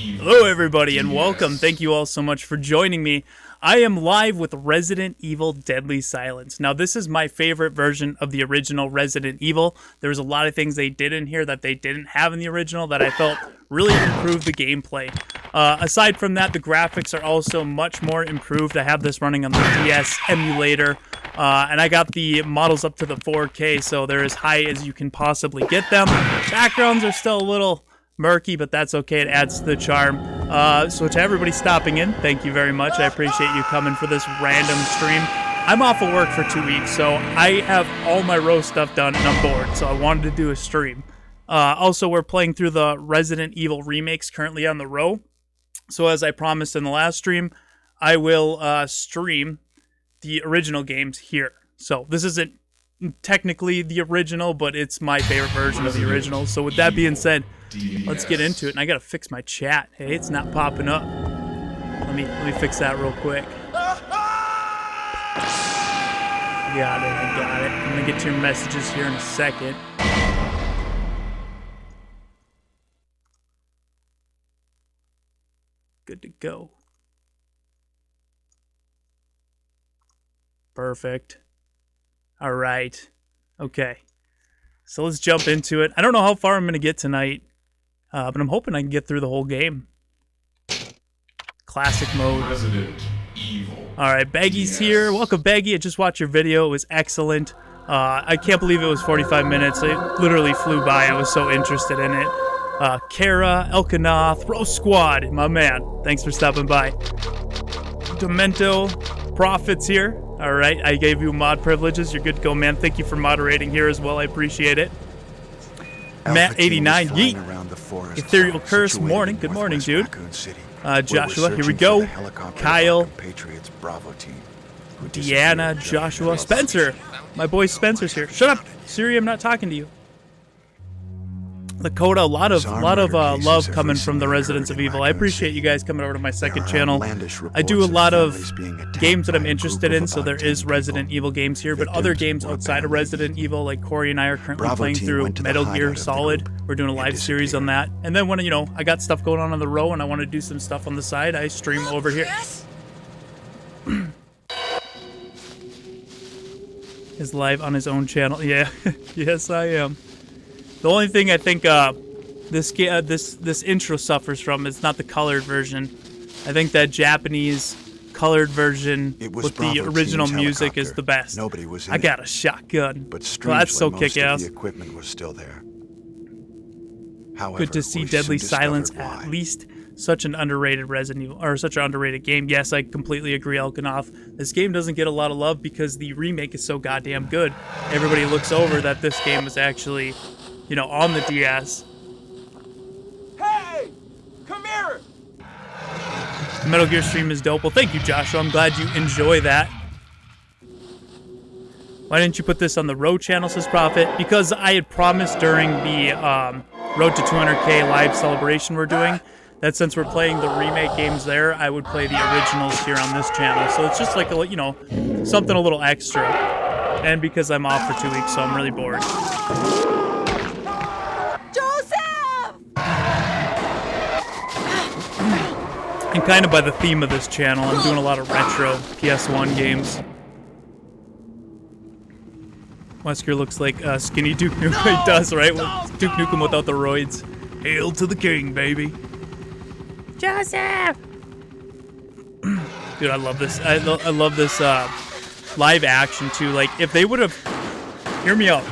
Hello everybody and welcome. Thank you all so much for joining me. I am live with Resident Evil Deadly Silence. Now this is my favorite version of the original Resident Evil. There's a lot of things they did in here that they didn't have in the original that I felt really improved the gameplay. Aside from that, the graphics are also much more improved. I have this running on the DS emulator. And I got the models up to the 4K, so they're as high as you can possibly get them. Backgrounds are still a little murky, but that's okay. It adds to the charm. So to everybody stopping in, thank you very much. I appreciate you coming for this random stream. I'm off of work for 2 weeks, so I have all my row stuff done, and I'm bored, so I wanted to do a stream. Also, we're playing through the Resident Evil remakes currently on the row. So as I promised in the last stream, I will stream the original games here. So this isn't technically the original, but it's my favorite version of the original. So with that being said, let's get into it. And I gotta fix my chat. Hey, it's not popping up. Let me fix that real quick. I got it. I'm gonna get to your messages here in a second. Good to go. Perfect. All right. Okay. So let's jump into it. I don't know how far I'm going to get tonight, but I'm hoping I can get through the whole game. Classic mode. Resident Evil. All right, Baggy's here. Welcome, Baggy. I just watched your video. It was excellent. I can't believe it was 45 minutes. It literally flew by. I was so interested in it. Kara, Elkanoth, Roast Squad, my man. Thanks for stopping by. Demento, Profits here. All right, I gave you mod privileges. You're good to go, man. Thank you for moderating here as well. I appreciate it. Matt89, yeet. Ethereal Curse, morning. Good morning, dude. Joshua, here we go. Kyle. Deanna, Joshua, Spencer. My boy Spencer's here. Shut up, Siri. I'm not talking to you. Lakota, a lot of love coming from the Residents of Evil. I appreciate you guys coming over to my second channel. I do a lot of games that I'm interested in, so there is Resident Evil games here, but other games outside of Resident Evil, like Corey and I are currently playing through Metal Gear Solid. We're doing a live series on that. And then when, I got stuff going on the row and I want to do some stuff on the side, I stream over here. Is live on his own channel. Yeah, yes I am. The only thing I think this intro suffers from is not the colored version. I think that Japanese colored version with the original music is the best. I got a shotgun. But strangely, that's so most of kick-ass. the equipment was still there. However, Good to see we Deadly soon Silence, discovered why. at least such an underrated Resident Evil, or such an underrated game. Yes, I completely agree, Elkanoth. This game doesn't get a lot of love because the remake is so goddamn good. Everybody looks over that this game was actually, on the DS. Hey! Come here! The Metal Gear stream is dope. Well, thank you, Joshua. I'm glad you enjoy that. Why didn't you put this on the Road channel, says Prophet? Because I had promised during the Road to 200K live celebration we're doing that since we're playing the remake games there, I would play the originals here on this channel. So it's just like, something a little extra. And because I'm off for 2 weeks, so I'm really bored. And kind of by the theme of this channel, I'm doing a lot of retro PS1 games. Wesker looks like skinny Duke Nukem. He does, right? Duke Nukem without the roids. Hail to the king, baby. Joseph! Dude, I love this. I love this live action, too. Like, if they would have... Hear me out.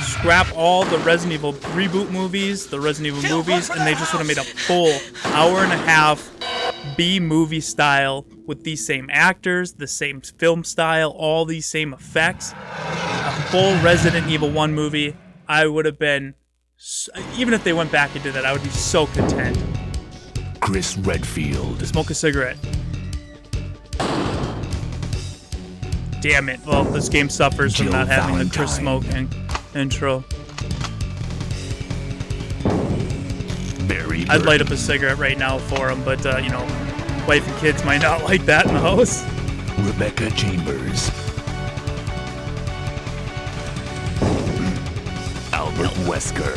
Scrap all the Resident Evil reboot movies, the Resident Evil movies, and they just would have made a full hour-and-a-half B-movie style with these same actors, the same film style, all these same effects. A full Resident Evil 1 movie, I would have been... Even if they went back and did that, I would be so content. Chris Redfield. Smoke a cigarette. Damn it. Well, this game suffers from not having the Chris smoking intro. I'd light up a cigarette right now for him, but, wife and kids might not like that in the house. Rebecca Chambers. Albert Wesker.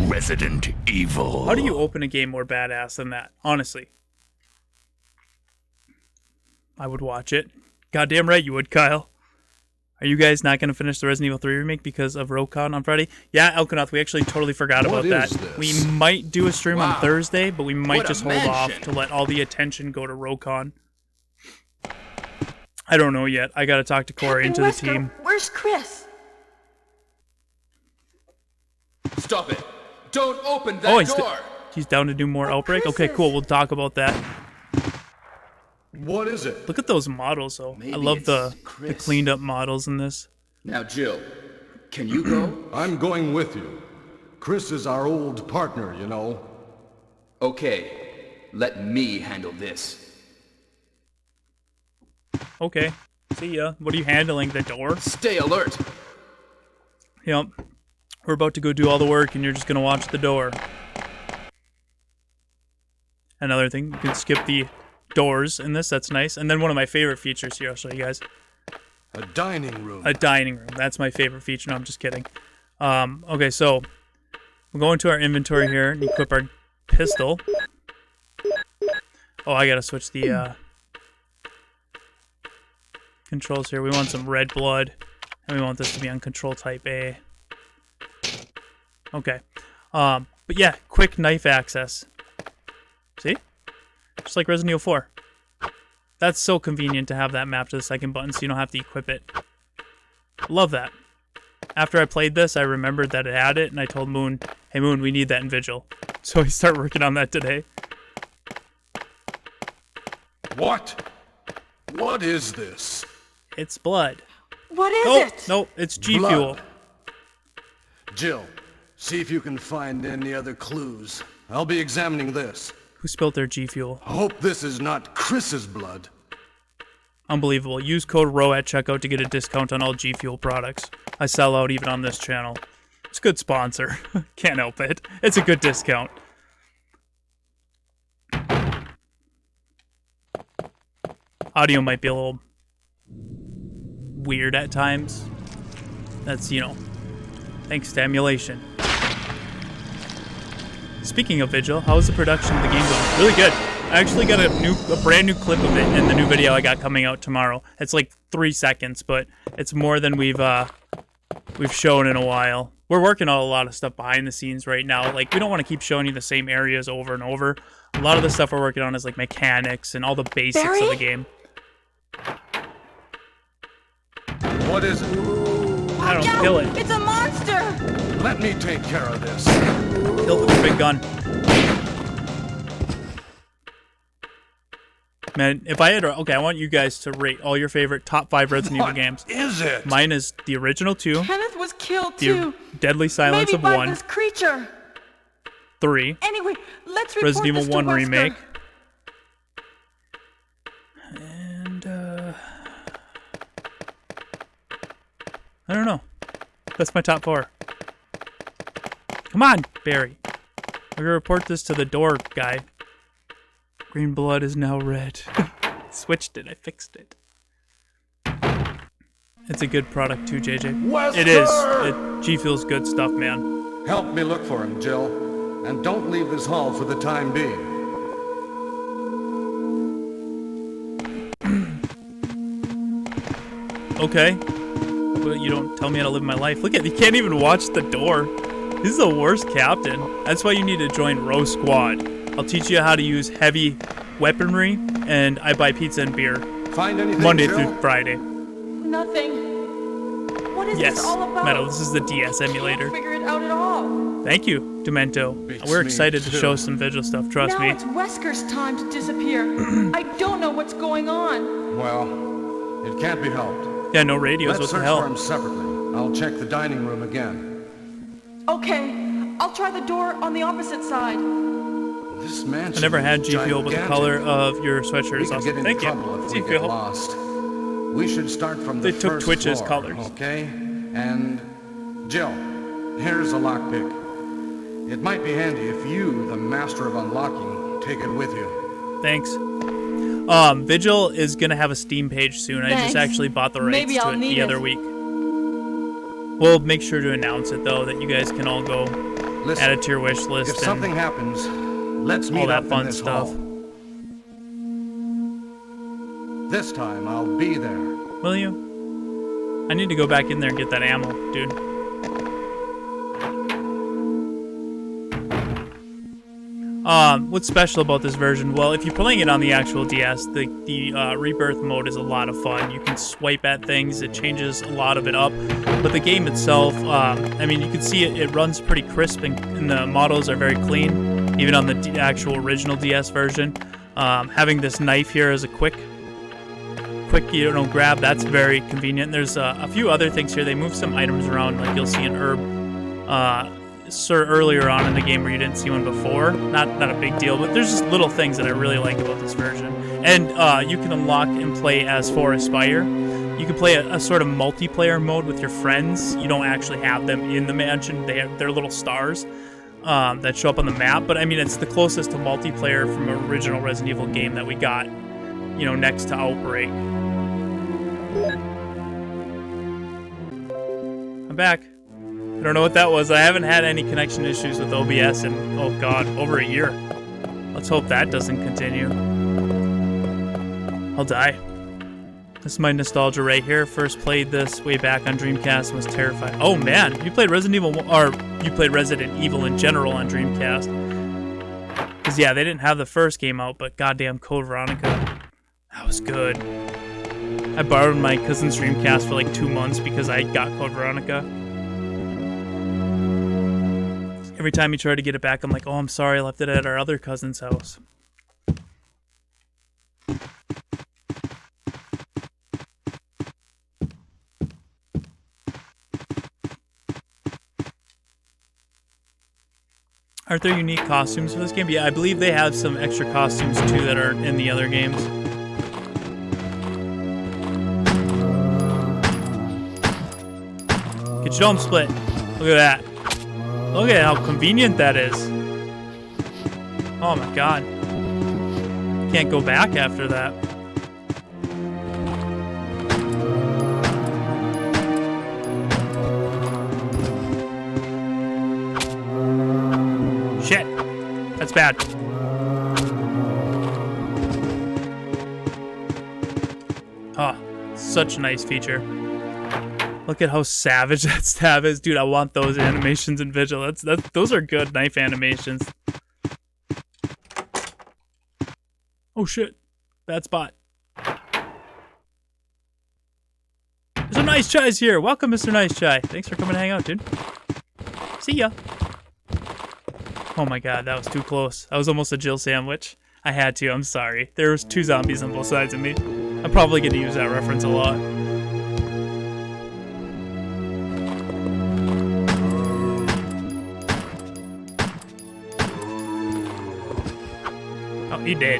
Resident Evil. How do you open a game more badass than that? Honestly. I would watch it. Goddamn right you would, Kyle. Are you guys not going to finish the Resident Evil 3 remake because of Rokon on Friday? Yeah, Elkanoth, we actually totally forgot about that. We might do a stream on Thursday, but we might just hold off to let all the attention go to Rokon. I don't know yet. I got to talk to Corey and to the team. Where's Chris? Stop it. Don't open that door. He's down to do more Outbreak? Okay, cool. We'll talk about that. What is it? Look at those models, though. I love the cleaned up models in this. Now, Jill, can you go? I'm going with you. Chris is our old partner, you know. Okay, let me handle this. Okay. See ya. What are you handling? The door? Stay alert. Yep. We're about to go do all the work, and you're just gonna watch the door. Another thing, you can skip the doors in this. That's nice. And then one of my favorite features here, I'll show you guys. A dining room. A dining room. That's my favorite feature. No, I'm just kidding. Okay, so we'll go into our inventory here and equip our pistol. Oh, I gotta switch the controls here. We want some red blood, and we want this to be on control type A. Okay. But yeah, quick knife access. See? Just like Resident Evil 4. That's so convenient to have that map to the second button so you don't have to equip it. Love that. After I played this, I remembered that it had it, and I told Moon, hey Moon, we need that in Vigil. So we start working on that today. What? What is this? It's blood. What is it? Nope, it's G Fuel. Jill, see if you can find any other clues. I'll be examining this. Who spilled their G Fuel? Hope this is not Chris's blood. Unbelievable. Use code ROW at checkout to get a discount on all G Fuel products. I sell out even on this channel. It's a good sponsor. Can't help it. It's a good discount. Audio might be a little weird at times. That's, you know, thanks to emulation. Speaking of Vigil, how is the production of the game going? Really good. I actually got a brand new clip of it in the new video I got coming out tomorrow. It's like 3 seconds, but it's more than we've shown in a while. We're working on a lot of stuff behind the scenes right now. Like, we don't want to keep showing you the same areas over and over. A lot of the stuff we're working on is like mechanics and all the basics of the game. What is it? I don't know, kill it. It's a monster! Let me take care of this. Kill it with a big gun. Man, if I had to, okay, I want you guys to rate all your favorite top 5 Resident Evil games. What is it? Mine is the original 2, Kenneth was killed the too. Deadly Silence Maybe of by 1, this creature. 3, Anyway, let's report Resident Evil this to 1 Wesker. Remake, and I don't know. That's my top 4. Come on, Barry. We're gonna report this to the door guy. Green blood is now red. Switched it. I fixed it. It's a good product too, JJ. Wesker! It is. G Fuel's good stuff, man. Help me look for him, Jill. And don't leave this hall for the time being. Okay. But you don't tell me how to live my life. Look at, you can't even watch the door. This is the worst captain. That's why you need to join Row Squad. I'll teach you how to use heavy weaponry, and I buy pizza and beer. Find anything, Monday Jill? through Friday. Nothing. What is Yes, this all about? Metal, this is the DS I emulator. can't figure it out at all. Thank you, Demento. Beats We're me, excited to too. show some Vigil stuff, trust Now me. it's Wesker's time to disappear. I don't know what's going on. Well, it can't be helped. Yeah, no radios, Let's what the search hell? for him separately. I'll check the dining room again. Okay, I'll try the door on the opposite side. This mansion I never had is G Fuel, but the gigantic. color of your sweatshirt We is could awesome. get into Thank trouble you. if G we get Fuel. lost. We should start from They the took first Twitch's floor, colors. okay? And Jill, here's a lockpick. It might be handy if you, the master of unlocking, take it with you. Thanks. Vigil is gonna have a Steam page soon. I just Thanks. actually bought the rights Maybe to I'll it need the it. other week. We'll make sure to announce it though, that you guys can all go Listen, add it to your wish list. if something happens, let's meet all that up fun in this stuff. hall. This time I'll be there. Will you? I need to go back in there and get that ammo, dude. What's special about this version? Well, if you're playing it on the actual DS, the Rebirth mode is a lot of fun. You can swipe at things, it changes a lot of it up. But the game itself, I mean, you can see it runs pretty crisp, and the models are very clean, even on the actual original DS version. Having this knife here as a quick grab, that's very convenient. There's a few other things here. They move some items around, like you'll see an herb earlier on in the game where you didn't see one before. Not a big deal, but there's just little things that I really like about this version. And you can unlock and play as Forest Spire. You can play a sort of multiplayer mode with your friends. You don't actually have them in the mansion. They're little stars that show up on the map. But I mean, it's the closest to multiplayer from an original Resident Evil game that we got, you know, next to Outbreak. I'm back. I don't know what that was. I haven't had any connection issues with OBS in, oh god, over a year. Let's hope that doesn't continue. I'll die. This is my nostalgia right here. First played this way back on Dreamcast and was terrified. Oh man, you played Resident Evil, or you played Resident Evil in general on Dreamcast. Because yeah, they didn't have the first game out, but goddamn Code Veronica. That was good. I borrowed my cousin's Dreamcast for like 2 months because I got Code Veronica. Every time he tried to get it back, I'm like, oh, I'm sorry, I left it at our other cousin's house. Aren't there unique costumes for this game? Yeah, I believe they have some extra costumes too that aren't in the other games. Get your dome split. Look at that. Look at how convenient that is. Oh my god. Can't go back after that. Shit. That's bad. Oh, such a nice feature. Look at how savage that stab is. Dude, I want those animations in Vigil. Those are good knife animations. Oh shit. Bad spot. Mr. Nice Chai's here. Welcome, Mr. Nice Chai. Thanks for coming to hang out, dude. See ya. Oh my god, that was too close. That was almost a Jill sandwich. I had to, I'm sorry. There was 2 zombies on both sides of me. I'm probably going to use that reference a lot. Oh, he dead.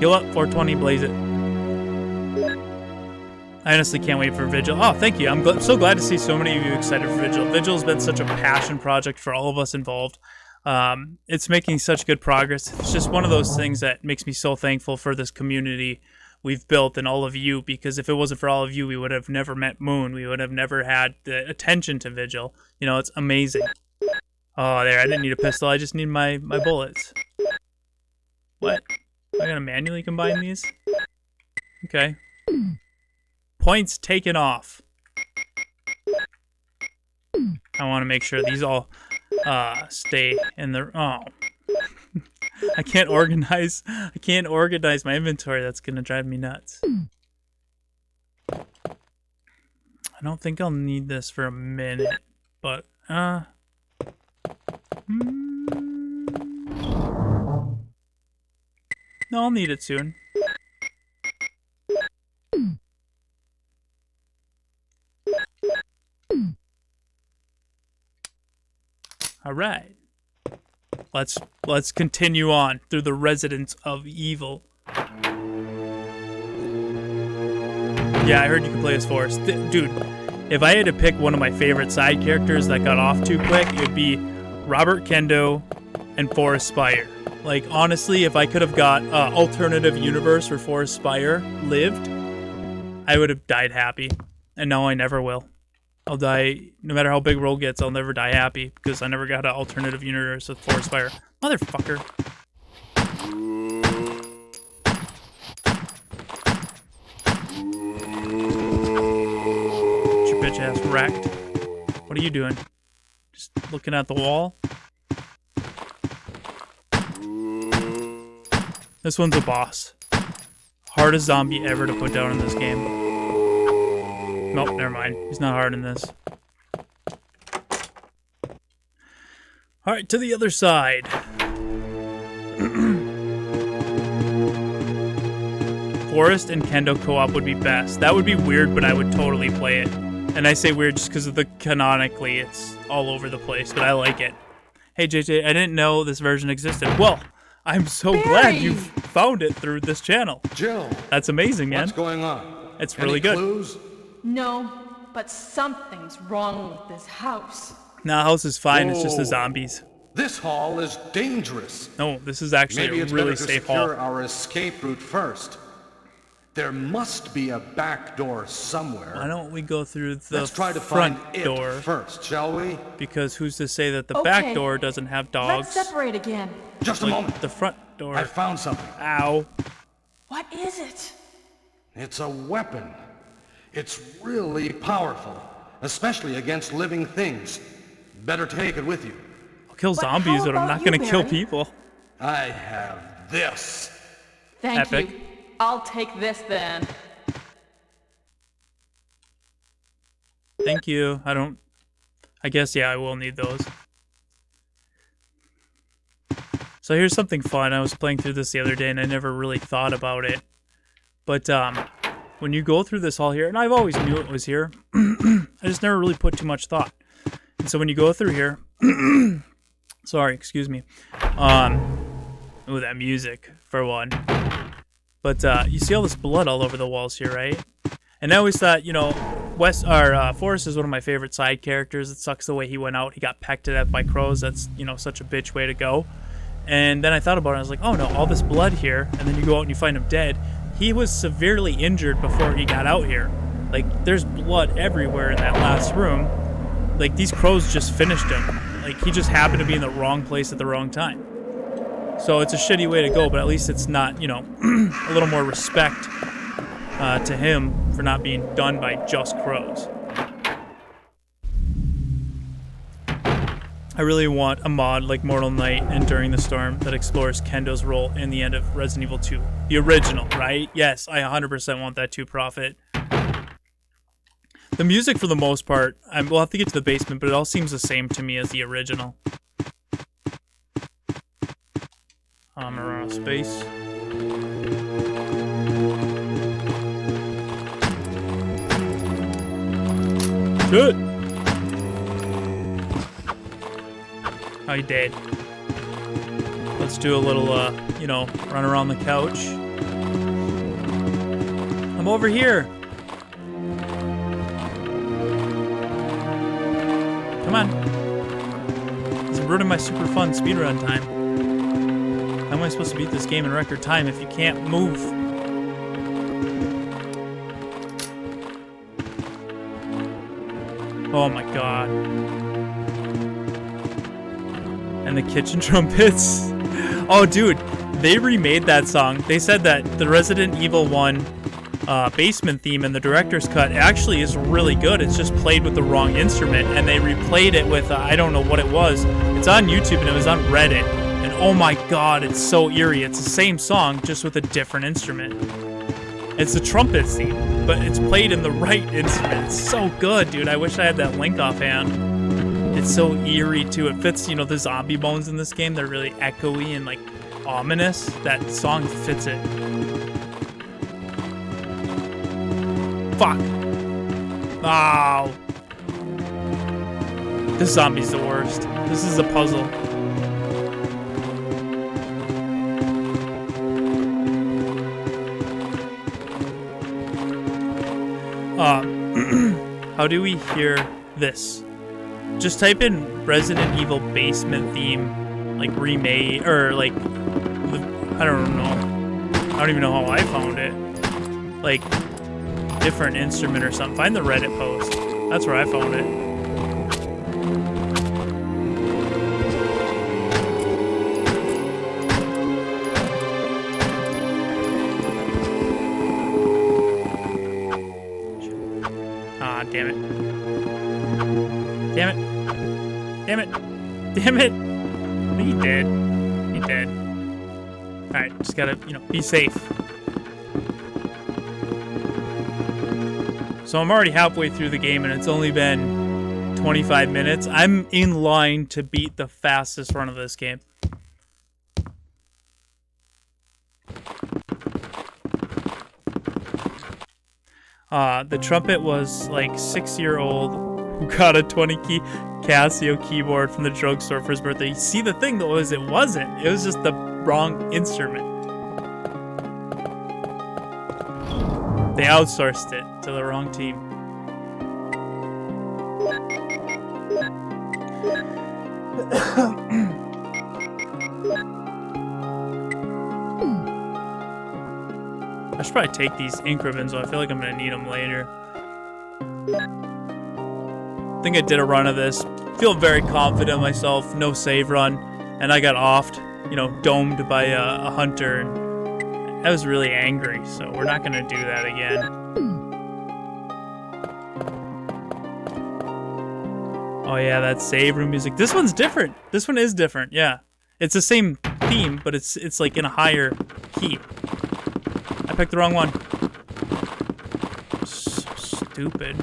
Heal up, 420, blaze it. I honestly can't wait for Vigil. Oh, thank you. I'm so glad to see so many of you excited for Vigil. Vigil's been such a passion project for all of us involved. It's making such good progress. It's just one of those things that makes me so thankful for this community we've built and all of you, because if it wasn't for all of you, we would have never met Moon. We would have never had the attention to Vigil. You know, it's amazing. Oh, there, I didn't need a pistol. I just need my bullets. What? Am I gonna manually combine these? Okay. Points taken off. I want to make sure these all stay in the... Oh. I can't organize my inventory. That's gonna drive me nuts. I don't think I'll need this for a minute, but no, I'll need it soon. All right. Let's continue on through the Residents of Evil. Yeah, I heard you could play as Forrest. Dude, if I had to pick one of my favorite side characters that got off too quick, it would be Robert Kendo and Forrest Spire. Like, honestly, if I could have got alternative universe where Forrest Spire lived, I would have died happy. And now I never will. I'll die, no matter how big roll gets, I'll never die happy, because I never got an alternative universe with forest fire. Motherfucker. Get your bitch ass wrecked. What are you doing? Just looking at the wall? This one's a boss. Hardest zombie ever to put down in this game. Nope, never mind. He's not hard in this. Alright, to the other side. Forest and Kendo co-op would be best. That would be weird, but I would totally play it. And I say weird just because of the canonically, it's all over the place, but I like it. Hey JJ, I didn't know this version existed. Well, I'm so glad you found it through this channel. Jill. That's amazing, man. What's going on? It's really Any good. Clues? No, but something's wrong with this house. Nah, house is fine. It's just the Whoa. zombies. This hall is dangerous. No, this is actually Maybe a it's really better to safe secure hall. our escape route first. There must be a back door somewhere. Why don't we go through the Let's try to front find it door? first, shall we? Because who's to say that the Okay. back door doesn't have dogs? Let's separate again. Just a Like moment. the front door. I found something. Ow. What is it? It's a weapon. It's really powerful, especially against living things. Better take it with you. I'll kill But zombies, how but I'm about not gonna you, kill Barry? people. I have this. Thank Epic. you. I'll take this then. Thank you. I guess, yeah, I will need those. So here's something fun. I was playing through this the other day and I never really thought about it. But when you go through this hall here, and I've always knew it was here, I just never really put too much thought. And so when you go through here, sorry, excuse me. Ooh, that music, for one. But you see all this blood all over the walls here, right? And I always thought, you know, Forrest is one of my favorite side characters. It sucks the way he went out. He got pecked to death by crows. That's, you know, such a bitch way to go. And then I thought about it. I was like, oh no, all this blood here. And then you go out and you find him dead. He was severely injured before he got out here. Like, there's blood everywhere in that last room. Like, these crows just finished him. Like, he just happened to be in the wrong place at the wrong time. So it's a shitty way to go, but at least it's not, you know, a little more respect to him for not being done by just crows. I really want a mod like Mortal Night and During the Storm that explores Kendo's role in the end of Resident Evil 2. The original, right? Yes, I 100% want that too, Prophet. The music, for the most part, we'll have to get to the basement, but it all seems the same to me as the original. I'm around out of space. Good. Oh, he dead. Let's do a little, you know, run around the couch. I'm over here. Come on. It's ruining my super fun speedrun time. How am I supposed to beat this game in record time if you can't move? Oh my god. And the kitchen trumpets. Oh, dude, they remade that song. They said that the Resident Evil 1 basement theme in the director's cut actually is really good. It's just played with the wrong instrument, and they replayed it with, I don't know what it was. It's on YouTube, and it was on Reddit. And oh my god, it's so eerie. It's the same song, just with a different instrument. It's the trumpet theme, but it's played in the right instrument. It's so good, dude. I wish I had that link offhand. It's so eerie, too. It fits, you know, the zombie bones in this game. They're really echoey and, like, ominous. That song fits it. Fuck. Oh. This zombie's the worst. This is a puzzle. How do we hear this? Just type in Resident Evil basement theme, like remade, or like, I don't know. I don't even know how I found it. Like, different instrument or something. Find the Reddit post. That's where I found it. Ah, damn it. Damn it. Damn it. Damn it. I think he did. He did. Alright, just gotta, you know, be safe. So I'm already halfway through the game and it's only been 25 minutes. I'm in line to beat the fastest run of this game. The trumpet was like 6-year-old who got a 20-key Casio keyboard from the drugstore for his birthday. See, the thing though is it wasn't. It was just the wrong instrument. They outsourced it to the wrong team. I should probably take these ink ribbons, though. I feel like I'm gonna need them later. I think I did a run of this. Feel very confident in myself. No save run, and I got offed. You know, domed by a hunter. And I was really angry, so we're not gonna do that again. Oh yeah, that save room music. This one's different. This one is different. Yeah, it's the same theme, but it's like in a higher key. I picked the wrong one. So stupid.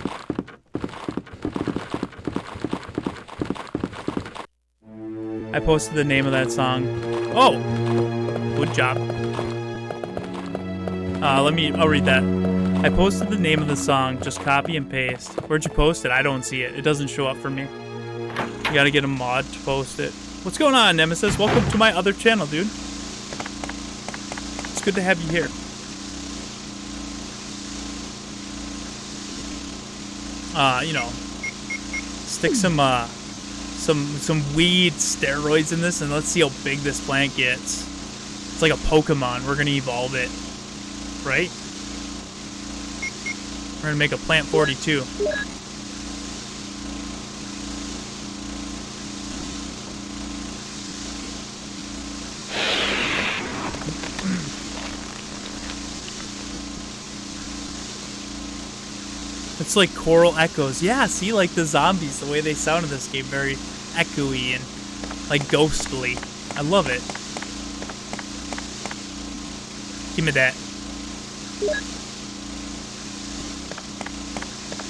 I posted the name of that song. Oh, good job. I'll read that. I posted the name of the song. Just copy and paste. Where'd you post it? I don't see it. It doesn't show up for me. You gotta get a mod to post it. What's going on, Nemesis? Welcome to my other channel, dude. It's good to have you here. You know, stick some weed steroids in this, and let's see how big this plant gets. It's like a Pokemon. We're gonna evolve it, right? We're gonna make a plant 42. It's like choral echoes. Yeah, see, like the zombies, the way they sound in this game, very echoey and like ghostly. I love it. Give me that.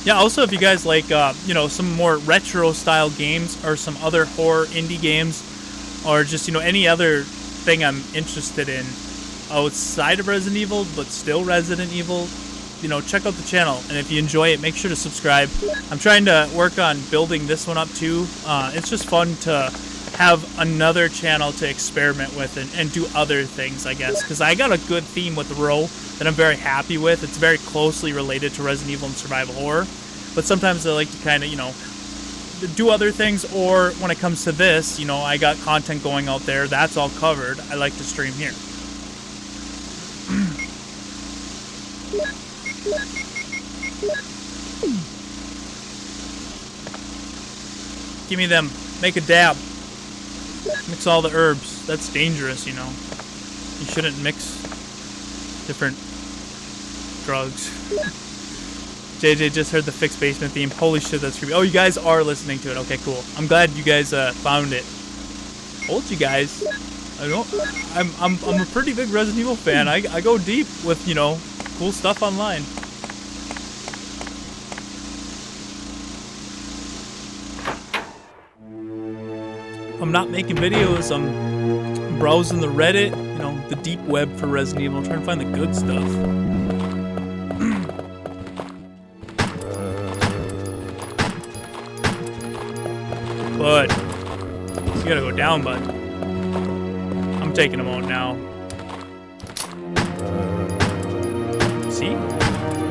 Yeah, also if you guys like, you know, some more retro style games or some other horror indie games or just, you know, any other thing I'm interested in outside of Resident Evil, but still Resident Evil, you know, check out the channel, and if you enjoy it, make sure to subscribe. I'm trying to work on building this one up too. It's just fun to have another channel to experiment with and do other things, I guess, because I got a good theme with Row that I'm very happy with. It's very closely related to Resident Evil and survival horror, but sometimes I like to kind of, you know, do other things, or when it comes to this, you know, I got content going out there, that's all covered. I like to stream here. Give me them. Make a dab. Mix all the herbs. That's dangerous, you know. You shouldn't mix different drugs. JJ just heard the fixed basement theme. Holy shit, that's creepy. Oh, you guys are listening to it. Okay, cool. I'm glad you guys found it. Told you guys. I'm a pretty big Resident Evil fan. I go deep with, you know, cool stuff online. I'm not making videos. I'm browsing the Reddit, you know, the deep web for Resident Evil. I'm trying to find the good stuff. Bud, you gotta go down, bud. I'm taking them out now. See?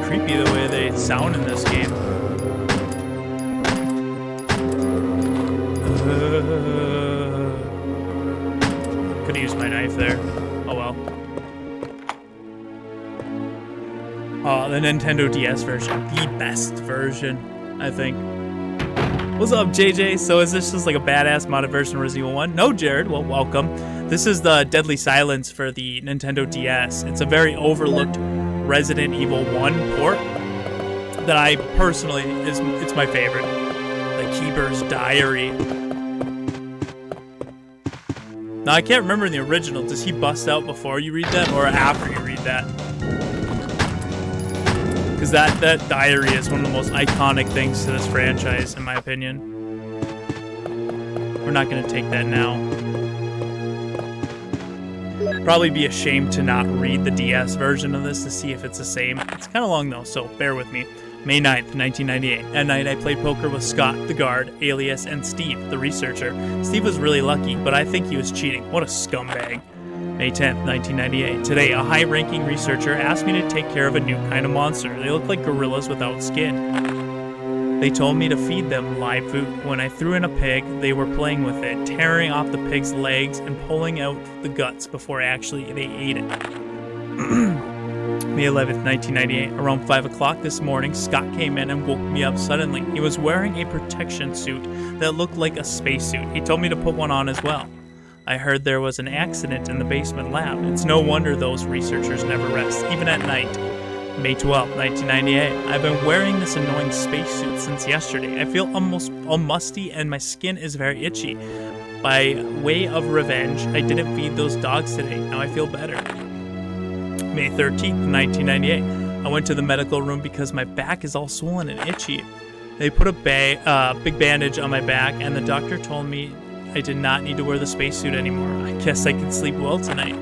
Creepy the way they sound in this game. Could have used my knife there. Oh well. The Nintendo DS version. The best version. I think. What's up, JJ? So is this just like a badass modded version of Resident Evil 1? No, Jared. Well, welcome. This is the Deadly Silence for the Nintendo DS. It's a very overlooked Resident Evil 1 port that I personally, it's my favorite. The Keeper's Diary. Now, I can't remember in the original. Does he bust out before you read that or after you read that? Because that diary is one of the most iconic things to this franchise, in my opinion. We're not going to take that now. Probably be ashamed to not read the DS version of this to see if it's the same. It's kind of long, though, so bear with me. May 9th, 1998. At night, I played poker with Scott, the guard, Alias, and Steve, the researcher. Steve was really lucky, but I think he was cheating. What a scumbag. May 10th, 1998. Today, a high-ranking researcher asked me to take care of a new kind of monster. They look like gorillas without skin. They told me to feed them live food. When I threw in a pig, they were playing with it, tearing off the pig's legs and pulling out the guts before actually they ate it. May 11th, 1998. Around 5 o'clock this morning, Scott came in and woke me up suddenly. He was wearing a protection suit that looked like a spacesuit. He told me to put one on as well. I heard there was an accident in the basement lab. It's no wonder those researchers never rest, even at night. May 12, 1998. I've been wearing this annoying spacesuit since yesterday. I feel almost all musty and my skin is very itchy. By way of revenge, I didn't feed those dogs today. Now I feel better. May 13th, 1998. I went to the medical room because my back is all swollen and itchy. They put a big bandage on my back and the doctor told me I did not need to wear the spacesuit anymore. I guess I can sleep well tonight.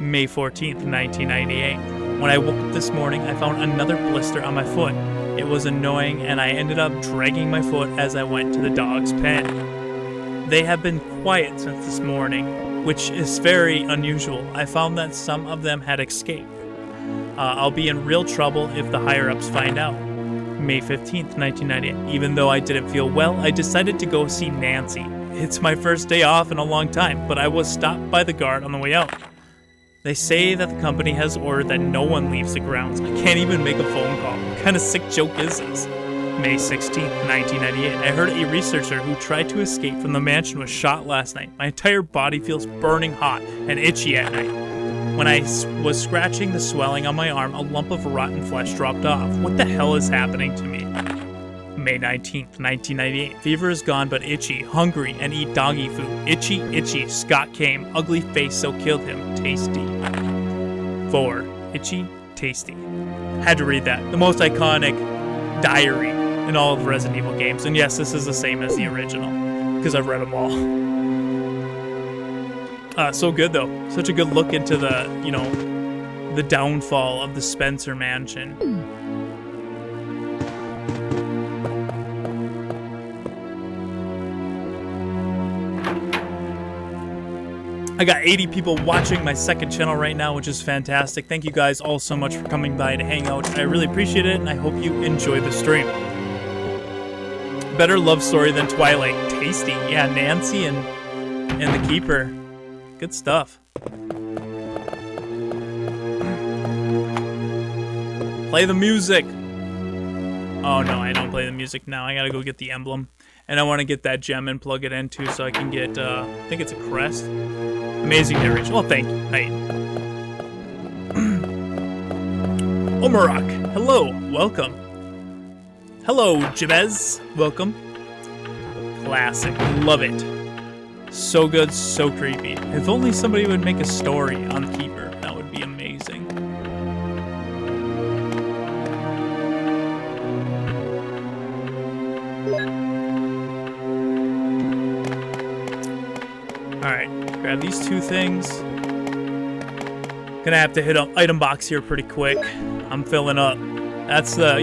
May 14th, 1998. When I woke up this morning, I found another blister on my foot. It was annoying, and I ended up dragging my foot as I went to the dog's pen. They have been quiet since this morning, which is very unusual. I found that some of them had escaped. I'll be in real trouble if the higher-ups find out. May 15th, 1998. Even though I didn't feel well, I decided to go see Nancy. It's my first day off in a long time, but I was stopped by the guard on the way out. They say that the company has ordered that no one leaves the grounds. I can't even make a phone call. What kind of sick joke is this? May 16th, 1998. I heard a researcher who tried to escape from the mansion was shot last night. My entire body feels burning hot and itchy at night. When I was scratching the swelling on my arm, a lump of rotten flesh dropped off. What the hell is happening to me? May 19th, 1998. Fever is gone but itchy, hungry, and eat doggy food. Itchy, itchy. Scott came. Ugly face so killed him. Tasty. 4. Itchy, tasty. Had to read that. The most iconic diary in all of the Resident Evil games. And yes, this is the same as the original, because I've read them all. So good, though. Such a good look into the, the downfall of the Spencer Mansion. I got 80 people watching my second channel right now, which is fantastic. Thank you guys all so much for coming by to hang out. I really appreciate it, and I hope you enjoy the stream. Better love story than Twilight. Tasty. Yeah, Nancy and the Keeper. Good stuff. Play the music. Oh, no, I don't play the music now. I gotta go get the emblem. And I want to get that gem and plug it in, too, so I can get, I think it's a crest. Amazing narration. Well, thank you. Hi. Omarak. Hello. Welcome. Hello, Jabez. Welcome. Classic. Love it. So good, so creepy. If only somebody would make a story on the Keeper. That would be amazing. Alright, grab these two things. Gonna have to hit up item box here pretty quick. I'm filling up. That's the,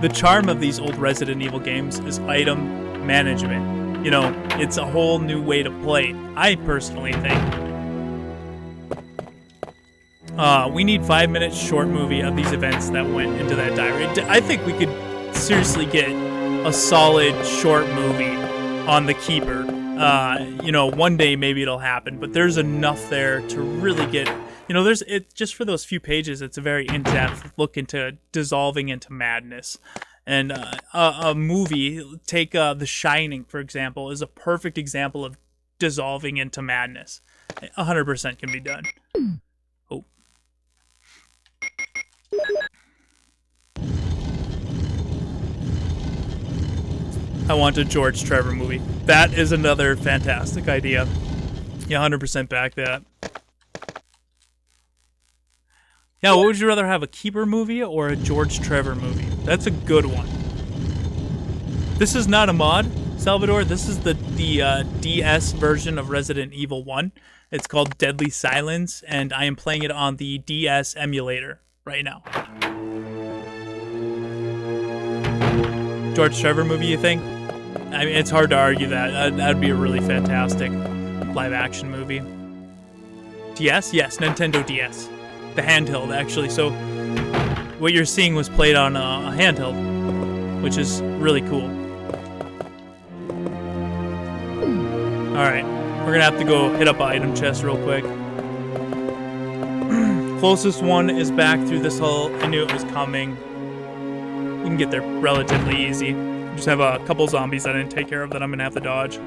the charm of these old Resident Evil games is item management. It's a whole new way to play, I personally think. We need 5-minute short movie of these events that went into that diary. I think we could seriously get a solid short movie on the Keeper. One day maybe it'll happen, but there's enough there to really get, just for those few pages, it's a very in-depth look into dissolving into madness. And a movie, take The Shining, for example, is a perfect example of dissolving into madness. 100% can be done. Oh. I want a George Trevor movie. That is another fantastic idea. Yeah, 100% back that. Yeah, what would you rather have, a Keeper movie or a George Trevor movie? That's a good one. This is not a mod, Salvador. This is the DS version of Resident Evil 1. It's called Deadly Silence, and I am playing it on the DS emulator right now. George Trevor movie, you think? I mean, it's hard to argue that. That'd be a really fantastic live-action movie. DS? Yes, Nintendo DS. The handheld, actually. So what you're seeing was played on a handheld, which is really cool. Alright, we're gonna have to go hit up an item chest real quick. Closest one is back through this hole. I knew it was coming. You can get there relatively easy. Just have a couple zombies I didn't take care of that I'm gonna have to dodge.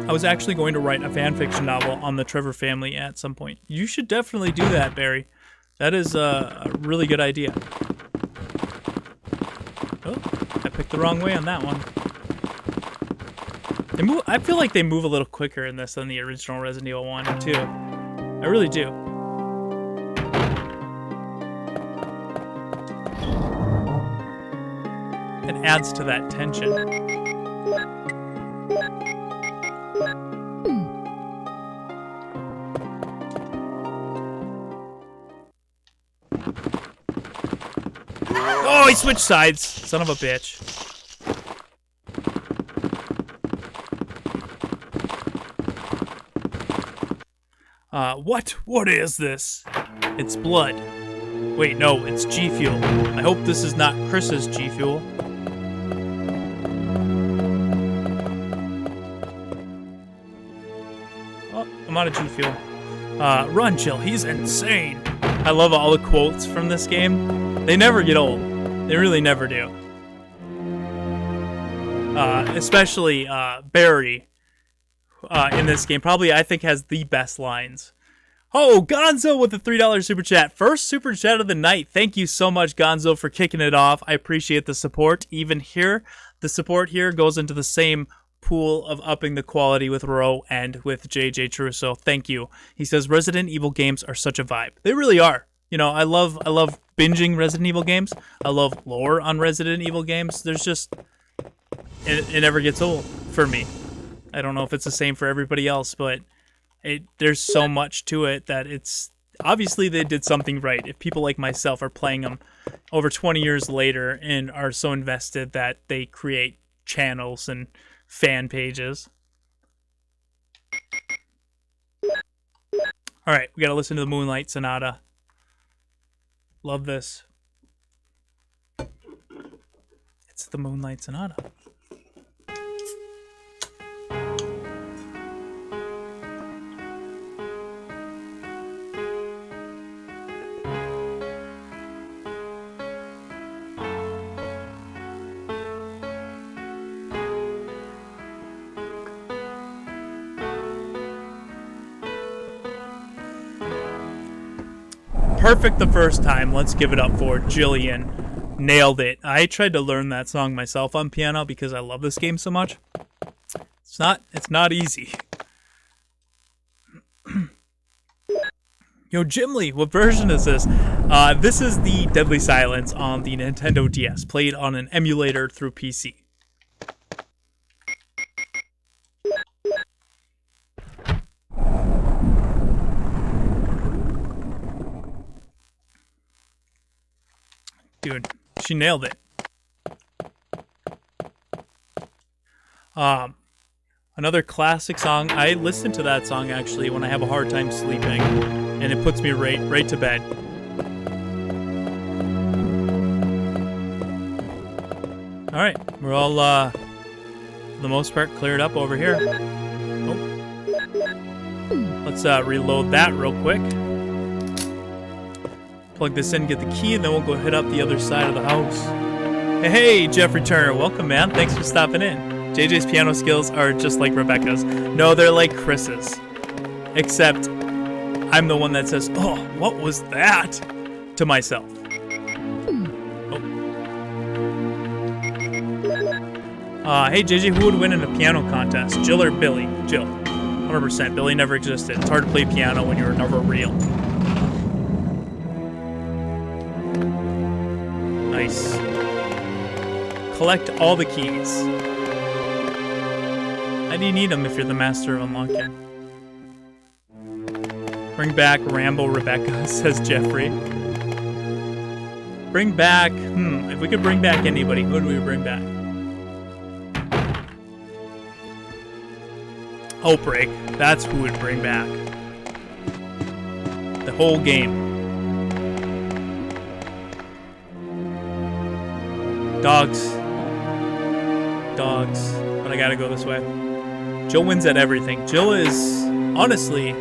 I was actually going to write a fanfiction novel on the Trevor family at some point. You should definitely do that, Barry. That is a really good idea. Oh, I picked the wrong way on that one. They move. I feel like they move a little quicker in this than the original Resident Evil 1 and 2. I really do. It adds to that tension. Oh, he switched sides. Son of a bitch. What is this? It's blood. Wait, no, it's G Fuel. I hope this is not Chris's G Fuel. Oh, I'm out of G Fuel. Run, Jill, he's insane. I love all the quotes from this game. They never get old. They really never do. Especially Barry in this game. Probably, I think, has the best lines. Oh, Gonzo with the $3 super chat. First super chat of the night. Thank you so much, Gonzo, for kicking it off. I appreciate the support. Even here, the support here goes into the same pool of upping the quality with Ro and with JJTRU. So thank you. He says Resident Evil games are such a vibe. They really are. You know, I love binging Resident Evil games. I love lore on Resident Evil games. There's just it never gets old for me. I don't know if it's the same for everybody else, but there's so much to it that it's obviously they did something right. If people like myself are playing them over 20 years later and are so invested that they create channels and fan pages. All right, we got to listen to the Moonlight Sonata. Love this. It's the Moonlight Sonata. Perfect the first time. Let's give it up for Jillian. Nailed it. I tried to learn that song myself on piano because I love this game so much. It's not easy. Yo, Jimly, what version is this? This is the Deadly Silence on the Nintendo DS, played on an emulator through PC. Dude, she nailed it. Another classic song. I listen to that song actually when I have a hard time sleeping, and it puts me right to bed. All right, we're all for the most part cleared up over here. Oh. Let's reload that real quick. plug this in, get the key, and then we'll go hit up the other side of the house. Hey, Jeffrey Turner, welcome, man. Thanks for stopping in. JJ's piano skills are just like Rebecca's. No, they're like Chris's. Except, I'm the one that says, "Oh, what was that?" to myself. Hey, JJ, who would win in a piano contest? Jill or Billy? Jill. 100%. Billy never existed. It's hard to play piano when you're never real. Nice. Collect all the keys. How do you need them if you're the master of unlocking? Bring back Rambo Rebecca, says Jeffrey. Bring back... if we could bring back anybody, who would we bring back? Outbreak. That's who would bring back. The whole game. Dogs. Dogs. But I gotta go this way. Jill wins at everything. Jill is, honestly,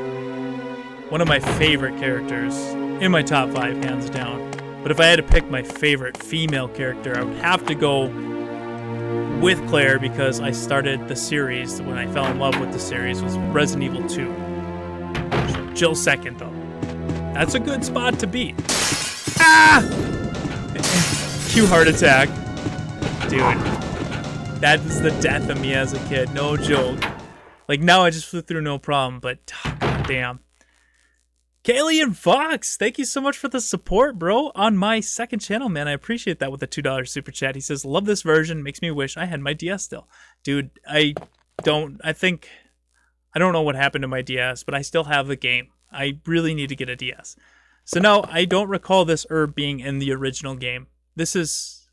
one of my favorite characters. In my top 5, hands down. But if I had to pick my favorite female character, I would have to go with Claire, because I started the series, when I fell in love with the series, was Resident Evil 2. Jill second, though. That's a good spot to beat. Ah! Cue heart attack. Dude. That is the death of me as a kid. No joke. Like, now I just flew through no problem, but damn. Kaylee and Fox, thank you so much for the support, bro, on my second channel, man. I appreciate that with a $2 super chat. He says, love this version. Makes me wish I had my DS still. Dude, I don't know what happened to my DS, but I still have the game. I really need to get a DS. So no, I don't recall this herb being in the original game. This is,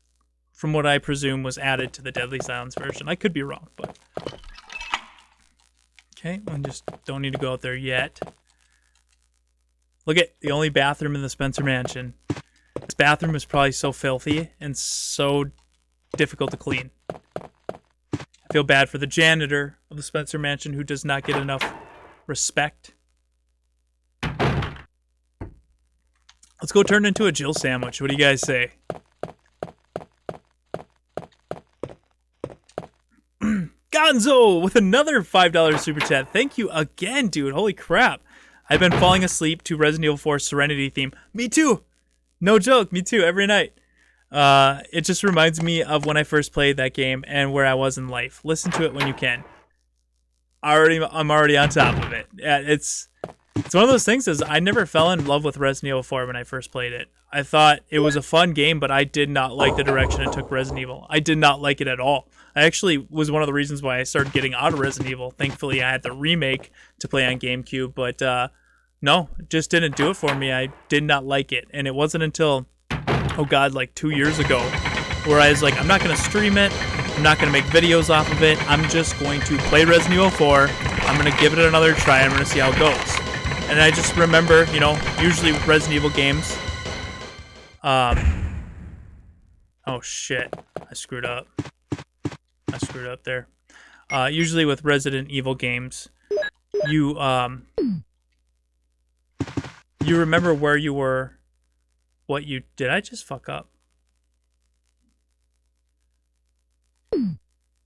from what I presume, was added to the Deadly Silence version. I could be wrong, but... Okay, I just don't need to go out there yet. Look at the only bathroom in the Spencer Mansion. This bathroom is probably so filthy and so difficult to clean. I feel bad for the janitor of the Spencer Mansion who does not get enough respect. Let's go turn into a Jill sandwich. What do you guys say? Gonzo with another $5 super chat. Thank you again, dude. Holy crap. I've been falling asleep to Resident Evil 4 Serenity theme. Me too. No joke. Me too. Every night. It just reminds me of when I first played that game and where I was in life. Listen to it when you can. I'm already on top of it. Yeah, it's one of those things. Is I never fell in love with Resident Evil 4 when I first played it. I thought it was a fun game, but I did not like the direction it took Resident Evil. I did not like it at all. I actually was one of the reasons why I started getting out of Resident Evil. Thankfully, I had the remake to play on GameCube, but no, it just didn't do it for me. I did not like it, and it wasn't until, oh god, like 2 years ago, where I was like, I'm not going to stream it. I'm not going to make videos off of it. I'm just going to play Resident Evil 4. I'm going to give it another try. I'm going to see how it goes. And I just remember, you know, usually with Resident Evil games, oh shit, I screwed up there. Usually with Resident Evil games, you remember where you were, what you did. I just fuck up.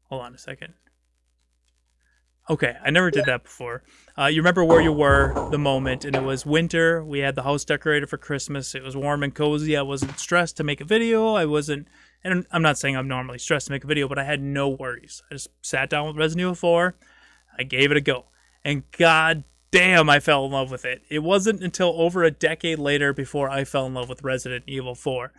Hold on a second. Okay, I never did that before. You remember where you were, the moment, and it was winter. We had the house decorated for Christmas. It was warm and cozy. I wasn't stressed to make a video. And I'm not saying I'm normally stressed to make a video, but I had no worries. I just sat down with Resident Evil 4. I gave it a go. And god damn, I fell in love with it. It wasn't until over a decade later before I fell in love with Resident Evil 4.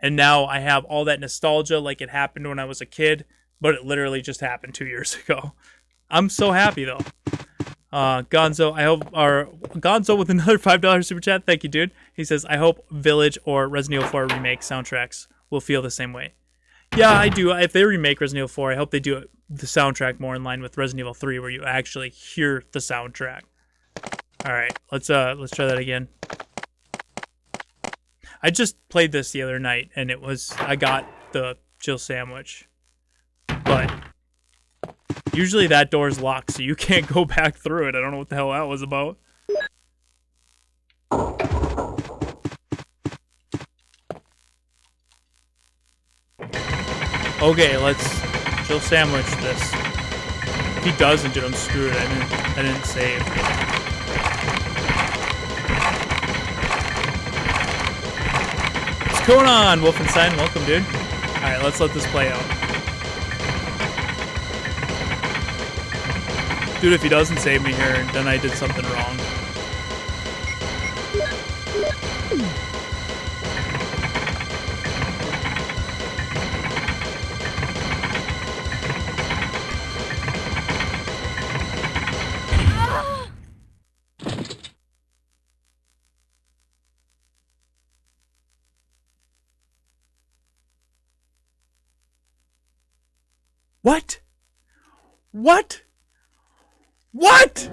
And now I have all that nostalgia like it happened when I was a kid, but it literally just happened 2 years ago. I'm so happy though. Gonzo, Gonzo with another $5 super chat. Thank you, dude. He says, I hope Village or Resident Evil 4 remake soundtracks will feel the same way. Yeah, I do. If they remake Resident Evil 4, I hope they do the soundtrack more in line with Resident Evil 3, where you actually hear the soundtrack. All right, let's try that again. I just played this the other night, and I got the Jill sandwich, but usually that door's locked, so you can't go back through it. I don't know what the hell that was about. Okay, let's Jill sandwich this. If he doesn't, dude, I'm screwed. I didn't save. What's going on, Wolfenstein? Welcome, dude. Alright, let's let this play out. Dude, if he doesn't save me here, then I did something wrong. What? What? What?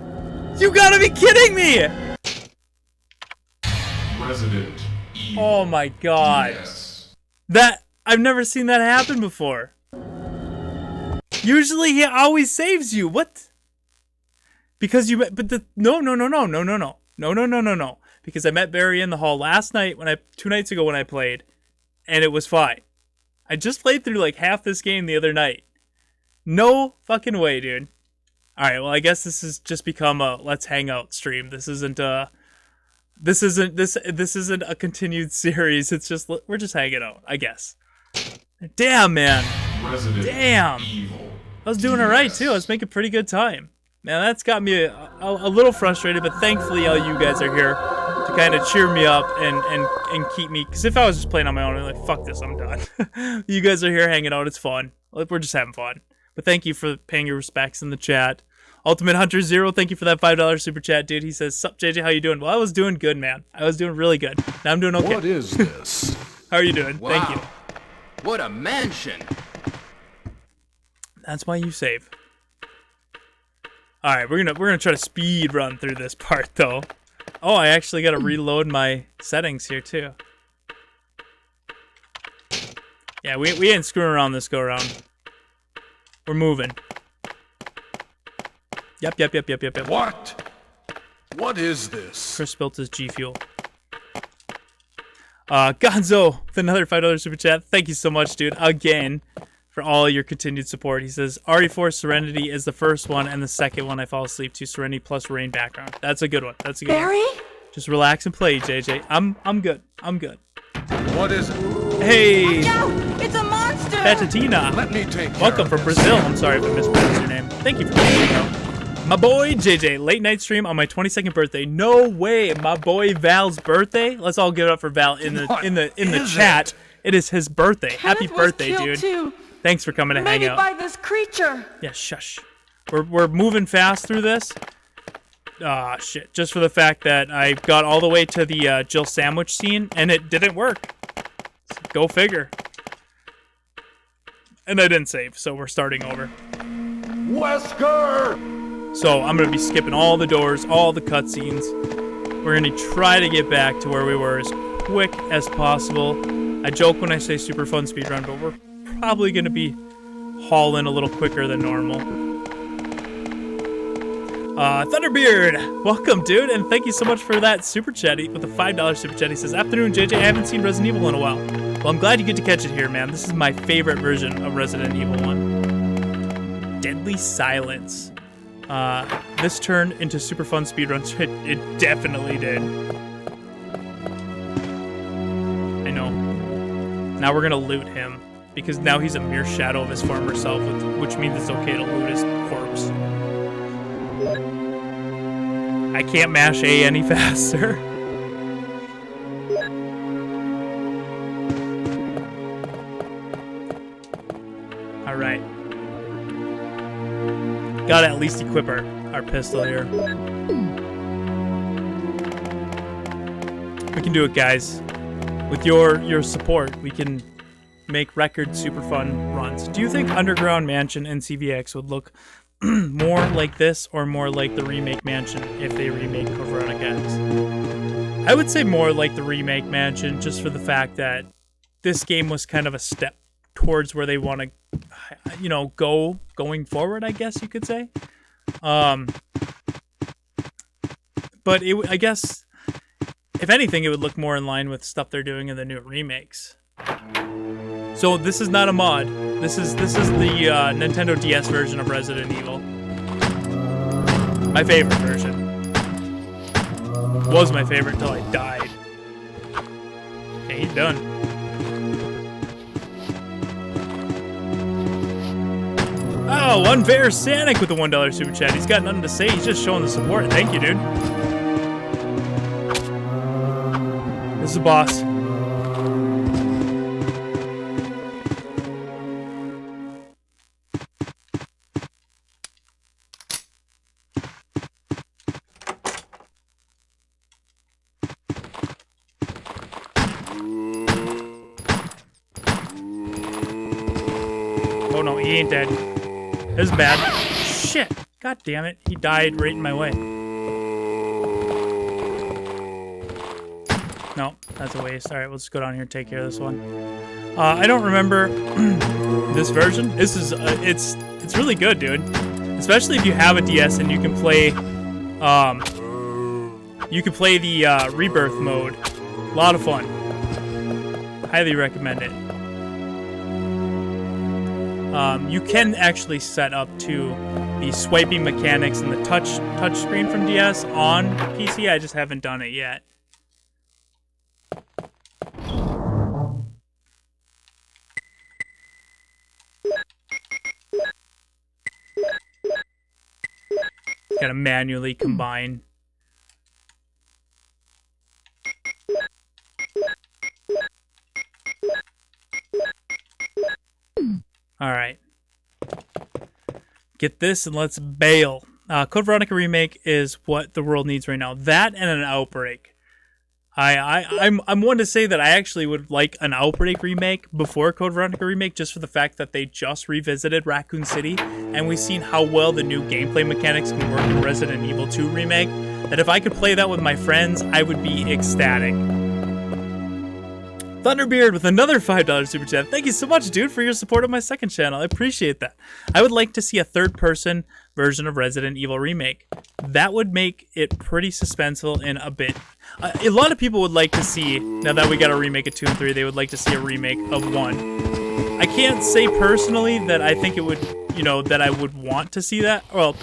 You gotta be kidding me! Resident Evil. Oh my god. Yes. That, I've never seen that happen before. Usually he always saves you. What? Because you met, but the, no. Because I met Barry in the hall last night 2 nights ago when I played, and it was fine. I just played through like half this game the other night. No fucking way, dude. Alright, well, I guess this has just become a let's hang out stream. This isn't a continued series. It's just, we're just hanging out, I guess. Damn, man. Resident Damn. Evil. I was doing alright, too. I was making pretty good time. Man, that's got me a little frustrated, but thankfully all you guys are here to kind of cheer me up and keep me. Because if I was just playing on my own, I'd be like, fuck this, I'm done. You guys are here hanging out. It's fun. We're just having fun. But thank you for paying your respects in the chat. Ultimate Hunter Zero, thank you for that $5 super chat, dude. He says, "Sup, JJ, how you doing?" Well, I was doing good, man. I was doing really good. Now I'm doing okay. What is this? How are you doing? Wow. Thank you. What a mansion. That's why you save. All right, we're gonna try to speed run through this part though. Oh, I actually got to reload my settings here too. Yeah, we ain't screwing around this go around. We're moving. Yep. What? What is this? Chris built his G Fuel. Gonzo with another $5 super chat. Thank you so much, dude. Again, for all your continued support. He says, RE4 Serenity is the first one, and the second one I fall asleep to. Serenity plus rain background. That's a good one. That's a good Barry? one. Just relax and play, JJ. I'm good. I'm good. What is it? Hey, No! It's a monster! Batatina. Let me take care Welcome of from this. Brazil. I'm sorry if I mispronounced your name. Thank you for coming out. My boy JJ, late night stream on my 22nd birthday. No way, my boy Val's birthday. Let's all give it up for Val in the chat. It is his birthday. Happy Kenneth was birthday, killed dude. Too. Thanks for coming to hang Maybe out. by this creature. Yeah, shush. We're moving fast through this. Ah, shit. Just for the fact that I got all the way to the Jill sandwich scene and it didn't work. So go figure. And I didn't save, so we're starting over. Wesker! So I'm going to be skipping all the doors, all the cutscenes. We're going to try to get back to where we were as quick as possible. I joke when I say super fun speedrun, but we're probably going to be hauling a little quicker than normal. Thunderbeard, welcome, dude, and thank you so much for that super chat with a $5 super chat. He says, afternoon, JJ, I haven't seen Resident Evil in a while. Well, I'm glad you get to catch it here, man. This is my favorite version of Resident Evil 1. Deadly Silence. This turned into super fun speedruns. It definitely did. I know. Now we're gonna loot him, because now he's a mere shadow of his former self, which means it's okay to loot his corpse. I can't mash A any faster. Alright. Gotta at least equip our pistol here. We can do it, guys. With your support, we can make record super fun runs. Do you think Underground Mansion and CVX would look more like this or more like the remake Mansion if they remake Code Veronica X? I would say more like the remake Mansion, just for the fact that this game was kind of a step towards where they want to, you know, going forward, I guess you could say. But I guess, if anything, it would look more in line with stuff they're doing in the new remakes. So this is not a mod. This is the Nintendo DS version of Resident Evil. My favorite version. Was my favorite until I died. Okay, he's done. Oh, Unfair Sanic with the $1 super chat. He's got nothing to say. He's just showing the support. Thank you, dude. This is the boss. Oh no, he ain't dead. This is bad. Shit. God damn it. He died right in my way. No, that's a waste. Alright, we'll just go down here and take care of this one. I don't remember this version. This is, it's really good, dude. Especially if you have a DS and you can play, the Rebirth mode. A lot of fun. Highly recommend it. You can actually set up to the swiping mechanics and the touch screen from DS on PC. I just haven't done it yet. Gotta manually combine. Alright. Get this and let's bail. Code Veronica Remake is what the world needs right now. That and an Outbreak. I'm one to say that I actually would like an Outbreak remake before Code Veronica Remake, just for the fact that they just revisited Raccoon City, and we've seen how well the new gameplay mechanics can work in Resident Evil 2 Remake, that if I could play that with my friends, I would be ecstatic. Thunderbeard with another $5 super chat. Thank you so much, dude, for your support of my second channel. I appreciate that. I would like to see a third-person version of Resident Evil Remake. That would make it pretty suspenseful in a bit. A lot of people would like to see, now that we got a remake of 2 and 3, they would like to see a remake of 1. I can't say personally that I think it would, that I would want to see that. Well,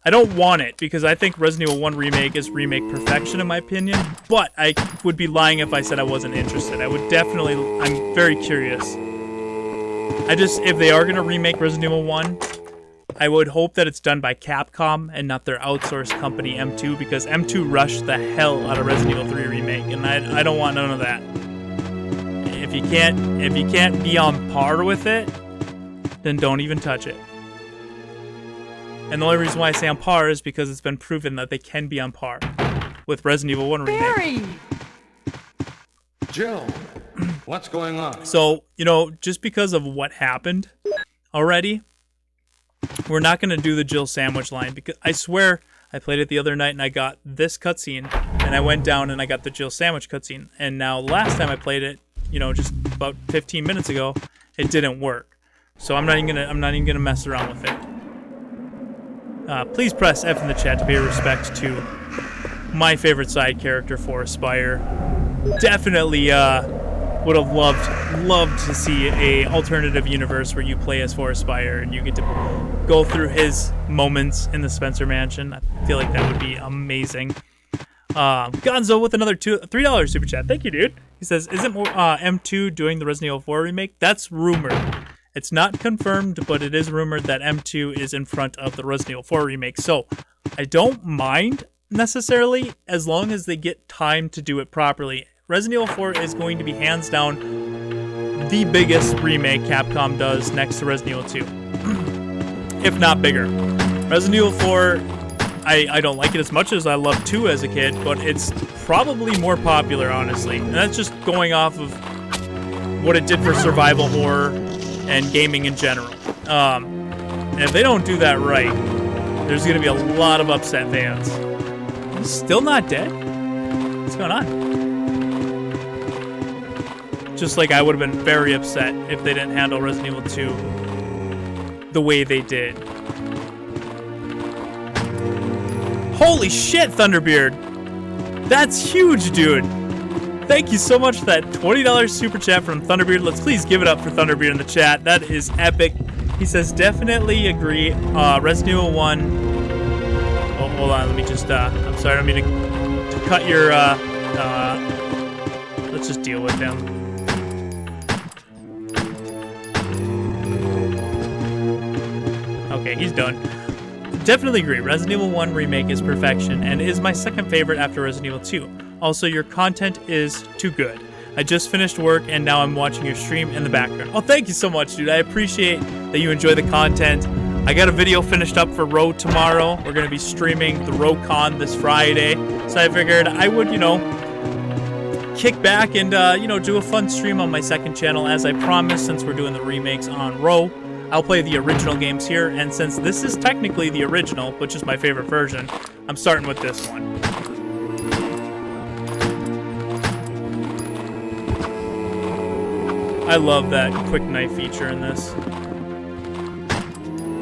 I don't want it, because I think Resident Evil 1 Remake is remake perfection in my opinion, but I would be lying if I said I wasn't interested. I would definitely, I'm very curious. If they are going to remake Resident Evil 1, I would hope that it's done by Capcom and not their outsourced company M2, because M2 rushed the hell out of Resident Evil 3 Remake, and I don't want none of that. If you can't be on par with it, then don't even touch it. And the only reason why I say on par is because it's been proven that they can be on par with Resident Evil 1 Remake. Barry! Jill, what's going on? So, just because of what happened already, we're not going to do the Jill sandwich line, because I swear I played it the other night and I got this cutscene, and I went down and I got the Jill sandwich cutscene. And now last time I played it, just about 15 minutes ago, it didn't work. So I'm not even gonna mess around with it. Please press F in the chat to pay respect to my favorite side character, Forest Spire. Definitely would have loved to see a alternative universe where you play as Forest Spire and you get to go through his moments in the Spencer Mansion. I feel like that would be amazing. Gonzo with another $3 super chat. Thank you, dude. He says, isn't M2 doing the Resident Evil 4 remake? That's rumored. It's not confirmed, but it is rumored that M2 is in front of the Resident Evil 4 remake. So I don't mind necessarily, as long as they get time to do it properly. Resident Evil 4 is going to be hands down the biggest remake Capcom does next to Resident Evil 2. If not bigger. Resident Evil 4, I don't like it as much as I loved 2 as a kid, but it's probably more popular, honestly. And that's just going off of what it did for survival horror and gaming in general. And if they don't do that right, there's going to be a lot of upset fans. He's still not dead? What's going on? Just like I would have been very upset if they didn't handle Resident Evil 2 the way they did. Holy shit, Thunderbeard! That's huge, dude! Thank you so much for that $20 super chat from Thunderbeard. Let's please give it up for Thunderbeard in the chat. That is epic. He says, definitely agree. Resident Evil 1. Oh, hold on. Let me just, I'm sorry. I don't mean to cut your, let's just deal with him. Okay, he's done. Definitely agree. Resident Evil 1 Remake is perfection and is my second favorite after Resident Evil 2. Also, your content is too good. I just finished work and now I'm watching your stream in the background. Oh, thank you so much, dude. I appreciate that you enjoy the content. I got a video finished up for Row tomorrow. We're going to be streaming the RowCon this Friday. So I figured I would, you know, kick back and, you know, do a fun stream on my second channel as I promised, since we're doing the remakes on Row. I'll play the original games here, and since this is technically the original, which is my favorite version, I'm starting with this one. I love that quick knife feature in this.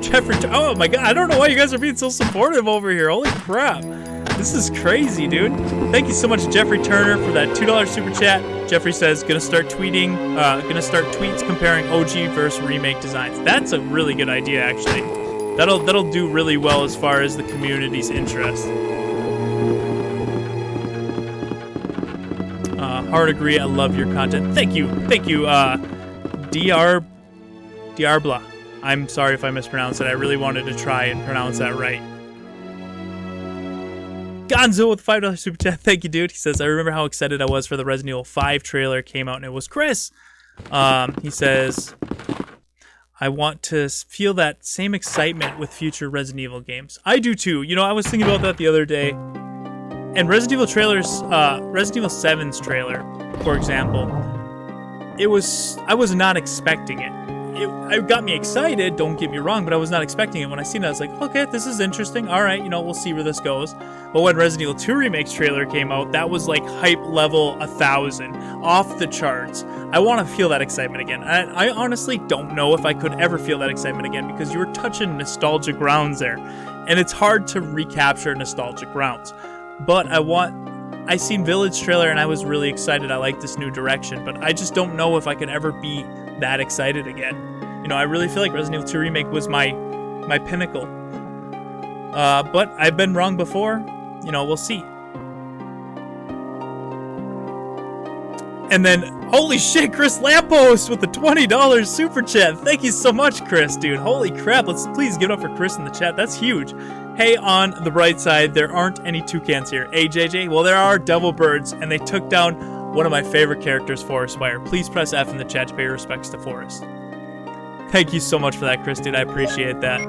Jeffrey, oh my god, I don't know why you guys are being so supportive over here. Holy crap. This is crazy, dude. Thank you so much, Jeffrey Turner, for that $2 super chat. Jeffrey says, gonna start tweets comparing OG versus remake designs. That's a really good idea, actually. That'll do really well as far as the community's interest. Hard agree, I love your content. Thank you, Diarbla. I'm sorry if I mispronounced it. I really wanted to try and pronounce that right. Gonzo with $5 super chat. Thank you, dude. He says, I remember how excited I was for the Resident Evil 5 trailer came out, and it was Chris. He says, I want to feel that same excitement with future Resident Evil games. I do too. You know, I was thinking about that the other day. And Resident Evil trailers, Resident Evil 7's trailer, for example, I was not expecting it. It got me excited, don't get me wrong, but I was not expecting it. When I seen it, I was like, okay, this is interesting. All right, you know, we'll see where this goes. But when Resident Evil 2 Remake's trailer came out, that was like hype level 1,000, off the charts. I want to feel that excitement again. I honestly don't know if I could ever feel that excitement again, because you were touching nostalgic grounds there. And it's hard to recapture nostalgic grounds. But I seen Village trailer and I was really excited. I like this new direction, but I just don't know if I could ever be that excited again. You know, I really feel like Resident Evil 2 Remake was my pinnacle. But I've been wrong before. You know, we'll see. And then, holy shit, Chris Lamppost with the $20 super chat. Thank you so much, Chris, dude. Holy crap. Let's please give it up for Chris in the chat. That's huge. Hey, on the bright side, there aren't any toucans here. Hey, JJ, well, there are devil birds, and they took down one of my favorite characters, Forest Fire. Please press F in the chat to pay respects to Forest. Thank you so much for that, Chris, dude. I appreciate that.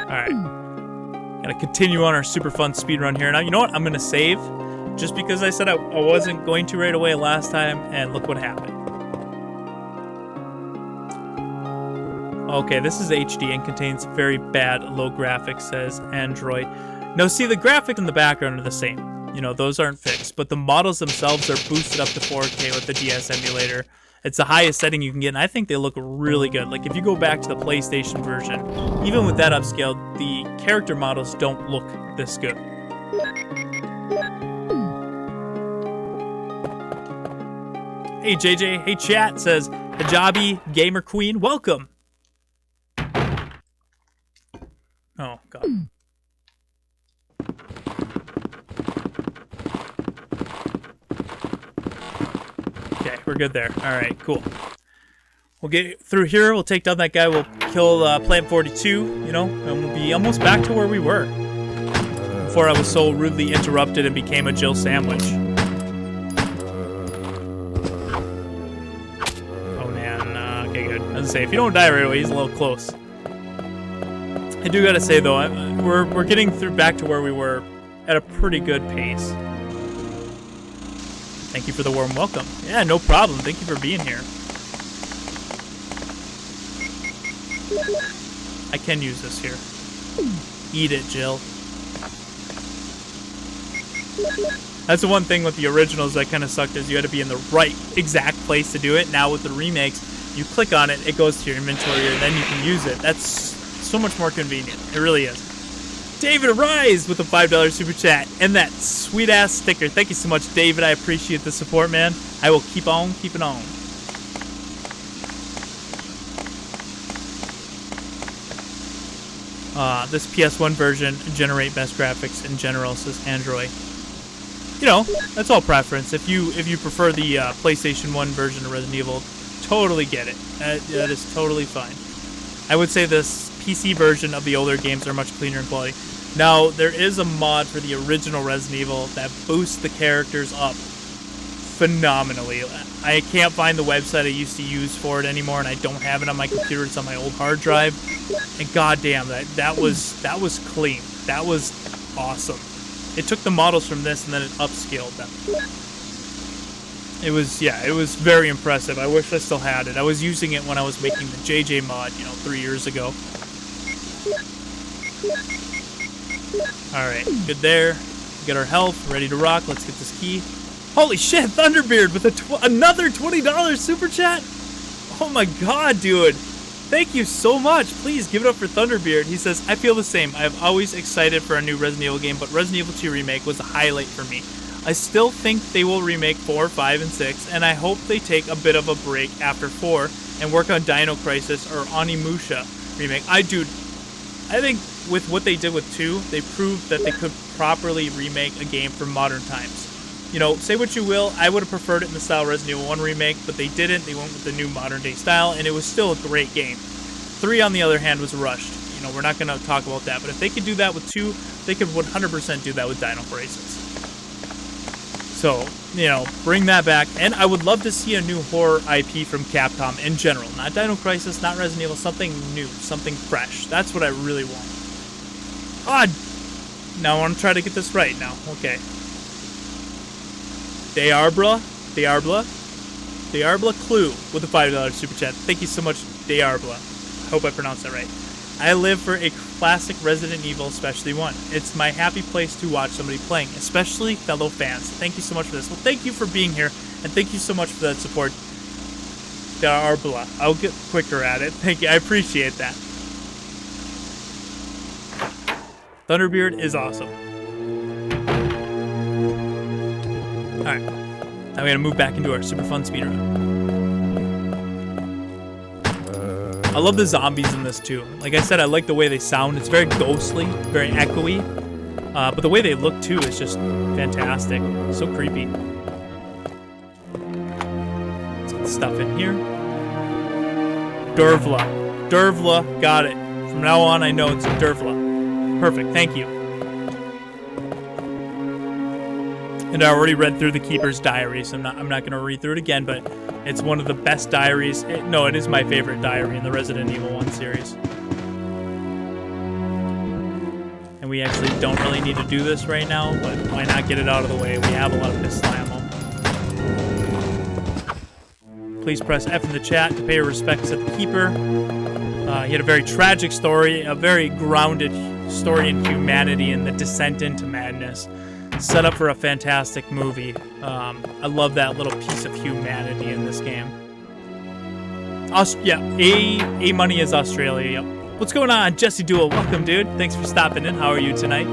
Alright. Gotta continue on our super fun speedrun here. Now, you know what? I'm gonna save, just because I said I wasn't going to right away last time, and look what happened. Okay, this is HD and contains very bad low graphics, says Android. No, see, the graphics in the background are the same. You know, those aren't fixed, but the models themselves are boosted up to 4K with the DS emulator. It's the highest setting you can get, and I think they look really good. Like, if you go back to the PlayStation version, even with that upscaled, the character models don't look this good. Hey, JJ. Hey, chat, says Hijabi Gamer Queen. Welcome. Oh, God. Okay, we're good there. All right, cool. We'll get through here. We'll take down that guy. We'll kill Plant 42, you know, and we'll be almost back to where we were before I was so rudely interrupted and became a Jill sandwich. Oh, man. Okay, good. I was gonna say, if you don't die right away, he's a little close. I do gotta say, though, we're getting back to where we were at a pretty good pace. Thank you for the warm welcome. Yeah, no problem. Thank you for being here. I can use this here. Eat it, Jill. That's the one thing with the originals that kind of sucked, is you had to be in the right exact place to do it. Now with the remakes, you click on it, it goes to your inventory, and then you can use it. That's so much more convenient. It really is. David Arise with a $5 super chat and that sweet ass sticker. Thank you so much, David. I appreciate the support, man. I will keep on keeping on. This PS1 version generate best graphics in general, says Android. You know, that's all preference. If you prefer the PlayStation 1 version of Resident Evil, totally get it. That is totally fine. I would say this PC version of the older games are much cleaner in quality. Now, there is a mod for the original Resident Evil that boosts the characters up phenomenally. I can't find the website I used to use for it anymore, and I don't have it on my computer. It's on my old hard drive. And goddamn, that was clean. That was awesome. It took the models from this and then it upscaled them. It was very impressive. I wish I still had it. I was using it when I was making the JJ mod, 3 years ago. Alright, good there. We got our health, ready to rock. Let's get this key. Holy shit, Thunderbeard with another $20 super chat? Oh my god, dude. Thank you so much. Please give it up for Thunderbeard. He says, I feel the same. I have always excited for a new Resident Evil game, but Resident Evil 2 Remake was a highlight for me. I still think they will remake 4, 5, and 6, and I hope they take a bit of a break after 4 and work on Dino Crisis or Onimusha Remake. I think with what they did with 2, they proved that they could properly remake a game for modern times. Say what you will, I would have preferred it in the style of Resident Evil 1 Remake, but they didn't. They went with the new modern-day style, and it was still a great game. 3, on the other hand, was rushed. We're not going to talk about that, but if they could do that with 2, they could 100% do that with Dino Crisis. So, bring that back, and I would love to see a new horror IP from Capcom in general. Not Dino Crisis, not Resident Evil, something new, something fresh. That's what I really want. Now I want to try to get this right now. Okay. Diabla Clue with a $5 super chat. Thank you so much, Diabla. I hope I pronounced that right. I live for a classic Resident Evil, especially 1. It's my happy place to watch somebody playing, especially fellow fans. Thank you so much for this. Well, thank you for being here, and thank you so much for that support, Diabla. I'll get quicker at it. Thank you. I appreciate that. Thunderbeard is awesome. Alright, now we gotta move back into our super fun speedrun. I love the zombies in this too. Like I said, I like the way they sound. It's very ghostly, very echoey. But the way they look too is just fantastic. So creepy. Let's get stuff in here. Dervla, got it. From now on, I know it's Dervla. Perfect, thank you. And I already read through the Keeper's Diary, so I'm not going to read through it again, but it's one of the best diaries. It is my favorite diary in the Resident Evil 1 series. And we actually don't really need to do this right now, but why not get it out of the way? We have a lot of pistol ammo. Please press F in the chat to pay your respects to the Keeper. He had a very tragic story, a very grounded story in humanity and the descent into madness. Set up for a fantastic movie. I love that little piece of humanity in this game. A Money is Australia. Yep. What's going on, Jesse Duel? Welcome, dude. Thanks for stopping in. How are you tonight?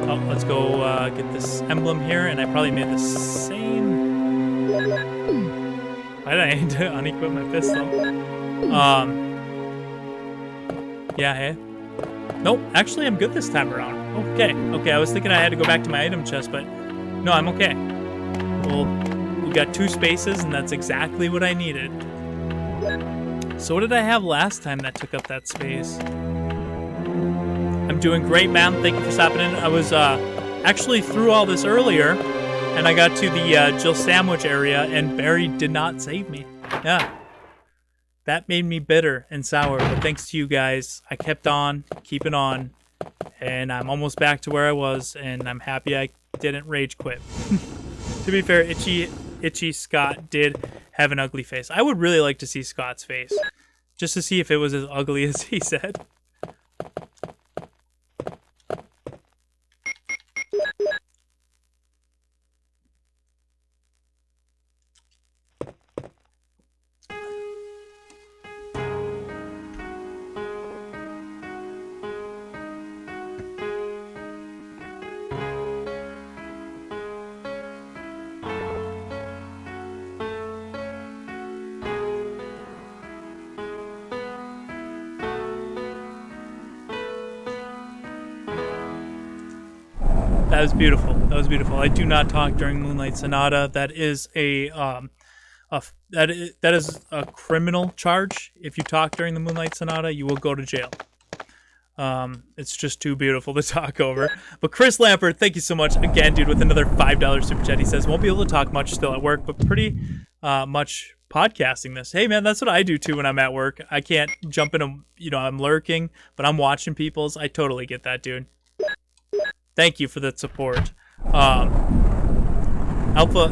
Oh, let's go get this emblem here, and I probably made the same. Why did I need to unequip my pistol? Yeah, hey. Nope, actually I'm good this time around. Okay, I was thinking I had to go back to my item chest, but no, I'm okay. Well, we got 2 spaces, and that's exactly what I needed. So what did I have last time that took up that space? I'm doing great, man. Thank you for stopping in. I was actually through all this earlier, and I got to the Jill Sandwich area, and Barry did not save me. Yeah. That made me bitter and sour, but thanks to you guys, I kept on, keeping on, and I'm almost back to where I was, and I'm happy I didn't rage quit. To be fair, Itchy Scott did have an ugly face. I would really like to see Scott's face, just to see if it was as ugly as he said. that was beautiful. That was beautiful. I do not talk during Moonlight Sonata. That is that is a criminal charge. If you talk during the Moonlight Sonata, you will go to jail. It's just too beautiful to talk over. But Chris Lampert, thank you so much again, dude, with another $5 super chat. He says, won't be able to talk much still at work, but pretty much podcasting this. Hey, man, that's what I do, too, when I'm at work. I can't jump in, I'm lurking, but I'm watching people's. I totally get that, dude. Thank you for that support.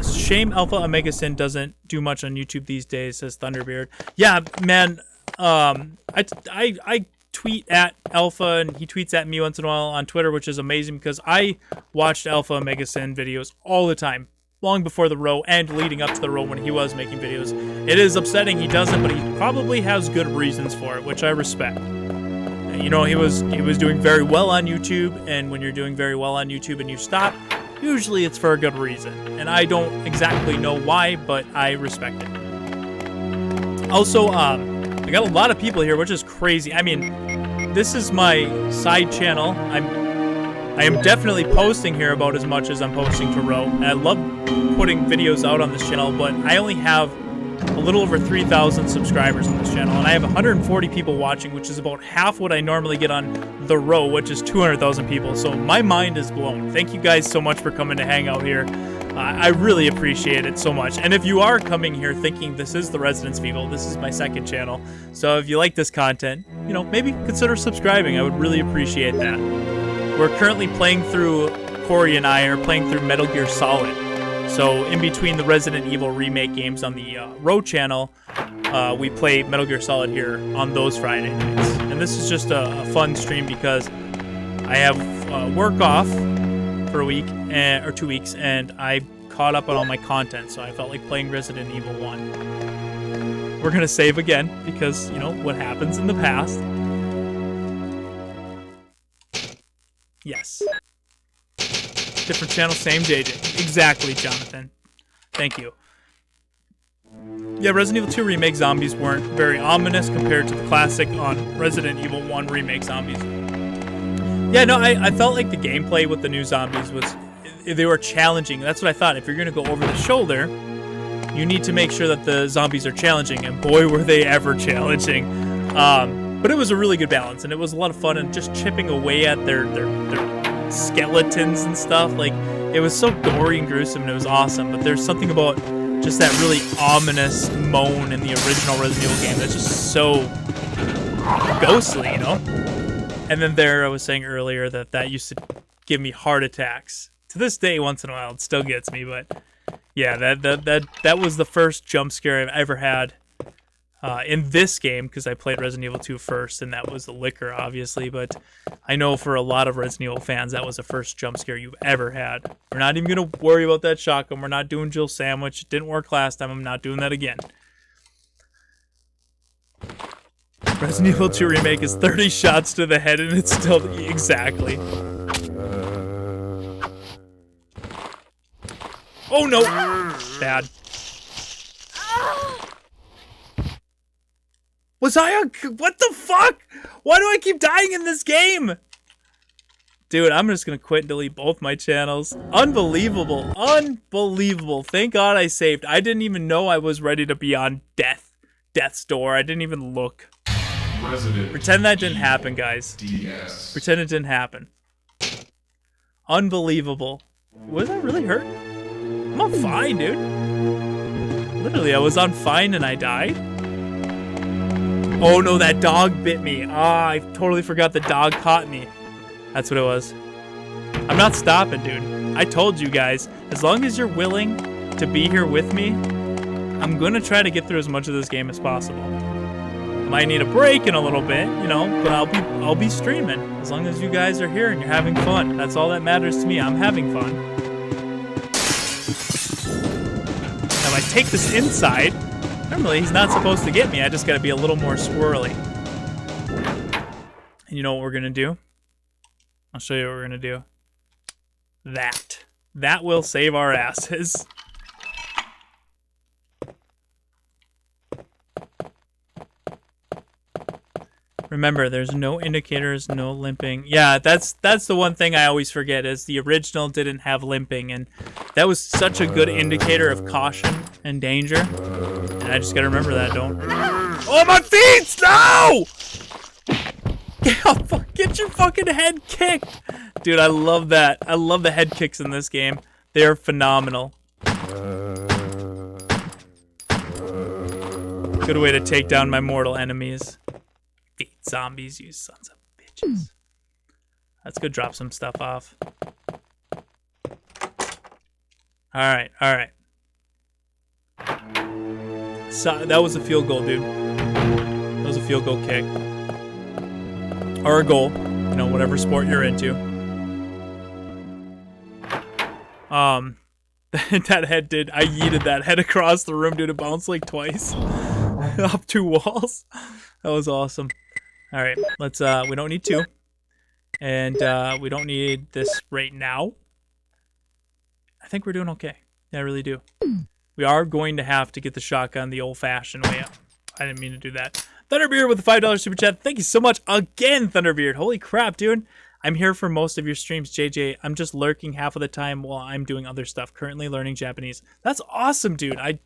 Shame Alpha Omega Sin doesn't do much on YouTube these days, says Thunderbeard. Yeah, man, I tweet at Alpha, and he tweets at me once in a while on Twitter, which is amazing because I watched Alpha Omega Sin videos all the time, long before the row and leading up to the row when he was making videos. It is upsetting he doesn't, but he probably has good reasons for it, which I respect. And, he was doing very well on YouTube, and when you're doing very well on YouTube and you stop, usually it's for a good reason. And I don't exactly know why, but I respect it. Also, I got a lot of people here, which is crazy. I mean, this is my side channel. I am definitely posting here about as much as I'm posting to row. And I love putting videos out on this channel, but I only have a little over 3,000 subscribers on this channel, and I have 140 people watching, which is about half what I normally get on the row, which is 200,000 people. So my mind is blown. Thank you guys so much for coming to hang out here. I really appreciate it so much. And if you are coming here thinking this is the Residence of Evil, this is my second channel. So if you like this content, maybe consider subscribing. I would really appreciate that. We're currently playing through, Corey and I are playing through Metal Gear Solid. So in between the Resident Evil remake games on the Row channel, we play Metal Gear Solid here on those Friday nights. And this is just a fun stream because I have work off for a week or 2 weeks, and I caught up on all my content, so I felt like playing Resident Evil 1. We're going to save again because, what happens in the past. Yes. Different channel, same JJ. Exactly, Jonathan. Thank you. Yeah, Resident Evil 2 Remake zombies weren't very ominous compared to the classic on Resident Evil 1 Remake zombies. Yeah, no, I felt like the gameplay with the new zombies they were challenging. That's what I thought. If you're going to go over the shoulder, you need to make sure that the zombies are challenging, and boy, were they ever challenging. But it was a really good balance, and it was a lot of fun, and just chipping away at their skeletons and stuff. Like, it was so gory and gruesome, and it was awesome. But there's something about just that really ominous moan in the original Resident Evil game that's just so ghostly, And then I was saying earlier that used to give me heart attacks. To this day, once in a while, it still gets me. But yeah, that was the first jump scare I've ever had in this game, because I played Resident Evil 2 first, and that was the liquor, obviously. But I know for a lot of Resident Evil fans, that was the first jump scare you've ever had. We're not even going to worry about that shotgun. We're not doing Jill Sandwich. It didn't work last time. I'm not doing that again. Resident Evil 2 Remake is 30 shots to the head, and it's still... Exactly. Oh, no! Bad. Was I on... What the fuck? Why do I keep dying in this game? Dude, I'm just gonna quit and delete both my channels. Unbelievable. Unbelievable. Thank God I saved. I didn't even know I was ready to be on death's door. I didn't even look. Pretend that didn't happen, guys. DS. Pretend it didn't happen. Unbelievable. Was I really hurt? I'm on fine, dude. Literally, I was on fine and I died. Oh no, that dog bit me. Ah, I totally forgot the dog caught me. That's what it was. I'm not stopping, dude. I told you guys, as long as you're willing to be here with me, I'm gonna try to get through as much of this game as possible. Might need a break in a little bit, but I'll be streaming as long as you guys are here and you're having fun. That's all that matters to me. I'm having fun. Now, if I take this inside, normally he's not supposed to get me. I just got to be a little more squirrely. And you know what we're gonna do? I'll show you what we're gonna do. That will save our asses. Remember, there's no indicators, no limping. Yeah, that's the one thing I always forget is the original didn't have limping, and that was such a good indicator of caution and danger. And I just gotta remember that, don't. Oh, my feet! No! Get your fucking head kicked! Dude, I love that. I love the head kicks in this game. They are phenomenal. Good way to take down my mortal enemies. Feet zombies, you sons of bitches. Let's go drop some stuff off. Alright, alright. So, that was a field goal, dude. That was a field goal kick. Or a goal. You know, whatever sport you're into. That head did. I yeeted that head across the room, dude. It bounced like twice. Up 2 walls. That was awesome. Alright, let's, we don't need 2. And, we don't need this right now. I think we're doing okay. Yeah, I really do. We are going to have to get the shotgun the old-fashioned way up. I didn't mean to do that. Thunderbeard with a $5 super chat. Thank you so much again, Thunderbeard. Holy crap, dude. I'm here for most of your streams, JJ. I'm just lurking half of the time while I'm doing other stuff. Currently learning Japanese. That's awesome, dude. I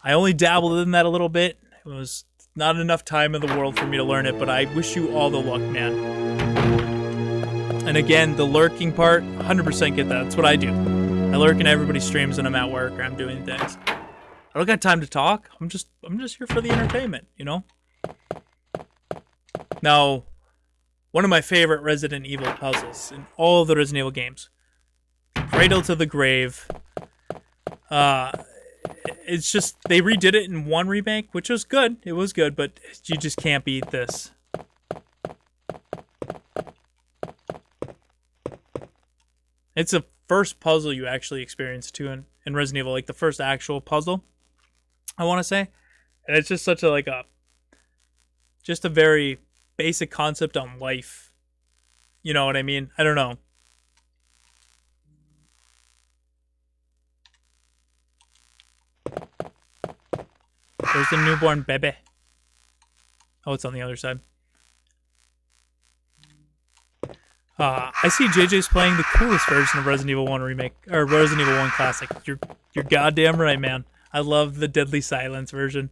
only dabbled in that a little bit. It was not enough time in the world for me to learn it, but I wish you all the luck, man. And again, the lurking part, 100% get that. That's what I do. I lurk in everybody's streams when I'm at work or I'm doing things. I don't got time to talk. I'm just here for the entertainment, you know? Now, one of my favorite Resident Evil puzzles in all of the Resident Evil games. Cradle to the Grave. It's just, they redid it in one remake, which was good. It was good, but you just can't beat this. It's the first puzzle you actually experience, too, in Resident Evil. Like, the first actual puzzle, I want to say. And it's just such a, just a very basic concept on life. You know what I mean? I don't know. There's the newborn baby. Oh, it's on the other side. I see JJ's playing the coolest version of Resident Evil 1 Remake, or Resident Evil 1 Classic. You're goddamn right, man. I love the Deadly Silence version.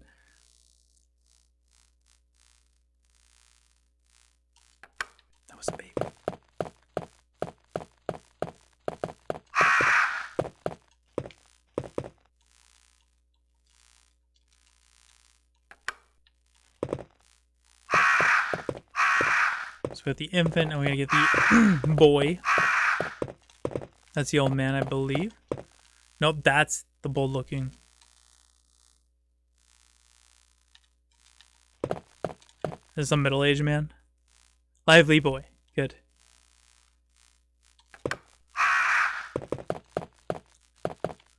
That was a baby. So we got the infant, and we gotta get the boy. That's the old man, I believe. Nope, that's the bold looking. This is a middle-aged man. Lively boy. Good.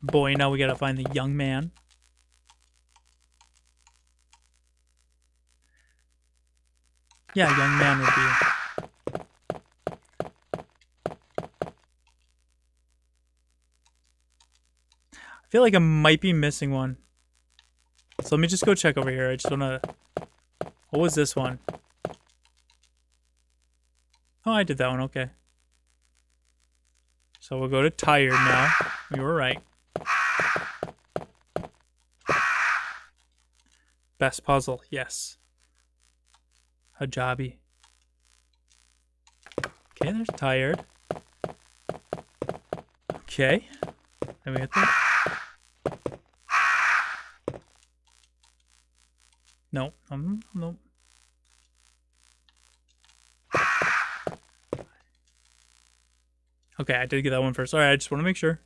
Boy, now we gotta find the young man. Yeah, young man would be. I feel like I might be missing one. So let me just go check over here. I just wanna. What was this one? Oh, I did that one. Okay. So we'll go to tired now. We were right. Best puzzle, yes. Hijabi. Okay, there's tired. Okay. Then we hit them. Nope. Nope. Okay, I did get that one first. Alright, I just want to make sure.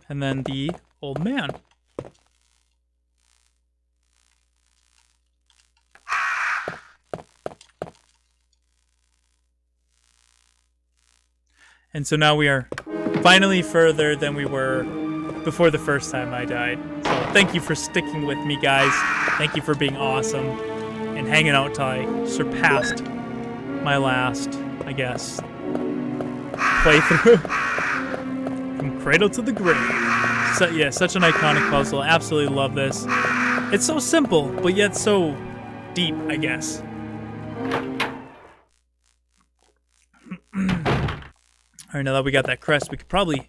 And then the old man. And so now we are finally further than we were before the first time I died. So thank you for sticking with me, guys. Thank you for being awesome and hanging out till I surpassed my last, I guess, playthrough. From cradle to the grave. So, yeah, such an iconic puzzle. Absolutely love this. It's so simple, but yet so deep, I guess. All right, now that we got that crest, we could probably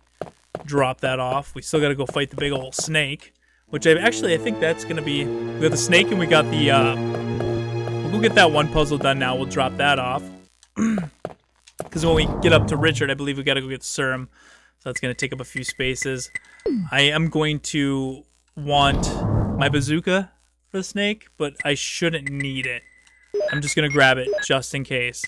drop that off. We still got to go fight the big old snake, which I think that's going to be... We got the snake and we got the... we'll go get that one puzzle done now. We'll drop that off. Because when we get up to Richard, I believe we got to go get the serum. So that's going to take up a few spaces. I am going to want my bazooka for the snake, but I shouldn't need it. I'm just going to grab it just in case.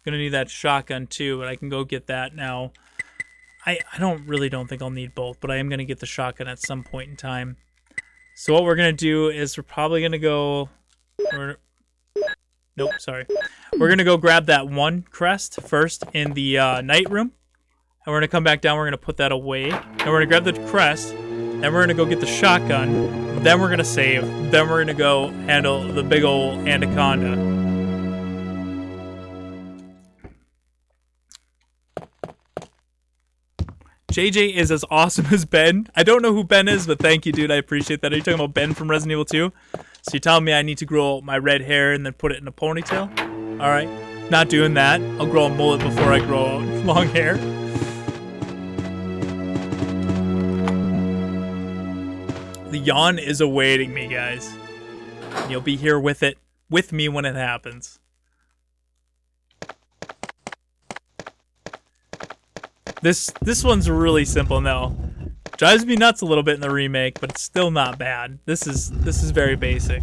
Gonna need that shotgun too, but I can go get that now. I don't think I'll need both, but I am gonna get the shotgun at some point in time. So what we're gonna do is we're probably gonna go... Nope, sorry. We're gonna go grab that one crest first in the night room. And we're gonna come back down, we're gonna put that away. And we're gonna grab the crest. Then we're gonna go get the shotgun. Then we're gonna save. Then we're gonna go handle the big old anaconda. JJ is as awesome as Ben. I don't know who Ben is, but thank you, dude. I appreciate that. Are you talking about Ben from Resident Evil 2? So you're telling me I need to grow my red hair and then put it in a ponytail? All right. Not doing that. I'll grow a mullet before I grow long hair. The yawn is awaiting me, guys. You'll be here with me when it happens. This one's really simple now. Drives me nuts a little bit in the remake, but it's still not bad. This is very basic.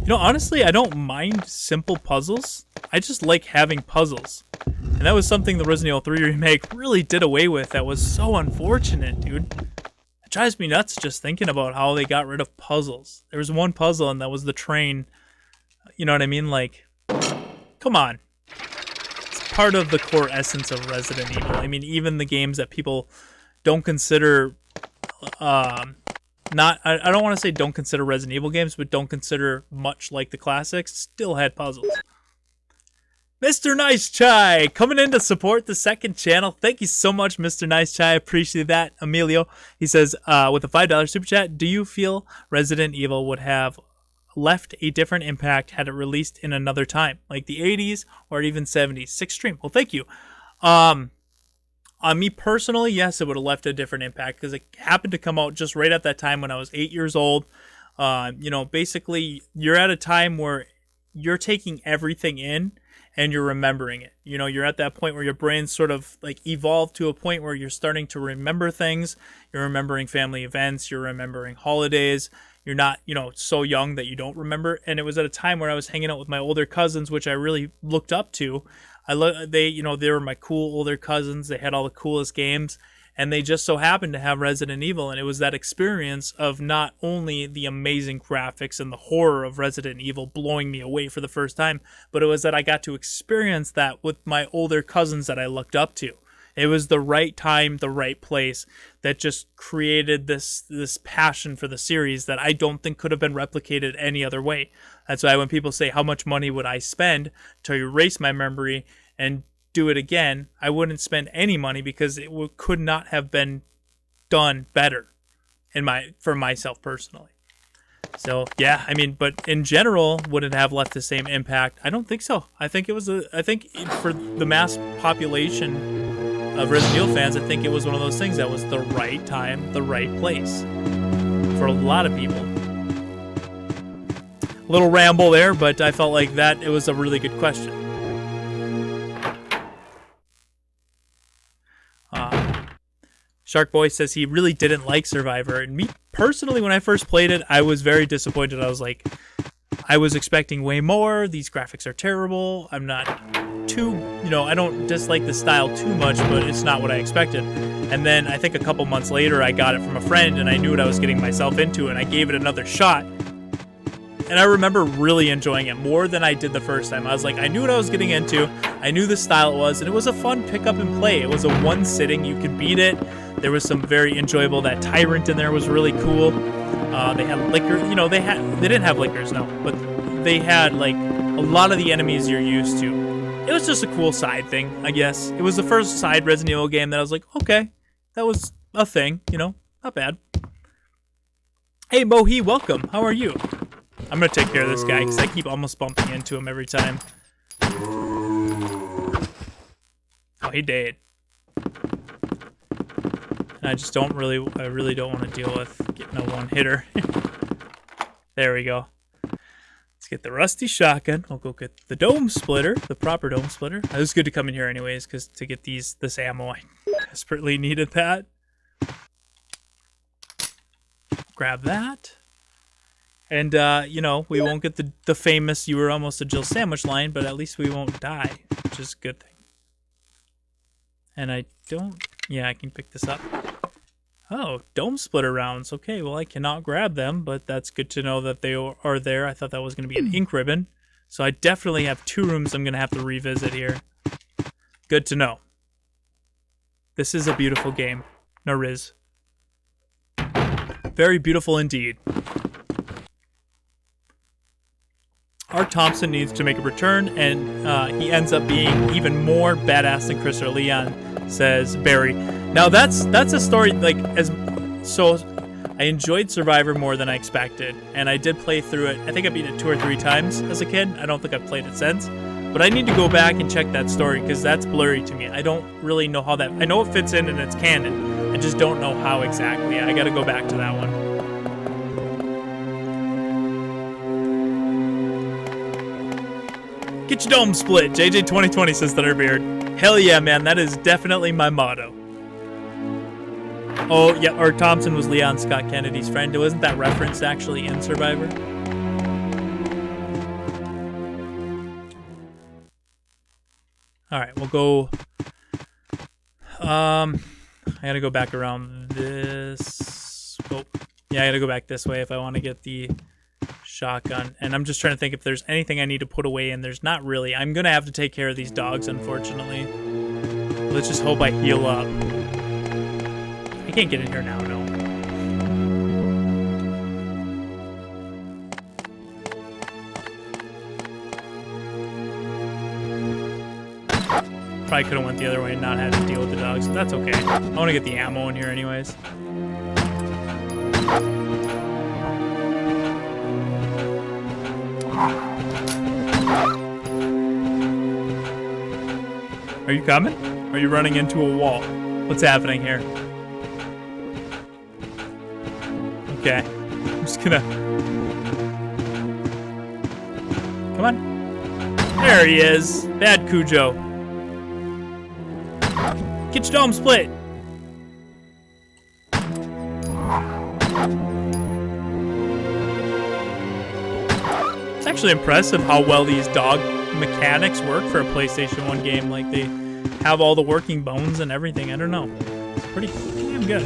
You know, honestly, I don't mind simple puzzles. I just like having puzzles. And that was something the Resident Evil 3 remake really did away with. That was so unfortunate, dude. It drives me nuts just thinking about how they got rid of puzzles. There was one puzzle, and that was the train. You know what I mean? Like, come on. Part of the core essence of Resident Evil. I mean, even the games that people don't consider, I don't want to say don't consider Resident Evil games, but don't consider much like the classics, still had puzzles. Mr. Nice Chai coming in to support the second channel. Thank you so much, Mr. Nice Chai. I appreciate that. Emilio, he says, with a $5 super chat, do you feel Resident Evil would have left a different impact had it released in another time, like the 80s or even 70s? Six stream. Well, thank you. On me personally, yes, it would have left a different impact because it happened to come out just right at that time when I was 8 years old. You know, basically, you're at a time where you're taking everything in and you're remembering it. You know, you're at that point where your brain sort of like evolved to a point where you're starting to remember things. You're remembering family events. You're remembering holidays. You're not, you know, so young that you don't remember. And it was at a time where I was hanging out with my older cousins, which I really looked up to. They were my cool older cousins. They had all the coolest games, and they just so happened to have Resident Evil. And it was that experience of not only the amazing graphics and the horror of Resident Evil blowing me away for the first time, but it was that I got to experience that with my older cousins that I looked up to. It was the right time, the right place that just created this passion for the series that I don't think could have been replicated any other way. That's why when people say, how much money would I spend to erase my memory and do it again, I wouldn't spend any money because it could not have been done better for myself personally. So, yeah, I mean, but in general, would it have left the same impact? I don't think so. I think for the mass population of Resident Evil fans, I think it was one of those things that was the right time, the right place for a lot of people. A little ramble there, but I felt like that it was a really good question. Shark Boy says he really didn't like Survivor, and me personally, when I first played it, I was very disappointed. I was like, I was expecting way more. These graphics are terrible. I'm not too, you know, I don't dislike the style too much, but it's not what I expected. And then I think a couple months later, I got it from a friend, and I knew what I was getting myself into, and I gave it another shot. And I remember really enjoying it more than I did the first time. I was like, I knew what I was getting into. I knew the style it was, and it was a fun pick up and play. It was a one sitting. You could beat it. There was some very enjoyable. That tyrant in there was really cool. They had liquor. You know, they didn't have liquors, no, but they had like a lot of the enemies you're used to. It was just a cool side thing, I guess. It was the first side Resident Evil game that I was like, okay, that was a thing, you know, not bad. Hey, Mohi, welcome. How are you? I'm gonna take care of this guy because I keep almost bumping into him every time. Oh, he dead. And I really don't want to deal with getting a one-hitter. There we go. Let's get the rusty shotgun. We'll go get the dome splitter, the proper dome splitter. It was good to come in here anyways, because to get this ammo, I desperately needed that. Grab that. And, you know, we won't get the famous "you were almost a Jill sandwich" line, but at least we won't die, which is a good thing. And I don't... Yeah, I can pick this up. Oh, dome splitter rounds. Okay, well, I cannot grab them, but that's good to know that they are there. I thought that was going to be an ink ribbon. So I definitely have 2 rooms I'm going to have to revisit here. Good to know. This is a beautiful game. No riz. Very beautiful indeed. Art Thompson needs to make a return, and he ends up being even more badass than Chris or Leon, says Barry. Now that's a story like so. I enjoyed Survivor more than I expected, and I did play through it. I think I beat it 2 or 3 times as a kid. I don't think I've played it since, but I need to go back and check that story because that's blurry to me. I don't really know how that. I know it fits in and it's canon. I just don't know how exactly. I got to go back to that one. Get your dome split. JJ 2020 says Thunderbeard. Hell yeah, man. That is definitely my motto. Oh, yeah. Art Thompson was Leon Scott Kennedy's friend. Wasn't that referenced actually in Survivor? All right, we'll go. I gotta go back around this. Oh, yeah, I gotta go back this way if I want to get the shotgun. And I'm just trying to think if there's anything I need to put away, and there's not really. I'm gonna have to take care of these dogs, unfortunately. Let's just hope I heal up. I can't get in here now, no. Probably could have went the other way and not had to deal with the dogs, but that's okay. I want to get the ammo in here anyways. Are you coming? Are you running into a wall? What's happening here? Okay. I'm just gonna... Come on. There he is. Bad Cujo. Get your dome split. It's actually impressive how well these dog mechanics work for a PlayStation 1 game. Like, they have all the working bones and everything. I don't know. It's pretty damn good.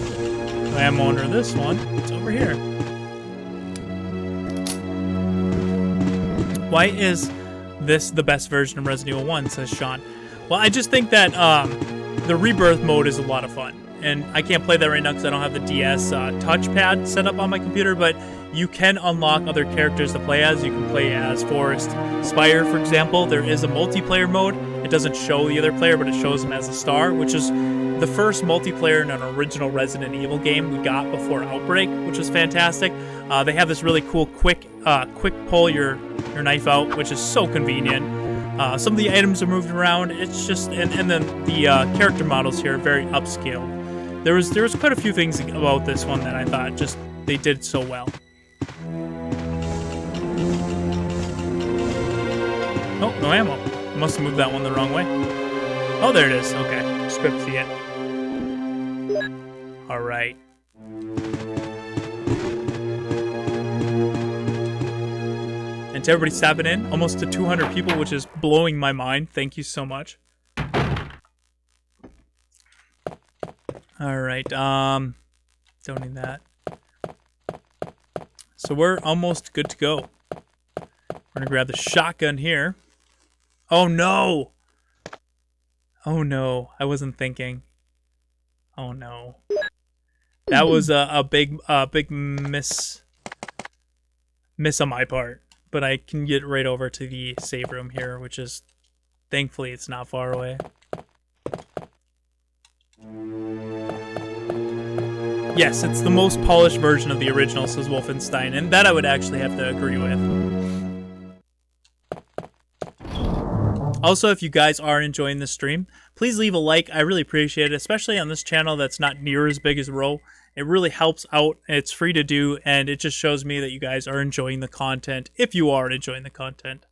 Ammo under this one. It's over here. Why is this the best version of Resident Evil 1, says Sean? Well, I just think that the Rebirth mode is a lot of fun. And I can't play that right now because I don't have the DS touchpad set up on my computer, but you can unlock other characters to play as. You can play as Forrest Spire, for example. There is a multiplayer mode. It doesn't show the other player, but it shows him as a star, which is the first multiplayer in an original Resident Evil game we got before Outbreak, which was fantastic. They have this really cool quick pull your knife out, which is so convenient. Some of the items are moved around. It's just, and then the character models here are very upscaled. There was quite a few things about this one that I thought just they did so well. Oh, no ammo. I must have moved that one the wrong way. Oh, there it is. Okay, just couldn't see it. All right. And to everybody stopping in, almost to 200 people, which is blowing my mind. Thank you so much. All right, don't need that. So we're almost good to go. We're gonna grab the shotgun here. Oh no! Oh no, I wasn't thinking. Oh no. That was a big miss on my part. But I can get right over to the save room here, which is, thankfully, it's not far away. yes, it's the most polished version of the original, says Wolfenstein, and that I would actually have to agree with. Also, if you guys are enjoying this stream, please leave a like. I really appreciate it, especially on this channel that's not near as big as Row. It really helps out. It's free to do, and it just shows me that you guys are enjoying the content, if you are enjoying the content.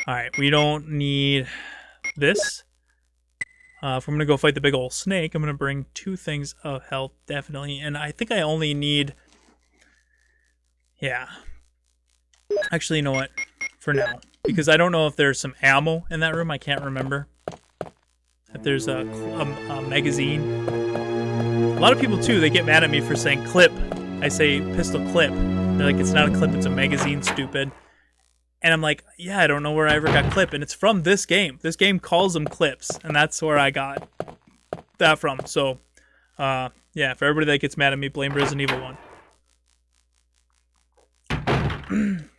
Alright, we don't need this. If I'm going to go fight the big old snake, I'm going to bring 2 things of health, definitely. And I think I only need... Yeah. Actually, you know what? For now. Because I don't know if there's some ammo in that room. I can't remember. If there's a magazine. A lot of people, too, they get mad at me for saying clip. I say pistol clip. They're like, it's not a clip, it's a magazine, stupid. And I'm like, yeah, I don't know where I ever got clip. And it's from this game. This game calls them clips. And that's where I got that from. So, yeah, for everybody that gets mad at me, blame Resident Evil 1.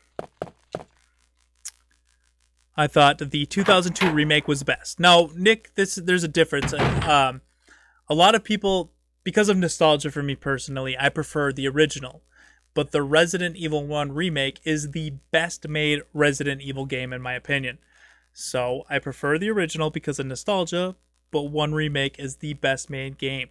I thought the 2002 remake was best. Now, Nick, there's a difference. A lot of people, because of nostalgia for me personally, I prefer the original. But the Resident Evil 1 remake is the best made Resident Evil game in my opinion. So I prefer the original because of nostalgia, but 1 remake is the best made game.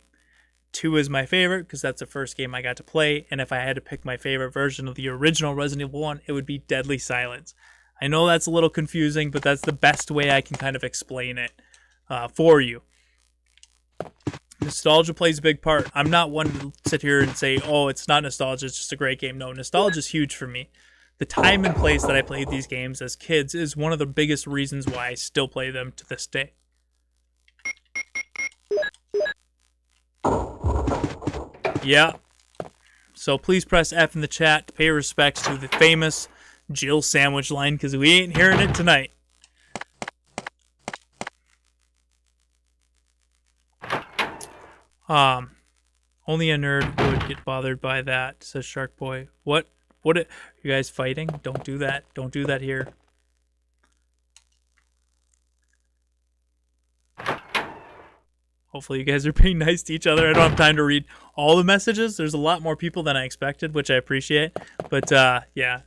2 is my favorite because that's the first game I got to play, and if I had to pick my favorite version of the original Resident Evil 1, it would be Deadly Silence. I know that's a little confusing, but that's the best way I can kind of explain it for you. Nostalgia plays a big part. I'm not one to sit here and say, oh, it's not nostalgia, it's just a great game. No, nostalgia is huge for me. The time and place that I played these games as kids is one of the biggest reasons why I still play them to this day. Yeah. So please press F in the chat to pay respects to the famous Jill sandwich line, because we ain't hearing it tonight. Only a nerd would get bothered by that, says Shark Boy. What are you guys fighting? Don't do that. Don't do that here. Hopefully you guys are being nice to each other. I don't have time to read all the messages. There's a lot more people than I expected, which I appreciate. But, yeah.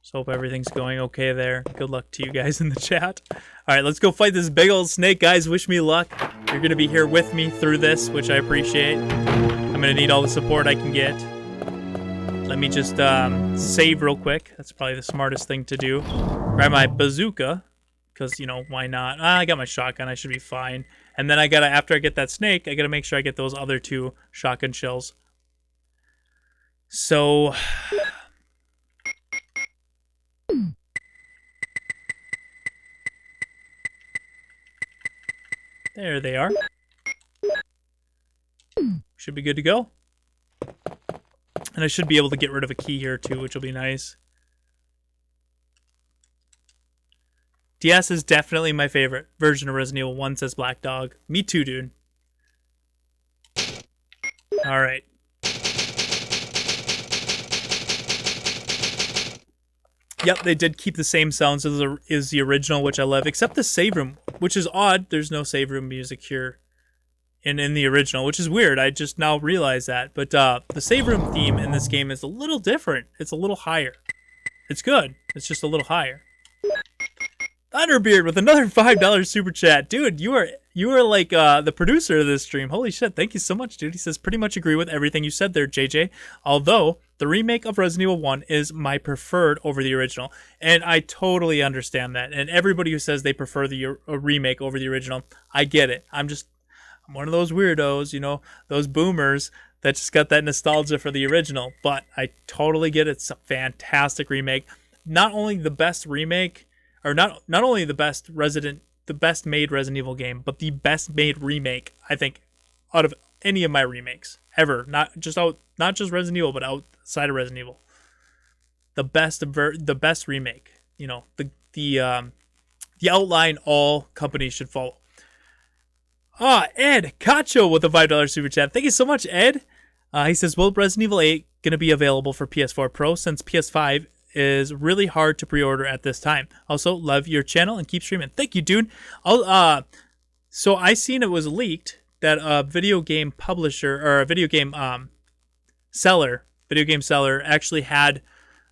Just hope everything's going okay there. Good luck to you guys in the chat. Alright, let's go fight this big old snake, guys. Wish me luck. You're going to be here with me through this, which I appreciate. I'm going to need all the support I can get. Let me just save real quick. That's probably the smartest thing to do. Grab my bazooka, because, you know, why not? I got my shotgun. I should be fine. And then I gotta, after I get that snake, I gotta make sure I get those other 2 shotgun shells. So... there they are. Should be good to go. And I should be able to get rid of a key here too, which will be nice. DS is definitely my favorite version of Resident Evil 1, says Black Dog. Me too, dude. Alright. Yep, they did keep the same sounds as the original, which I love, except the save room, which is odd. There's no save room music here in the original, which is weird. I just now realized that. But the save room theme in this game is a little different. It's a little higher. It's good. It's just a little higher. Thunderbeard with another $5 super chat. Dude, you are like the producer of this stream. Holy shit, thank you so much, dude. He says, pretty much agree with everything you said there, JJ. Although, the remake of Resident Evil 1 is my preferred over the original. And I totally understand that. And everybody who says they prefer the remake over the original, I get it. I'm one of those weirdos, you know, those boomers that just got that nostalgia for the original. But I totally get it. It's a fantastic remake. Not only the best remake... or not only the best made Resident Evil game, but the best made remake, I think, out of any of my remakes ever. Not just Resident Evil, but outside of Resident Evil. The best remake. You know, the outline all companies should follow. Ed Cacho with a $5 super chat. Thank you so much, Ed. He says, will Resident Evil 8 gonna be available for PS4 Pro since PS5 is really hard to pre-order at this time? Also, love your channel and keep streaming. Thank you, dude. So I seen it was leaked that a video game publisher or a video game seller actually had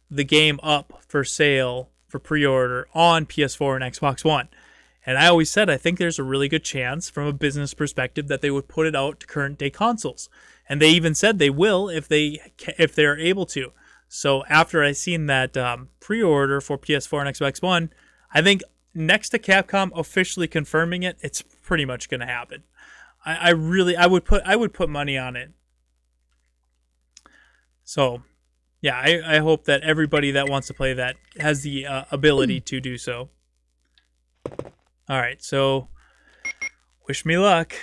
the game up for sale for pre-order on PS4 and Xbox One. And I always said I think there's a really good chance from a business perspective that they would put it out to current day consoles. And they even said they will if they're able to. So after I seen that pre-order for PS4 and Xbox One, I think next to Capcom officially confirming it, it's pretty much going to happen. I would put money on it. So, yeah, I hope that everybody that wants to play that has the ability to do so. All right, so wish me luck.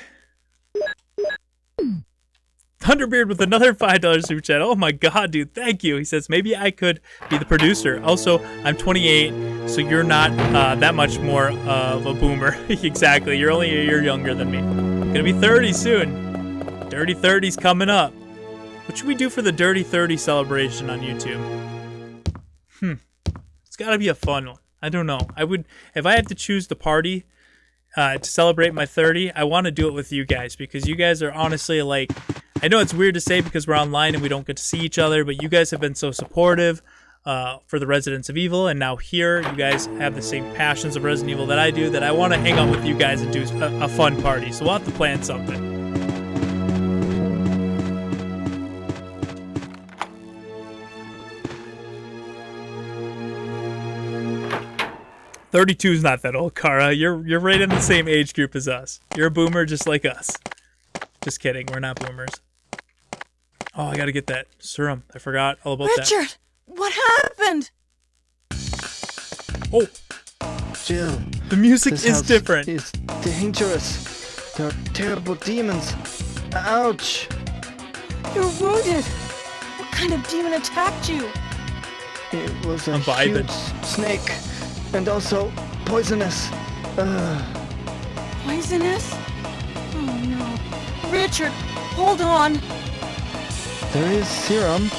Thunderbeard with another $5 super chat. Oh my god, dude, thank you. He says, maybe I could be the producer. Also, I'm 28, so you're not that much more of a boomer. Exactly, you're only a year younger than me. I'm gonna be 30 soon. Dirty 30's coming up. What should we do for the Dirty 30 celebration on YouTube? It's gotta be a fun one. I don't know. I would, if I had to choose the party to celebrate my 30, I want to do it with you guys because you guys are honestly like, I know it's weird to say because we're online and we don't get to see each other, but you guys have been so supportive for the Residents of Evil, and now here you guys have the same passions of Resident Evil that I do, that I want to hang out with you guys and do a fun party. So we'll have to plan something. "32 is not that old, Kara. You're right in the same age group as us. You're a boomer just like us." Just kidding. We're not boomers. Oh, I gotta get that serum. I forgot all about that. Richard, what happened? Oh, Jill, the music this is house different. is dangerous. There are terrible demons. Ouch! You're wounded. What kind of demon attacked you? It was a I'm vibing. huge snake, and also poisonous. Poisonous? Oh no. Richard, hold on. There is serum.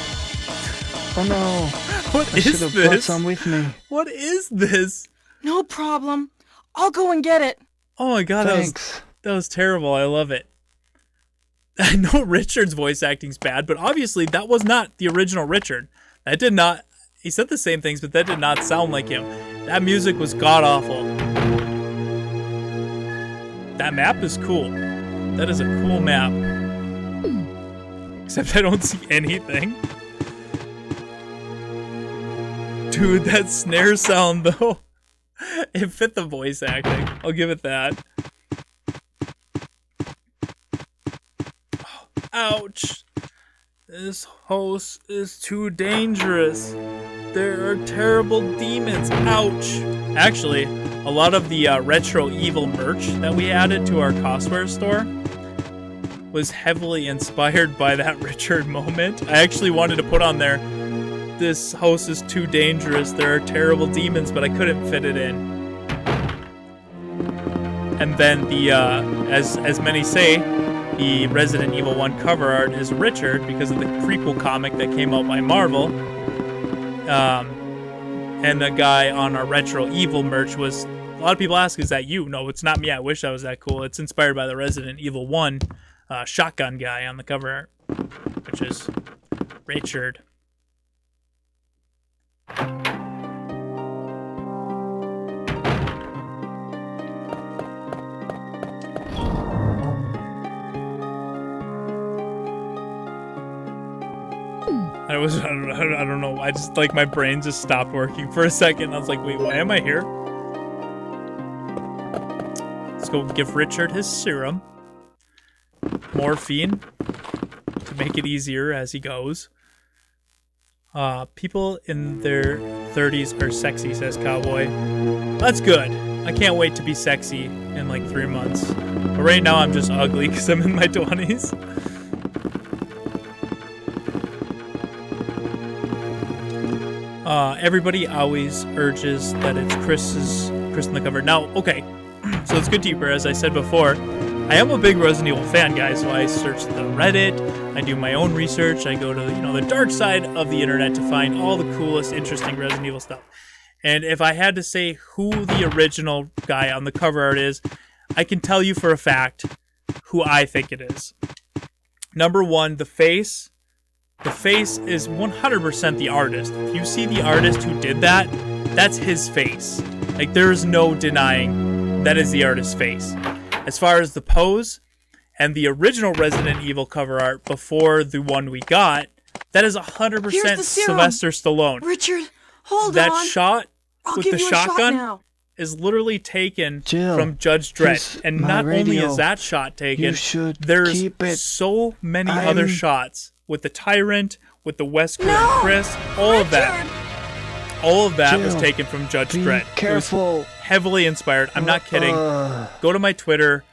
Oh no! What I is should have brought this? some with me. What is this? No problem. I'll go and get it. Oh my god, Thanks. that was terrible. I love it. I know Richard's voice acting's bad, but obviously that was not the original Richard. That did not. He said the same things, but that did not sound like him. That music was god awful. That map is cool. That is a cool map. Except I don't see anything. Dude, that snare sound though. It fit the voice acting. I'll give it that. Oh, ouch. This house is too dangerous. There are terrible demons. Ouch. Actually, a lot of the retro evil merch that we added to our Cosware store was heavily inspired by that Richard moment. I actually wanted to put on there, "This house is too dangerous. There are terrible demons," but I couldn't fit it in. And then the, as many say, the Resident Evil 1 cover art is Richard because of the prequel comic that came out by Marvel. And the guy on our retro evil merch was, a lot of people ask, "Is that you?" No, it's not me. I wish I was that cool. It's inspired by the Resident Evil 1 shotgun guy on the cover art, which is Richard. I don't know. I just, like, my brain just stopped working for a second. I was like, wait, why am I here? Let's go give Richard his serum. Morphine to make it easier as he goes. People in their 30s are sexy, says Cowboy. That's good. I can't wait to be sexy in like 3 months. But right now I'm just ugly because I'm in my 20s. Everybody always urges that it's Chris on the cover. Now, okay, so let's go deeper. As I said before, I am a big Resident Evil fan, guys, so I search the Reddit, I do my own research, I go to, the dark side of the internet to find all the coolest, interesting Resident Evil stuff. And if I had to say who the original guy on the cover art is, I can tell you for a fact who I think it is. Number one, the face. The face is 100% the artist. If you see the artist who did that, that's his face. Like, there's no denying that is the artist's face. As far as the pose and the original Resident Evil cover art before the one we got, that is 100% Sylvester Stallone. Richard, hold that on. shot I'll with give the you a shot shotgun now. is literally taken Jill, from Judge Dredd. here's And my not only radio. is that shot taken, You should there's keep it. so many other I'm- shots with the Tyrant, with the Wesker No! and Chris, all of that. All of that was Jill, taken from Judge Be Dredd. It was careful. heavily inspired. I'm not kidding. Go to my Twitter,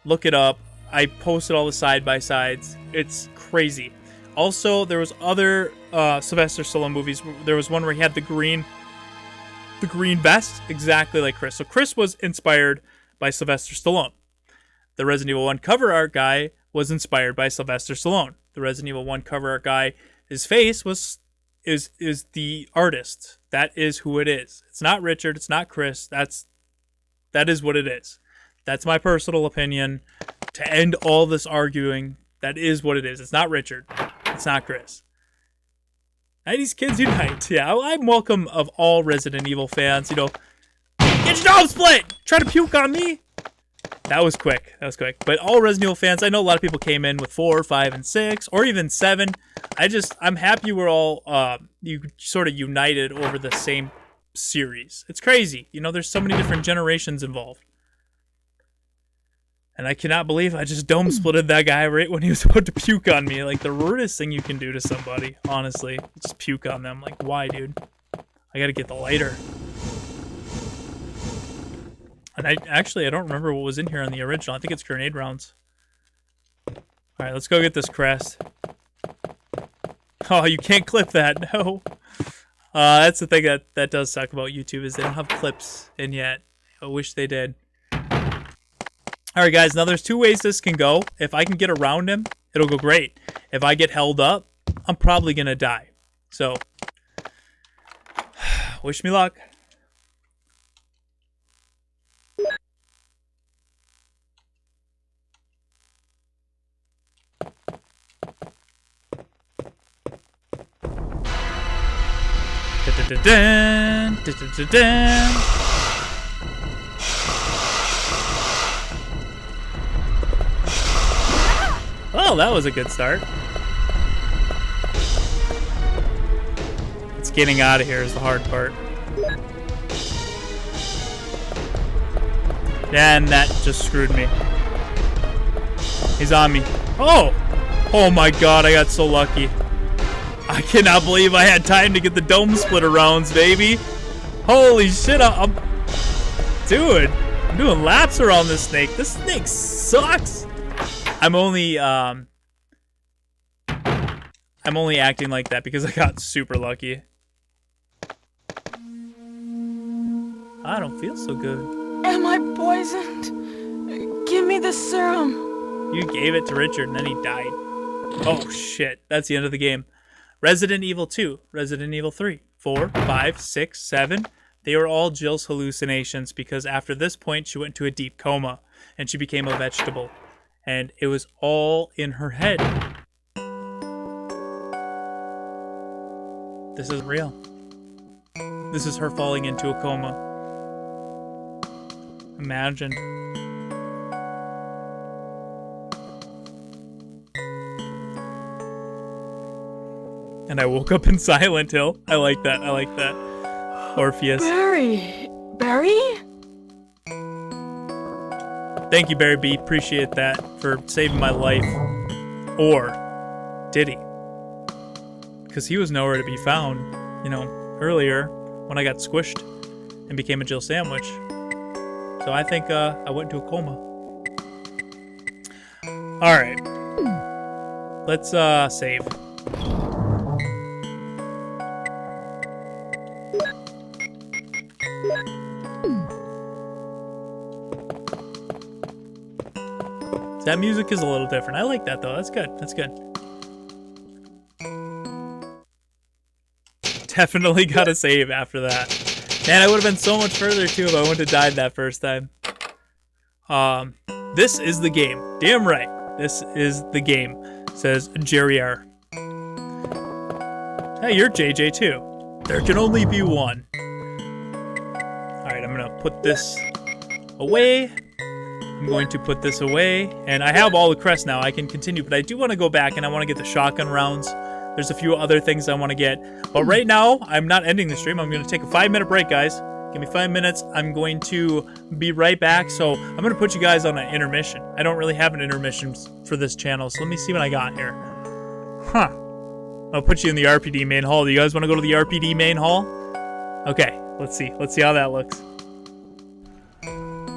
look it up. I posted all the side-by-sides. It's crazy. Also, there was other Sylvester Stallone movies. There was one where he had the green vest, exactly like Chris. So Chris was inspired by Sylvester Stallone. The Resident Evil 1 cover art guy was inspired by Sylvester Stallone. The Resident Evil 1 cover art guy, his face is the artist. That is who it is. It's not Richard, it's not Chris. That is what it is. That's my personal opinion. To end all this arguing, that is what it is. It's not Richard. It's not Chris. 90s kids unite. Yeah, I'm welcome of all Resident Evil fans. You know, get your dome split! Try to puke on me! That was quick. But all Resident Evil fans, I know a lot of people came in with 4, 5, and 6, or even 7. I'm happy we're all you sort of united over the same series. It's crazy. You know, there's so many different generations involved. And I cannot believe I just dome splitted that guy right when he was about to puke on me. Like, the rudest thing you can do to somebody, honestly. Just puke on them. Like, why, dude? I gotta get the lighter. And I don't remember what was in here on the original. I think it's grenade rounds. Alright, let's go get this crest. Oh, you can't clip that. No. That's the thing that does suck about YouTube, is they don't have clips in yet. I wish they did. Alright guys, now there's 2 ways this can go. If I can get around him, it'll go great. If I get held up, I'm probably gonna die. So, wish me luck. Da-da-da-dan, da-da-da-dan. Well, that was a good start. It's getting out of here is the hard part. And that just screwed me. He's on me. Oh! Oh my god, I got so lucky. I cannot believe I had time to get the dome splitter rounds, baby. Holy shit, dude, I'm doing laps around this snake. This snake sucks. I'm only acting like that because I got super lucky. I don't feel so good. Am I poisoned? Give me the serum. You gave it to Richard and then he died. Oh shit, that's the end of the game. Resident Evil 2, Resident Evil 3, 4, 5, 6, 7. They were all Jill's hallucinations because after this point she went into a deep coma and she became a vegetable. And it was all in her head. This is real. This is her falling into a coma. Imagine. And I woke up in Silent Hill. I like that. I like that. Orpheus. Barry? Thank you, Barry B. Appreciate that for saving my life. Or did he? Because he was nowhere to be found, you know, earlier when I got squished and became a Jill sandwich. So I think I went into a coma. Alright. Let's save. That music is a little different. I like that though. That's good. That's good. Definitely gotta save after that. Man, I would have been so much further too if I wouldn't have died that first time. This is the game. Damn right. This is the game, says Jerry R. Hey, you're JJ too. There can only be one. Alright, I'm gonna put this away. I'm going to put this away. And I have all the crests now. I can continue, but I do want to go back and I want to get the shotgun rounds. There's a few other things I want to get. But right now, I'm not ending the stream. I'm going to take a 5-minute break, guys. Give me 5 minutes. I'm going to be right back. So I'm going to put you guys on an intermission. I don't really have an intermission for this channel. So let me see what I got here. Huh. I'll put you in the RPD main hall. Do you guys want to go to the RPD main hall? Okay, let's see. Let's see how that looks.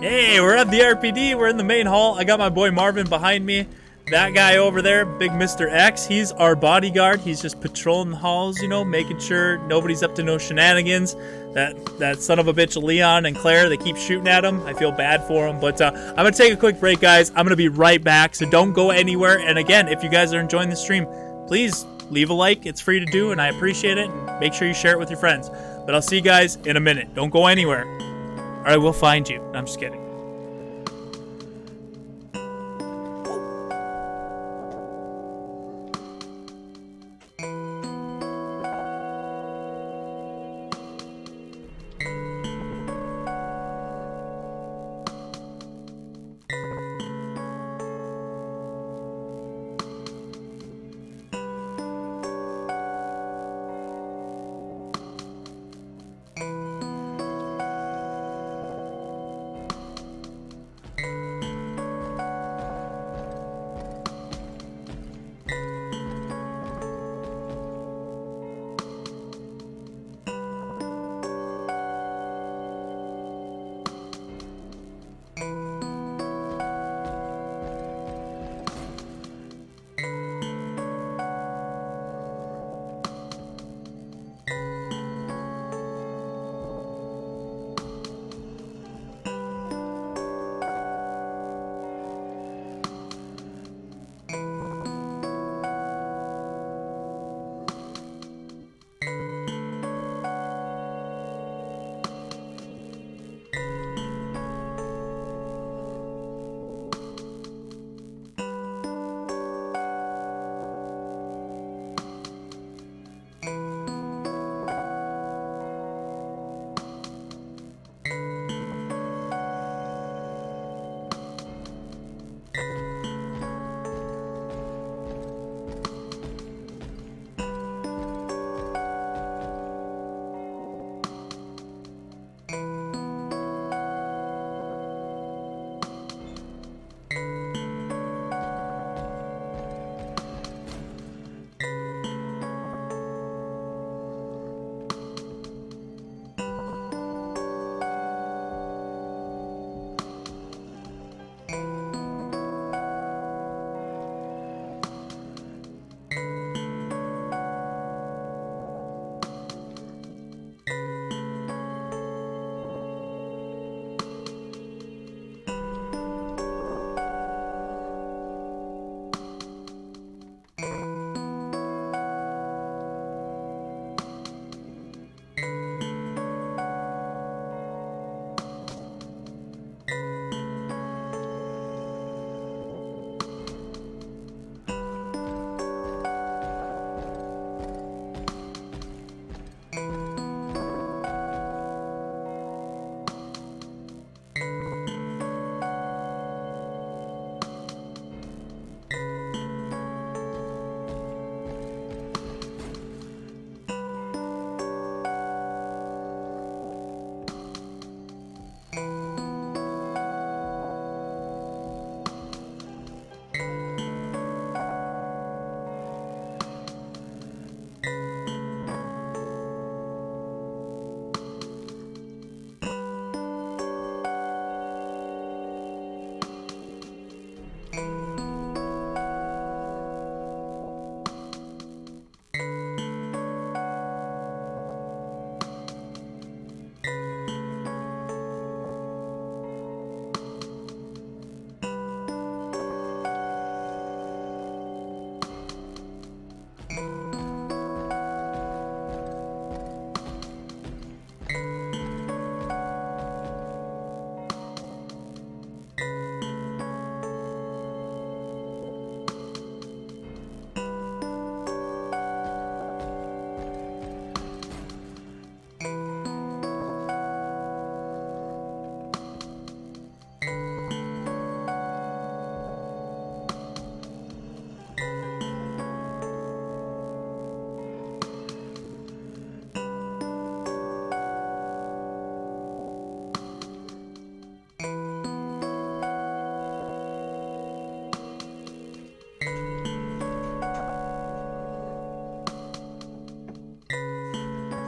Hey, we're at the RPD. We're in the main hall. I got my boy Marvin behind me. That guy over there, Big Mr. X, he's our bodyguard. He's just patrolling the halls, you know, making sure nobody's up to no shenanigans. That son of a bitch, Leon and Claire, they keep shooting at him. I feel bad for him. But I'm going to take a quick break, guys. I'm going to be right back, so don't go anywhere. And again, if you guys are enjoying the stream, please leave a like. It's free to do, and I appreciate it. And make sure you share it with your friends. But I'll see you guys in a minute. Don't go anywhere. All right, we'll find you. I'm just kidding.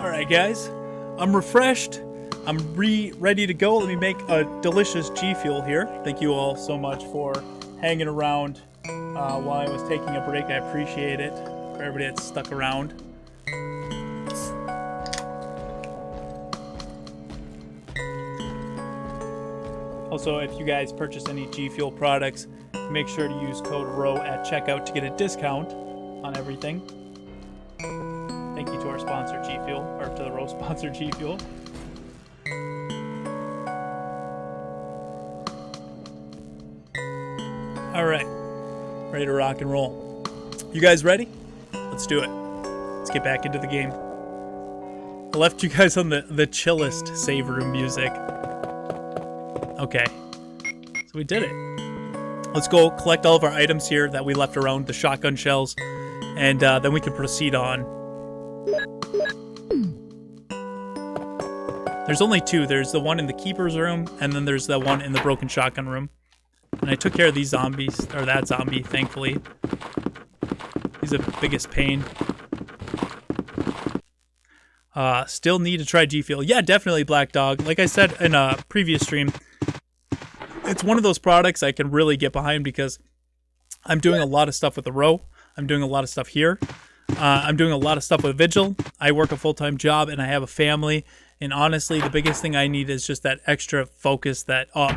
Alright guys, I'm refreshed. I'm ready to go. Let me make a delicious G Fuel here. Thank you all so much for hanging around while I was taking a break. I appreciate it. For everybody that stuck around. Also, if you guys purchase any G Fuel products, make sure to use code ROW at checkout to get a discount on everything. Thank you to our sponsor G Fuel, or to the ROW sponsor G Fuel. Alright, ready to rock and roll. You guys ready? Let's do it. Let's get back into the game. I left you guys on the chillest save room music. Okay, so we did it. Let's go collect all of our items here that we left around, the shotgun shells, and then we can proceed on. There's only two. There's the one in the keeper's room, and then there's the one in the broken shotgun room. And I took care of these zombies, or that zombie, thankfully. He's the biggest pain. Still need to try G Fuel. Yeah, definitely, Black Dog. Like I said in a previous stream, it's one of those products I can really get behind because I'm doing a lot of stuff with the ROW. I'm doing a lot of stuff here. I'm doing a lot of stuff with Vigil. I work a full-time job and I have a family. And honestly, the biggest thing I need is just that extra focus, that up.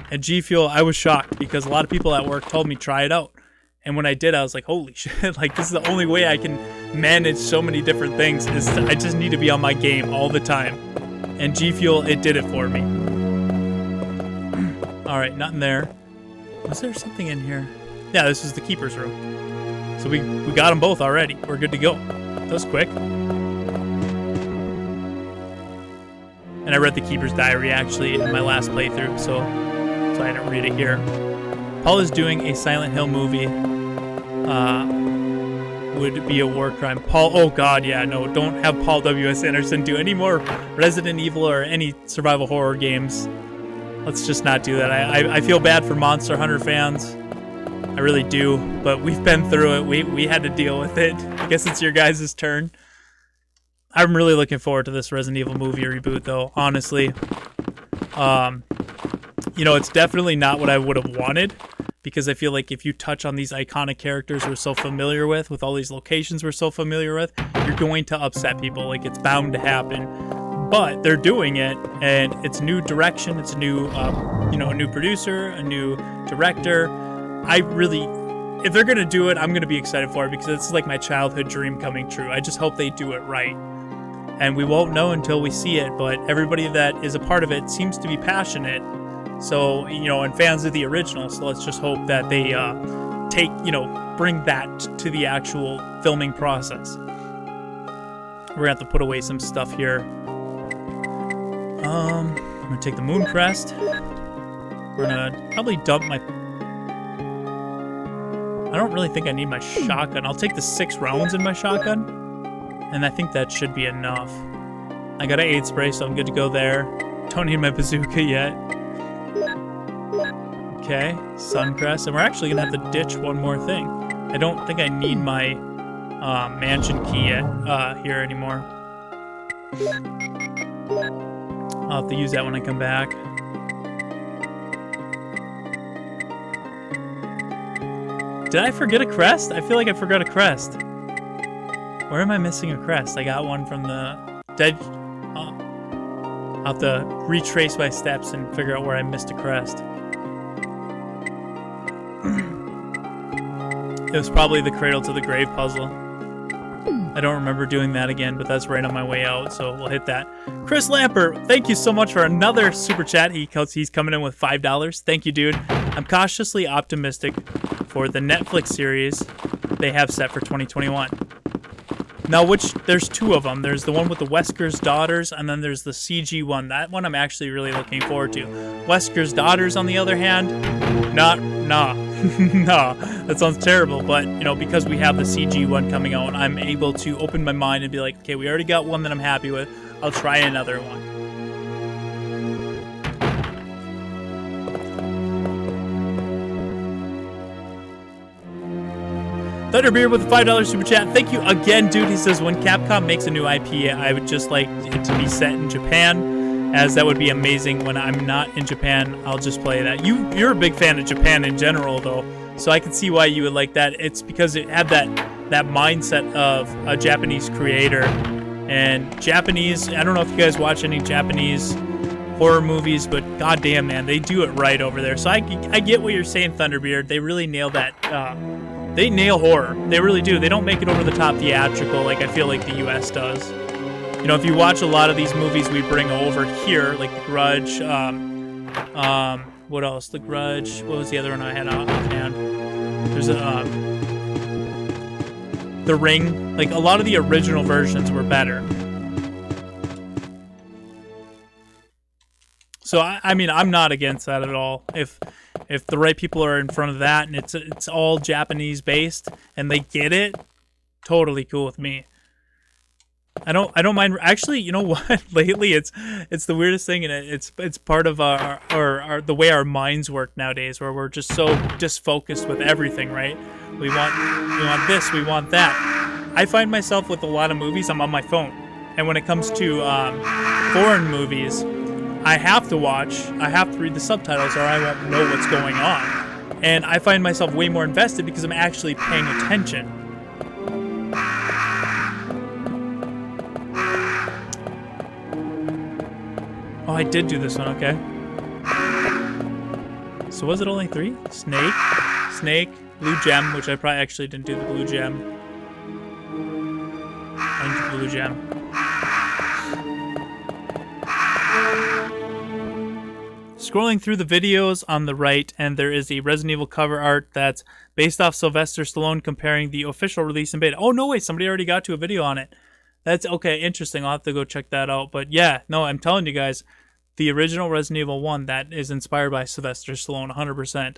And G Fuel, I was shocked because a lot of people at work told me try it out. And when I did, I was like, holy shit, like this is the only way I can manage so many different things is I just need to be on my game all the time. And G Fuel, it did it for me. All right, nothing there. Was there something in here? Yeah, this is the keeper's room. So we got them both already. We're good to go. That was quick. And I read the keeper's diary actually in my last playthrough, so I didn't read it here. Paul is doing a Silent Hill movie. Would be a war crime. Paul, oh god, yeah, no, don't have Paul W.S. Anderson do any more Resident Evil or any survival horror games. Let's just not do that. I feel bad for Monster Hunter fans. I really do, but we've been through it. We had to deal with it. I guess it's your guys' turn. I'm really looking forward to this Resident Evil movie reboot, though, honestly. You know, it's definitely not what I would have wanted, because I feel like if you touch on these iconic characters we're so familiar with all these locations we're so familiar with, you're going to upset people. Like, it's bound to happen. But they're doing it, and it's new direction. It's a new, you know, a new producer, a new director. I really, if they're going to do it, I'm going to be excited for it because it's like my childhood dream coming true. I just hope they do it right. And we won't know until we see it, but everybody that is a part of it seems to be passionate. So, you know, and fans of the original, so let's just hope that they take, you know, bring that to the actual filming process. We're going to have to put away some stuff here. I'm going to take the Moon Crest. We're going to probably dump my... I don't really think I need my shotgun. I'll take the 6 rounds in my shotgun. And I think that should be enough. I got an 8 spray, so I'm good to go there. Don't need my bazooka yet. Okay, Suncrest. And we're actually going to have to ditch one more thing. I don't think I need my mansion key yet, here anymore. I'll have to use that when I come back. Did I forget a crest? I feel like I forgot a crest. Where am I missing a crest? I got one from the dead... I'll have to retrace my steps and figure out where I missed a crest. It was probably the Cradle to the Grave puzzle. I don't remember doing that again, but that's right on my way out, so we'll hit that. Chris Lampert, thank you so much for another super chat. He's coming in with $5. Thank you, dude. I'm cautiously optimistic for the Netflix series they have set for 2021. Now, there's 2 of them. There's the one with the Wesker's Daughters, and then there's the CG one. That one I'm actually really looking forward to. Wesker's Daughters, on the other hand, nah, that sounds terrible. But, you know, because we have the CG one coming out, I'm able to open my mind and be like, okay, we already got one that I'm happy with. I'll try another one. Thunderbeard with a $5 super chat. Thank you again, dude. He says, when Capcom makes a new IP, I would just like it to be set in Japan, as that would be amazing. When I'm not in Japan, I'll just play that. You're a big fan of Japan in general, though, so I can see why you would like that. It's because it had that mindset of a Japanese creator. And Japanese, I don't know if you guys watch any Japanese horror movies, but goddamn, man, they do it right over there. So I get what you're saying, Thunderbeard. They really nail that. They nail horror. They really do. They don't make it over the top theatrical like I feel like the U.S. does. You know, if you watch a lot of these movies we bring over here, like The Grudge, what else? The Grudge. What was the other one I had offhand? There's The Ring. Like, a lot of the original versions were better. So I mean, I'm not against that at all. If the right people are in front of that and it's all Japanese based and they get it, totally cool with me. I don't mind. Actually, you know what? Lately, it's the weirdest thing, and it's part of our the way our minds work nowadays, where we're just so disfocused with everything. Right? We want this, we want that. I find myself with a lot of movies, I'm on my phone, and when it comes to foreign movies, I have to read the subtitles, or I won't know what's going on. And I find myself way more invested because I'm actually paying attention. Oh, I did do this one, okay. So was it only 3? Snake, blue gem, which I probably actually didn't do the blue gem. I didn't do the blue gem. Scrolling through the videos on the right, and there is a Resident Evil cover art that's based off Sylvester Stallone comparing the official release and beta. Oh, no, wait, somebody already got to a video on it. That's okay, interesting. I'll have to go check that out. But yeah, no, I'm telling you guys, the original Resident Evil 1, that is inspired by Sylvester Stallone, 100%.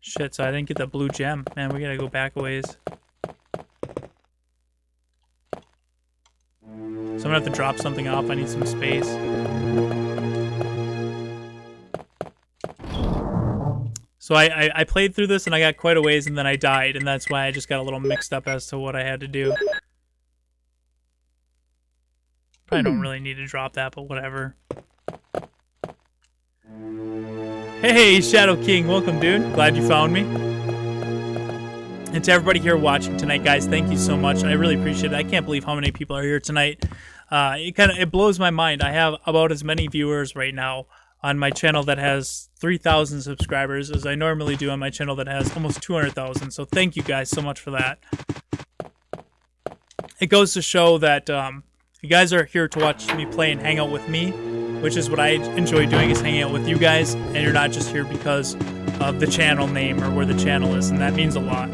Shit, so I didn't get the blue gem. Man, we gotta go back a ways. So I'm gonna have to drop something off. I need some space. So I played through this and I got quite a ways and then I died, and that's why I just got a little mixed up as to what I had to do. Probably don't really need to drop that, but whatever. Hey, Shadow King, welcome, dude. Glad you found me. And to everybody here watching tonight, guys, thank you so much. I really appreciate it. I can't believe how many people are here tonight. It blows my mind. I have about as many viewers right now on my channel that has 3,000 subscribers as I normally do on my channel that has almost 200,000. So thank you guys so much for that. It goes to show that you guys are here to watch me play and hang out with me, which is what I enjoy doing, is hanging out with you guys, and you're not just here because of the channel name or where the channel is, and that means a lot.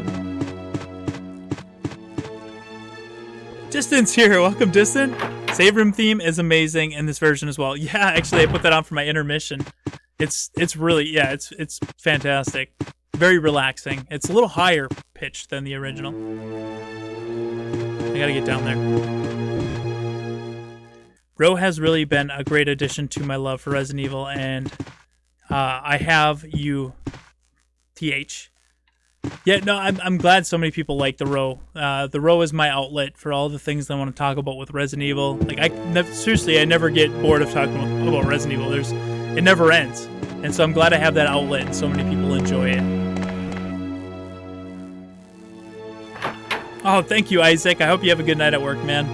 Distance here, welcome Distant. Save room theme is amazing in this version as well. Yeah, actually I put that on for my intermission. It's really, yeah, it's fantastic. Very relaxing. It's a little higher pitched than the original. I gotta get down there. Ro has really been a great addition to my love for Resident Evil, and I have you, TH. Yeah, no, I'm glad so many people like the Ro. The Ro is my outlet for all the things I want to talk about with Resident Evil. Like, seriously, I never get bored of talking about Resident Evil. It never ends. And so I'm glad I have that outlet and so many people enjoy it. Oh, thank you, Isaac. I hope you have a good night at work, man.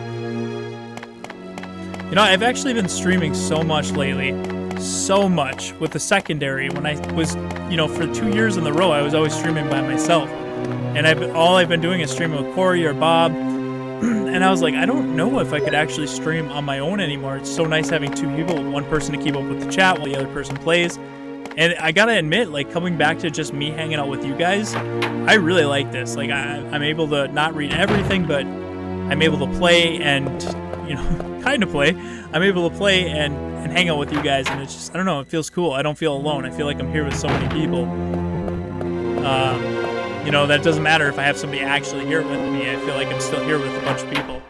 You know, I've actually been streaming so much lately. So much with the secondary. When I was, you know, for 2 years in a row, I was always streaming by myself. And all I've been doing is streaming with Corey or Bob. And I was like, I don't know if I could actually stream on my own anymore. It's so nice having two people, one person to keep up with the chat while the other person plays. And I gotta admit, like, coming back to just me hanging out with you guys, I really like this. Like, I'm able to not read everything, but I'm able to play and, you know, kind of play. I'm able to play and hang out with you guys, and it's just, I don't know, it feels cool. I don't feel alone. I feel like I'm here with so many people. You know, that doesn't matter if I have somebody actually here with me. I feel like I'm still here with a bunch of people.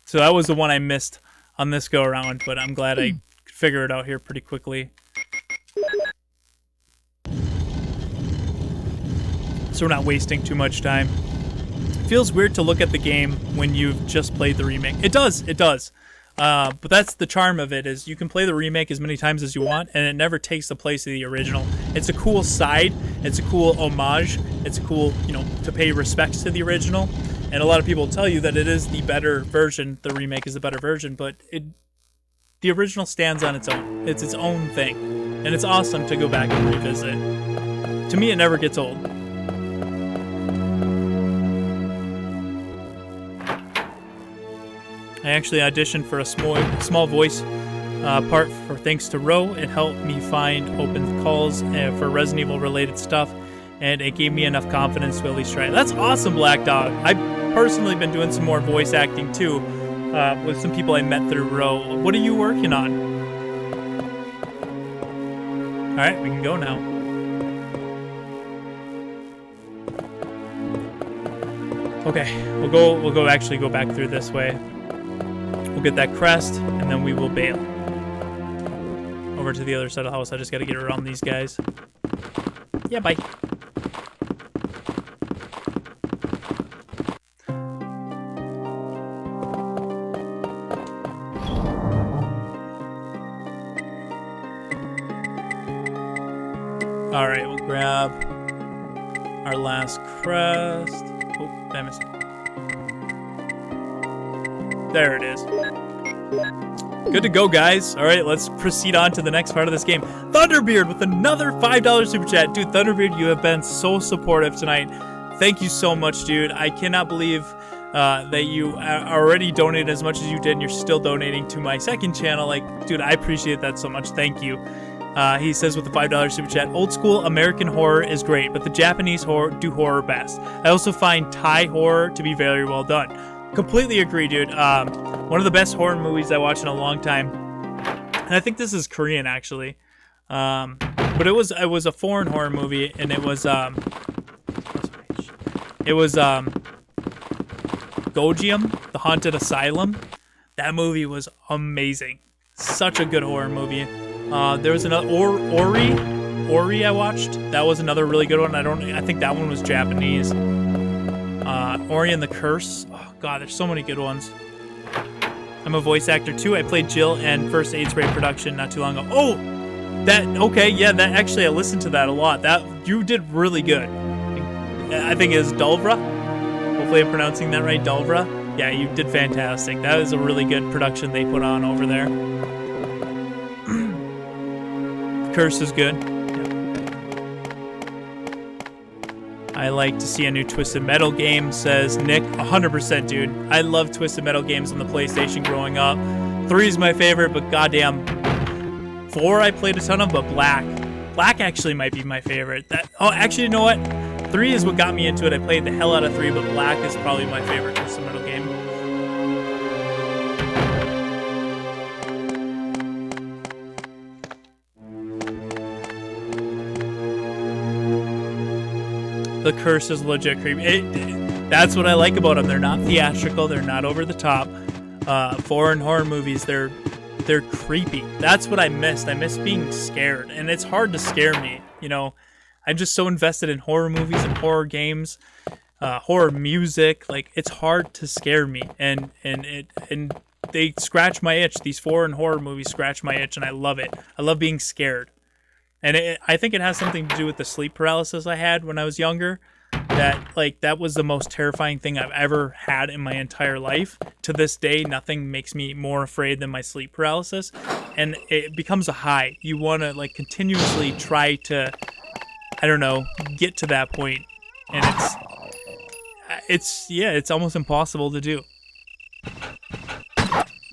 So that was the one I missed on this go around, but I'm glad I could figure it out here pretty quickly. So we're not wasting too much time. It feels weird to look at the game when you've just played the remake. It does. But that's the charm of it, is you can play the remake as many times as you want, and it never takes the place of the original. It's a cool side. It's a cool homage. It's a cool, to pay respects to the original. And a lot of people tell you that it is the better version. The remake is the better version, but the original stands on its own. It's its own thing. And it's awesome to go back and revisit. To me, it never gets old. I actually auditioned for a small voice part for Thanks to Ro. It helped me find open calls for Resident Evil related stuff, and it gave me enough confidence to at least try it. That's awesome, Black Dog. I've personally been doing some more voice acting too with some people I met through Ro. What are you working on? All right, we can go now. Okay, we'll go actually go back through this way. We'll get that crest, and then we will bail. Over to the other side of the house. I just gotta get around these guys. Yeah, bye. Alright, we'll grab our last crest. Oh, I missed it. There it is. Good to go, guys. All right, let's proceed on to the next part of this game. Thunderbeard with another $5 super chat. Dude, Thunderbeard, you have been so supportive tonight. Thank you so much, dude. I cannot believe that you already donated as much as you did, and you're still donating to my second channel. Like, dude, I appreciate that so much. Thank you. He says with the $5 super chat, old school American horror is great, but the Japanese horror do horror best. I also find Thai horror to be very well done. Completely agree, dude. One of the best horror movies I watched in a long time, and I think this is Korean actually, but it was a foreign horror movie, and it was Gojium, the Haunted Asylum. That movie was amazing. Such a good horror movie. There was another Ori I watched. That was another really good one. I think that one was Japanese. Ori and the Curse. Oh god, there's so many good ones. I'm a voice actor too. I played Jill in First Aid Spray production not too long ago. Oh, that actually I listened to that a lot. That you did really good. I think it was Dulvra. Hopefully I'm pronouncing that right, Dulvra. Yeah, you did fantastic. That was a really good production they put on over there. Curse is good. I like to see a new Twisted Metal game, says Nick. 100%, dude. I love Twisted Metal games on the PlayStation growing up. 3 is my favorite, but goddamn, 4 I played a ton of, but Black actually might be my favorite. Actually, you know what? 3 is what got me into it. I played the hell out of 3, but Black is probably my favorite Twisted Metal game. The Curse is legit creepy. That's what I like about them. They're not theatrical. They're not over the top. Foreign horror movies, they're creepy. That's what I missed. I miss being scared, and it's hard to scare me. I'm just so invested in horror movies and horror games, horror music. Like, it's hard to scare me, and they scratch my itch. These foreign horror movies scratch my itch, and I love it. I love being scared. And I think it has something to do with the sleep paralysis I had when I was younger. That was the most terrifying thing I've ever had in my entire life. To this day, nothing makes me more afraid than my sleep paralysis. And it becomes a high. You want to continuously try to, get to that point. And it's almost impossible to do.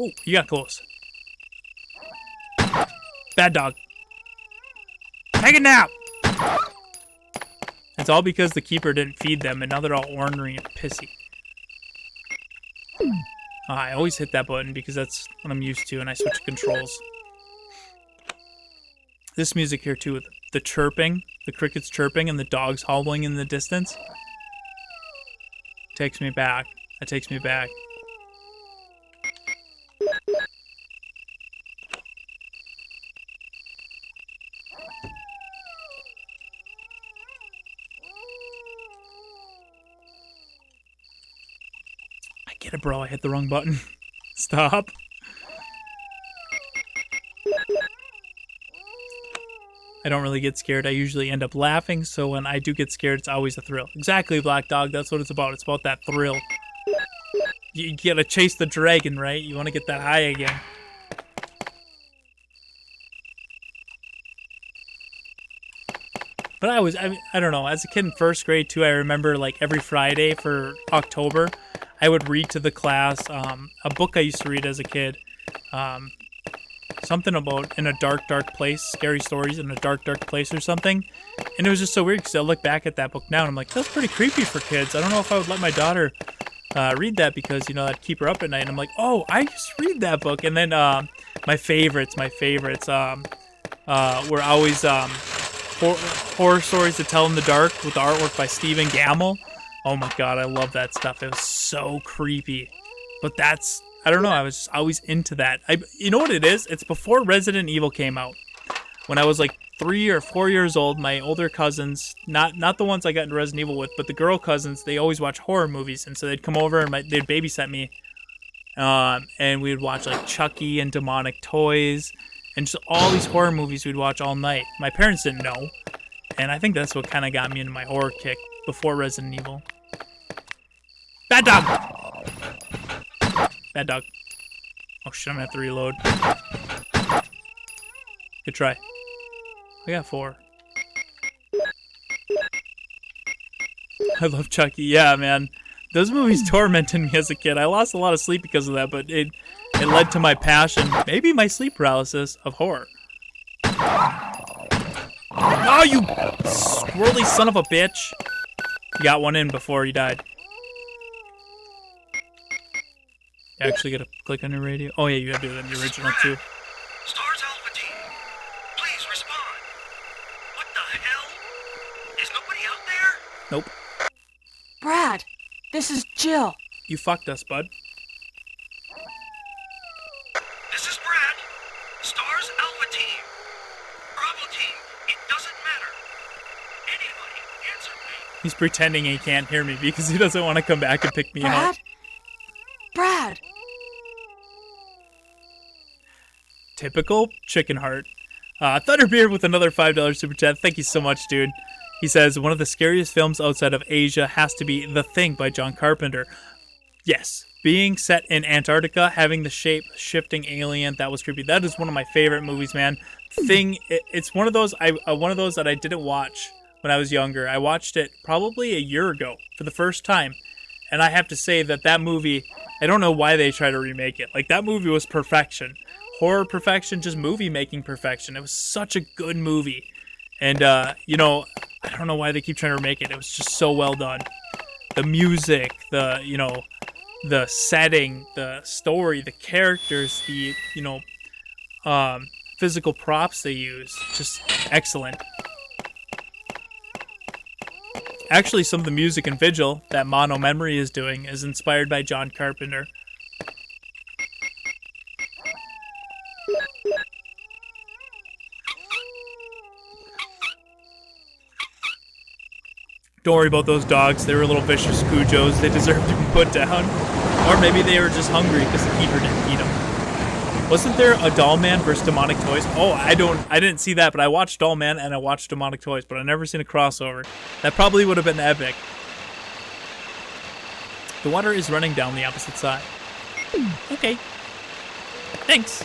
Oh, you got close. Bad dog. Take a nap! It's all because the keeper didn't feed them, and now they're all ornery and pissy. I always hit that button because that's what I'm used to, and I switch controls. This music here too, with the chirping, the crickets chirping, and the dogs howling in the distance, takes me back. That takes me back. get it, bro. I hit the wrong button. Stop. I don't really get scared. I usually end up laughing, so when I do get scared, it's always a thrill. Exactly, Black Dog. That's what it's about. It's about that thrill. You gotta chase the dragon, right? You want to get that high again. But I don't know. As a kid in first grade, too, I remember, like, every Friday for October, I would read to the class a book I used to read as a kid. Something about in a dark, dark place, scary stories in a dark, dark place or something. And it was just so weird because I look back at that book now and I'm like, that's pretty creepy for kids. I don't know if I would let my daughter read that because, you know, I'd keep her up at night. And I'm like, oh, I used to read that book. And then my favorites were always horror stories to tell in the dark with the artwork by Stephen Gamble. Oh my God, I love that stuff. It was so creepy. But that's, I don't know, I was just always into that. You know what it is? It's before Resident Evil came out. When I was like 3 or 4 years old, my older cousins, not the ones I got into Resident Evil with, but the girl cousins, they always watch horror movies. And so they'd come over and they'd babysit me. And we would watch like Chucky and Demonic Toys. And just all these horror movies we'd watch all night. My parents didn't know. And I think that's what kind of got me into my horror kick before Resident Evil. Bad dog! Bad dog. Oh shit, I'm gonna have to reload. Good try. I got 4. I love Chucky. Yeah, man. Those movies tormented me as a kid. I lost a lot of sleep because of that, but it led to my passion, maybe my sleep paralysis, of horror. Oh, you squirrely son of a bitch. You got one in before he died. You actually gotta click on your radio. Oh yeah, you gotta do it in the original too. Stars Alpha Team, please respond. What the hell? Is nobody out there? Nope. Brad, this is Jill. You fucked us, bud. This is Brad. Stars Alpha Team. Bravo Team, it doesn't matter. Anybody, answer me. He's pretending he can't hear me because he doesn't want to come back and pick me Brad? up. Brad! Typical chicken heart. Thunderbeard with another $5 super chat. Thank you so much, dude. He says, one of the scariest films outside of Asia has to be The Thing by John Carpenter. Yes. Being set in Antarctica, having the shape-shifting alien, that was creepy. That is one of my favorite movies, man. Thing, it's one of those that I didn't watch when I was younger. I watched it probably a year ago for the first time. And I have to say that movie, I don't know why they try to remake it. Like, that movie was perfection. Horror perfection, just movie-making perfection. It was such a good movie. And, you know, I don't know why they keep trying to remake it. It was just so well done. The music, the setting, the story, the characters, the, you know, physical props they use. Just excellent. Actually, some of the music in Vigil that Mono Memory is doing is inspired by John Carpenter. Don't worry about those dogs. They were little vicious Cujos. They deserve to be put down. Or maybe they were just hungry because the keeper didn't feed them. Wasn't there a Doll Man versus Demonic Toys? Oh, I didn't see that, but I watched Doll Man and I watched Demonic Toys, but I've never seen a crossover. That probably would have been epic. The water is running down the opposite side. Okay. Thanks.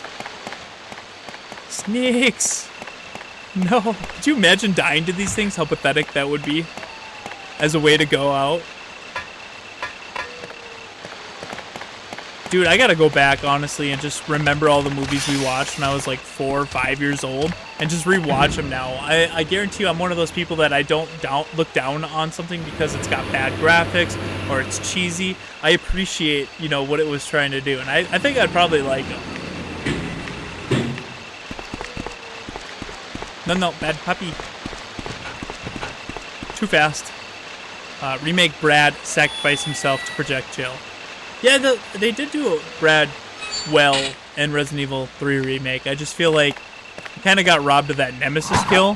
Snakes. No. Could you imagine dying to these things? How pathetic that would be as a way to go out. Dude, I gotta go back, honestly, and just remember all the movies we watched when I was like 4 or 5 years old and just rewatch them now. I guarantee you I'm one of those people that I don't look down on something because it's got bad graphics or it's cheesy. I appreciate, you know, what it was trying to do, and I think I'd probably like it. No, bad puppy. Too fast. Remake Brad sacrifice himself to protect Jill. Yeah, they did do Brad well in Resident Evil 3 Remake. I just feel like he kind of got robbed of that Nemesis kill,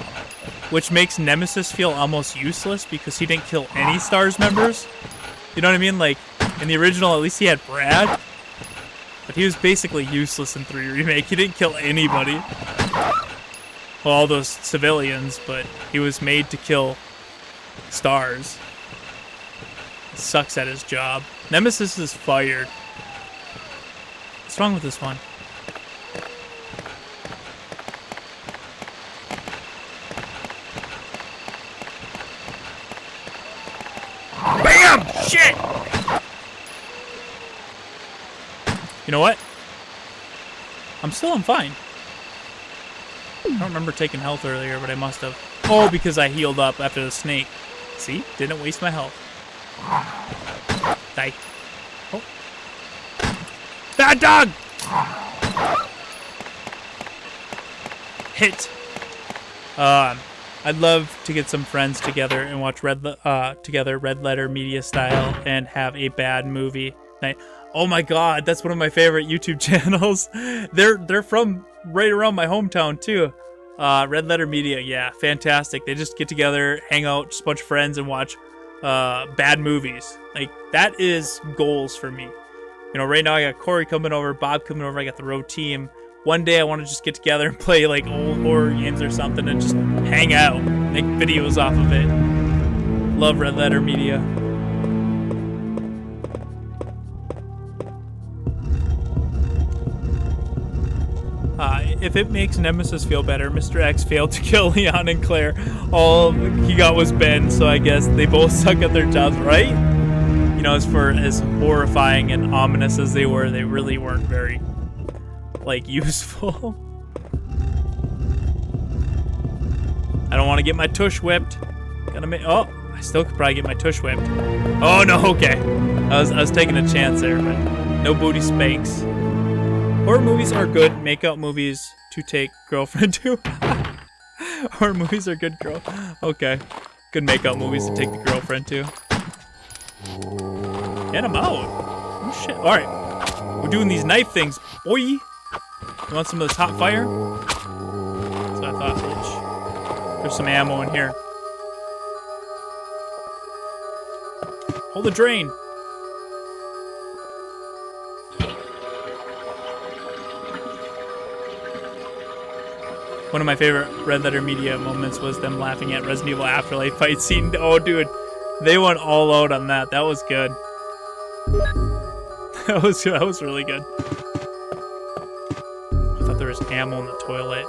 which makes Nemesis feel almost useless because he didn't kill any STARS members. You know what I mean? Like, In the original, at least he had Brad. But he was basically useless in 3 Remake. He didn't kill anybody. Well, all those civilians, but he was made to kill stars. Sucks at his job. Nemesis is fired. What's wrong with this one? BAM! Shit! You know what? I'm fine. I don't remember taking health earlier, but I must have. Oh, because I healed up after the snake. See? Didn't waste my health. Die. Oh. Bad dog! Hit. I'd love to get some friends together and watch Red Letter Media style and have a bad movie night. Oh my god, that's one of my favorite YouTube channels. They're from right around my hometown too. Red Letter Media, yeah, fantastic. They just get together, hang out, just a bunch of friends, and watch bad movies. Like, that is goals for me. You know, right now I got Corey coming over, Bob coming over, I got the road team. One day I want to just get together and play like old horror games or something and just hang out, make videos off of it. Love Red Letter Media. If it makes Nemesis feel better, Mr. X failed to kill Leon and Claire. All he got was Ben, so I guess they both suck at their jobs, right? You know, as horrifying and ominous as they were, they really weren't very, like, useful. I don't want to get my tush whipped. Gotta make. Oh, I still could probably get my tush whipped. Oh no, okay. I was taking a chance there, but no booty spanks. Horror movies are good makeout movies to take girlfriend to. Horror movies are good girl. Okay. Good makeout movies to take the girlfriend to. Get him out. Oh shit. Alright. We're doing these knife things, boy. You want some of this hot fire? That's what I thought, bitch. There's some ammo in here. Hold the drain. One of my favorite Red Letter Media moments was them laughing at Resident Evil Afterlife fight scene. Oh, dude, they went all out on that. That was good. That was really good. I thought there was ammo in the toilet.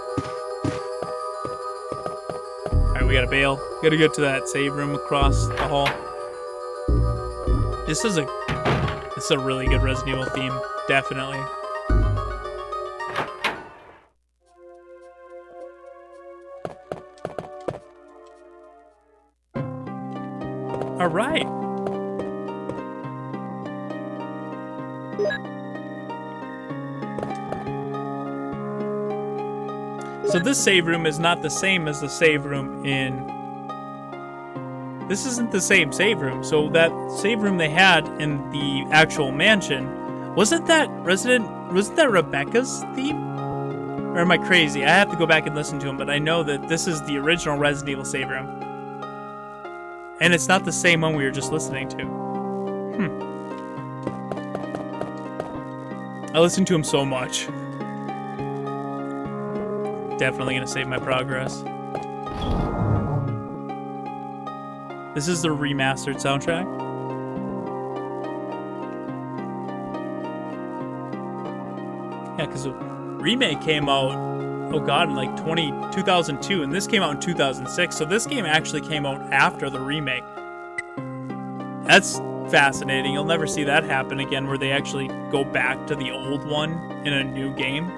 All right, we gotta bail. We gotta get to that save room across the hall. This is a really good Resident Evil theme, definitely. All right. So this save room is not the same as the save room in... This isn't the same save room. So that save room they had in the actual mansion, wasn't that Rebecca's theme? Or am I crazy? I have to go back and listen to him, but I know that this is the original Resident Evil save room. And it's not the same one we were just listening to. I listened to him so much. Definitely gonna save my progress. This is the remastered soundtrack. Yeah, because the remake came out, oh god, in like 2002, and this came out in 2006, so this game actually came out after the remake. That's fascinating. You'll never see that happen again, where they actually go back to the old one in a new game.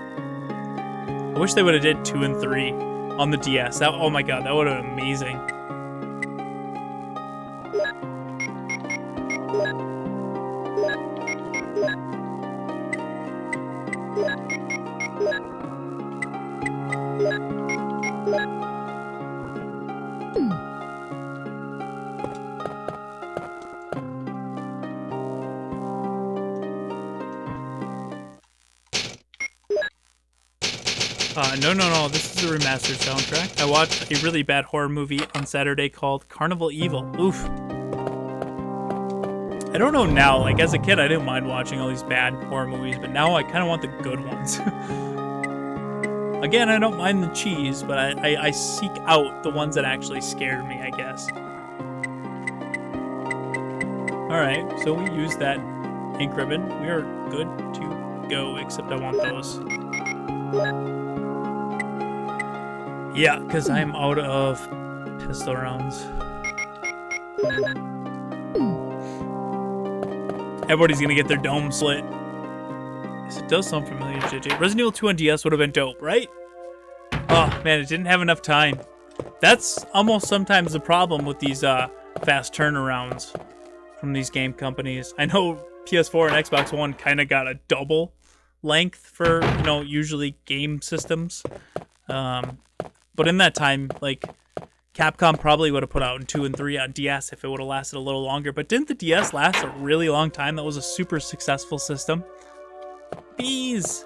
I wish they would have did 2 and 3 on the DS. That, oh my god, that would have been amazing. No, this is a remastered soundtrack. I watched a really bad horror movie on Saturday called Carnival Evil. Oof. I don't know now. Like, as a kid, I didn't mind watching all these bad horror movies, but now I kind of want the good ones. Again, I don't mind the cheese, but I seek out the ones that actually scared me, I guess. Alright, so we use that ink ribbon. We are good to go, except I want those. Yeah, because I'm out of pistol rounds. Everybody's gonna get their dome slit. It does sound familiar, JJ. Resident Evil 2 on DS would have been dope, right? Oh, man, it didn't have enough time. That's almost sometimes the problem with these fast turnarounds from these game companies. I know PS4 and Xbox One kind of got a double length for, you know, usually game systems. But in that time, like, Capcom probably would have put out in 2 and 3 on DS if it would have lasted a little longer. But didn't the DS last a really long time? That was a super successful system. Bees!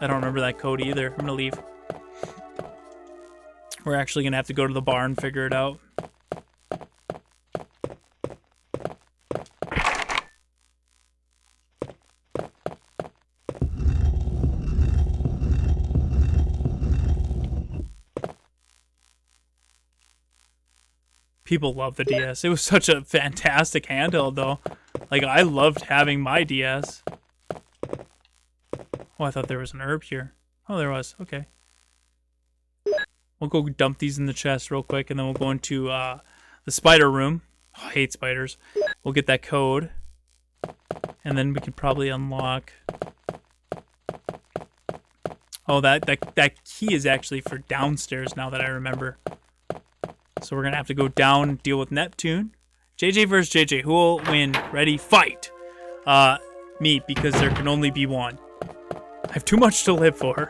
I don't remember that code either. I'm gonna leave. We're actually gonna have to go to the bar and figure it out. People love the DS. It was such a fantastic handheld, though. Like, I loved having my DS. Oh, I thought there was an herb here. Oh, there was. Okay. We'll go dump these in the chest real quick, and then we'll go into the spider room. Oh, I hate spiders. We'll get that code. And then we could probably unlock... Oh, that key is actually for downstairs now that I remember. So we're going to have to go down and deal with Neptune. JJ versus JJ. Who will win? Ready? Fight! Me, because there can only be one. I have too much to live for.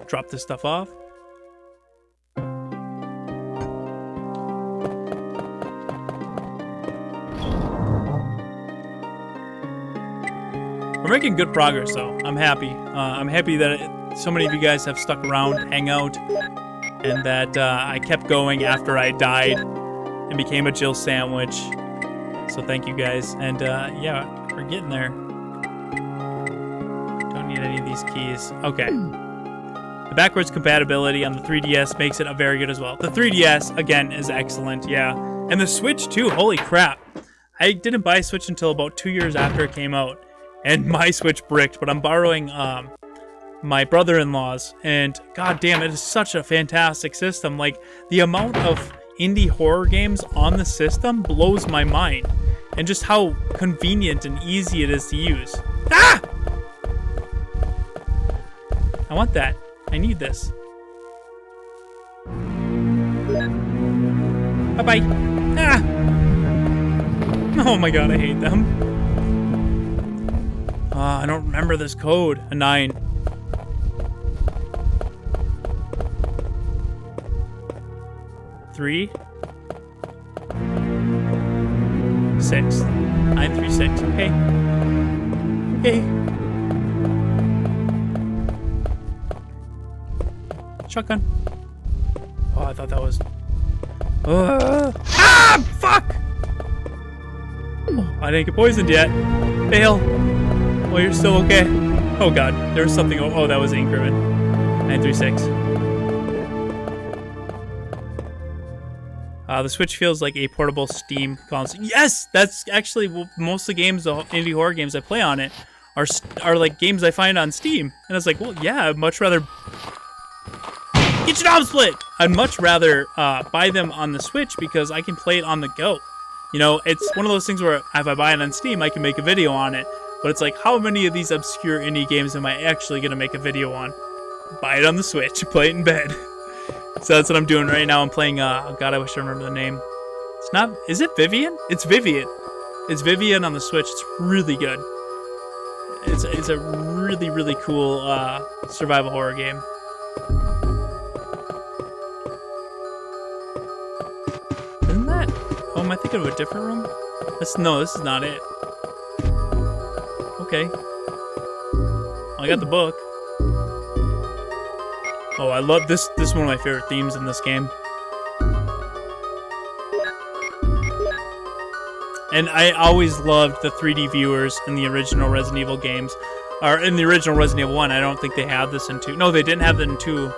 Drop this stuff off. We're making good progress, though. I'm happy. I'm happy that so many of you guys have stuck around, hang out, and that I kept going after I died and became a Jill sandwich. So thank you guys. And yeah, we're getting there. Don't need any of these keys. Okay. The backwards compatibility on the 3DS makes it very good as well. The 3DS, again, is excellent, yeah. And the Switch, too. Holy crap. I didn't buy a Switch until about 2 years after it came out. And my Switch bricked, but I'm borrowing my brother-in-law's. And god damn, it is such a fantastic system. Like, the amount of indie horror games on the system blows my mind. And just how convenient and easy it is to use. Ah! I want that. I need this. Bye-bye. Ah! Oh my god, I hate them. I don't remember this code. A 9. Three. 6. 936. Okay. Okay. Shotgun. Oh, I thought that was... Ah! Fuck! Oh, I didn't get poisoned yet. Fail. Oh, you're still okay. Oh god, there was something... Oh, that was ink ribbon. 936. The Switch feels like a portable Steam console. Yes! That's actually most of the games, the indie horror games I play on it, are like games I find on Steam. And I was like, well, yeah, I'd much rather... Get your dome split! I'd much rather buy them on the Switch because I can play it on the go. You know, it's one of those things where if I buy it on Steam, I can make a video on it. But it's like, how many of these obscure indie games am I actually going to make a video on? Buy it on the Switch, play it in bed. So that's what I'm doing right now. I'm playing, oh god, I wish I remember the name. It's not, is it Vivian? It's Vivian. It's Vivian on the Switch. It's really good. It's a really, really cool survival horror game. Isn't that, oh, am I thinking of a different room? No, this is not it. Okay. Well, I got the book. Oh, I love this. This is one of my favorite themes in this game. And I always loved the 3D viewers in the original Resident Evil games. Or in the original Resident Evil 1, I don't think they had this in 2. No, they didn't have it in 2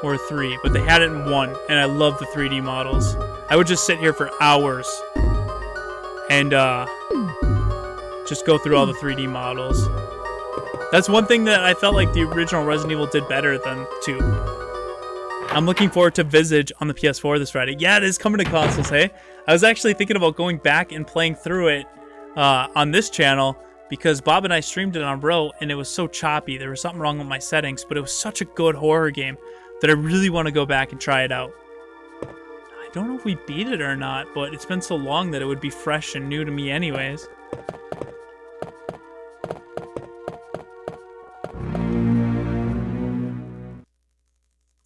or 3, but they had it in 1, and I love the 3D models. I would just sit here for hours and just go through all the 3D models. That's one thing that I felt like the original Resident Evil did better than 2. I'm looking forward to Visage on the PS4 this Friday. Yeah, it is coming to consoles, hey? I was actually thinking about going back and playing through it on this channel because Bob and I streamed it on Bro, and it was so choppy. There was something wrong with my settings, but it was such a good horror game that I really want to go back and try it out. I don't know if we beat it or not, but it's been so long that it would be fresh and new to me anyways.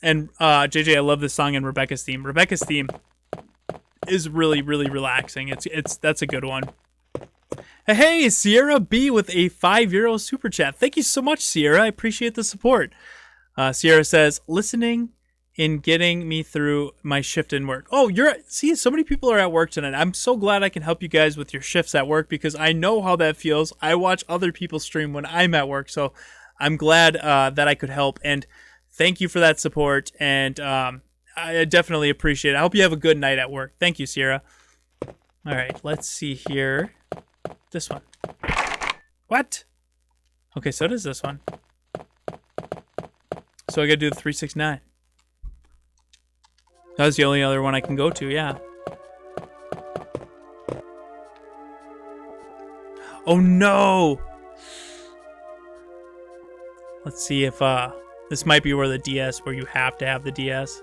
And JJ, I love this song and Rebecca's theme. Rebecca's theme is really, really relaxing. That's a good one. Hey, Sierra B with a €5 super chat. Thank you so much, Sierra. I appreciate the support. Sierra says, listening in getting me through my shift in work. Oh, see, so many people are at work tonight. I'm so glad I can help you guys with your shifts at work because I know how that feels. I watch other people stream when I'm at work, so I'm glad that I could help. And thank you for that support, and I definitely appreciate it. I hope you have a good night at work. Thank you, Sierra. All right, let's see here. This one. What? Okay, so does this one. So I gotta do the 369. That was the only other one I can go to, yeah. Oh no! Let's see if this might be where the DS, where you have to have the DS.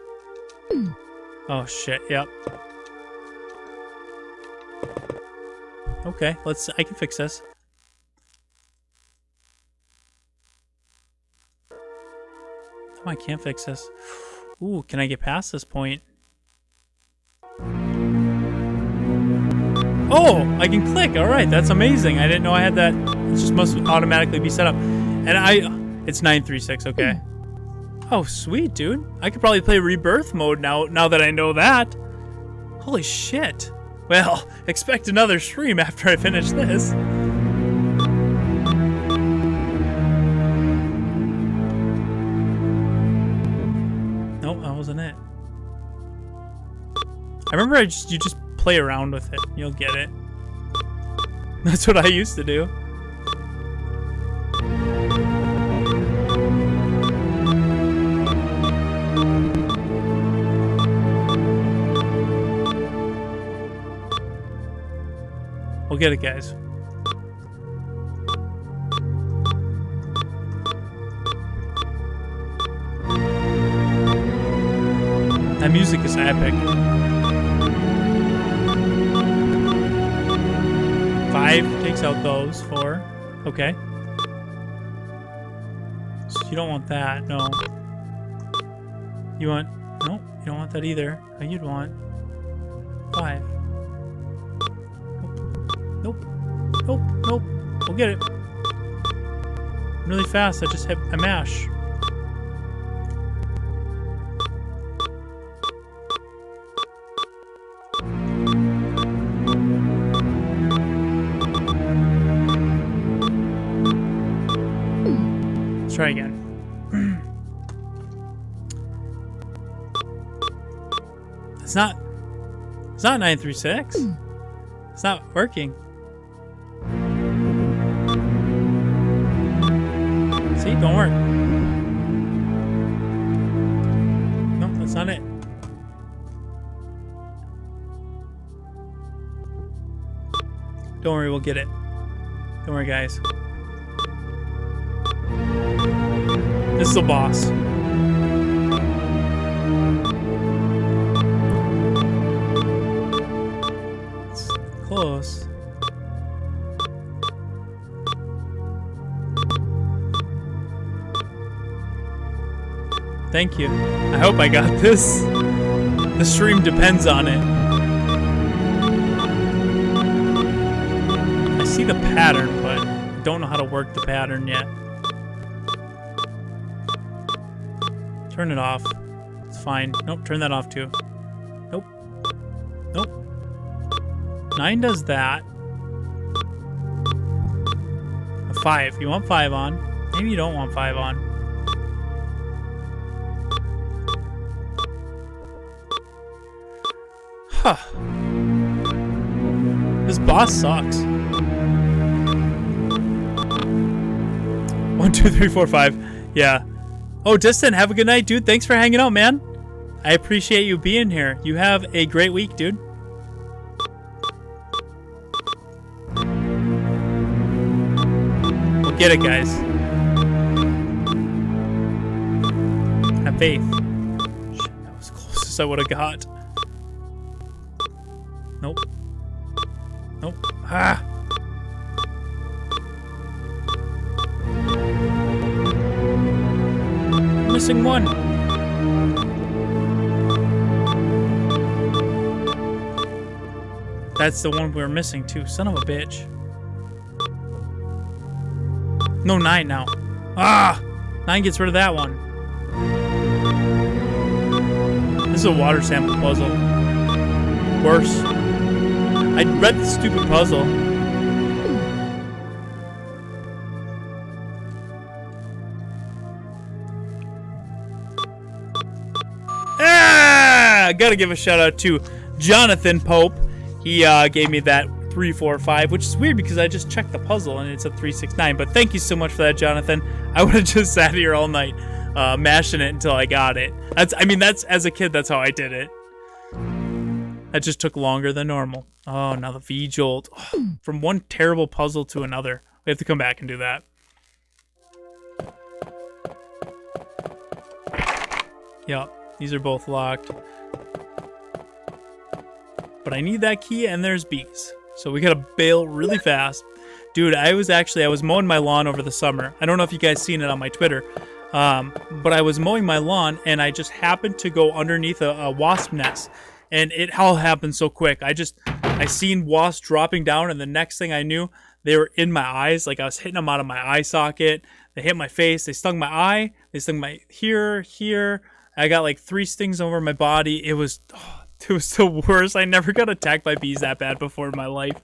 Oh shit, yep. Okay, I can fix this. Oh, I can't fix this. Ooh, can I get past this point? Oh, I can click. All right, that's amazing. I didn't know I had that. It just must automatically be set up. And it's 936, okay. Oh, sweet, dude. I could probably play Rebirth mode now that I know that. Holy shit. Well, expect another stream after I finish this. Nope, that wasn't it. I remember you just play around with it. You'll get it. That's what I used to do. We'll get it, guys. That music is epic. 5 takes out those 4. Okay. So you don't want that, no. You want, nope, you don't want that either. No, you'd want 5. Nope. Nope. Nope. We'll get it. Really fast. I just hit a mash. Let's try again. It's not 936. It's not working. See, don't work. Nope, that's not it. Don't worry, we'll get it. Don't worry, guys. This is the boss. It's close. Thank you. I hope I got this. The stream depends on it. I see the pattern, but I don't know how to work the pattern yet. Turn it off. It's fine. Nope, turn that off too. Nope. Nope. 9 does that. A 5. You want 5 on. Maybe you don't want 5 on. Huh. This boss sucks. 1, 2, 3, 4, 5. Yeah. Oh, Distant, have a good night, dude. Thanks for hanging out, man. I appreciate you being here. You have a great week, dude. We'll get it, guys. Have faith. Shit, that was close as I would have got. Nope. Nope. Ah! Missing one. That's the one we were missing too. Son of a bitch. No, 9 now. Ah! 9 gets rid of that one. This is a water sample puzzle. Worse. I read the stupid puzzle. I gotta give a shout out to Jonathan Pope. He gave me that 3, 4, 5, which is weird because I just checked the puzzle and it's a 3, 6, 9. But thank you so much for that, Jonathan. I would have just sat here all night mashing it until I got it. That's as a kid, that's how I did it. That just took longer than normal. Oh, now the V-Jolt. Oh, from one terrible puzzle to another. We have to come back and do that. Yep, these are both locked. But I need that key, and there's bees. So we gotta bail really fast. Dude, I was mowing my lawn over the summer. I don't know if you guys seen it on my Twitter. But I was mowing my lawn, and I just happened to go underneath a wasp nest. And it all happened so quick. I seen wasps dropping down, and the next thing I knew, they were in my eyes. Like I was hitting them out of my eye socket. They hit my face. They stung my eye. They stung my here. I got like 3 stings over my body. It was the worst. I never got attacked by bees that bad before in my life.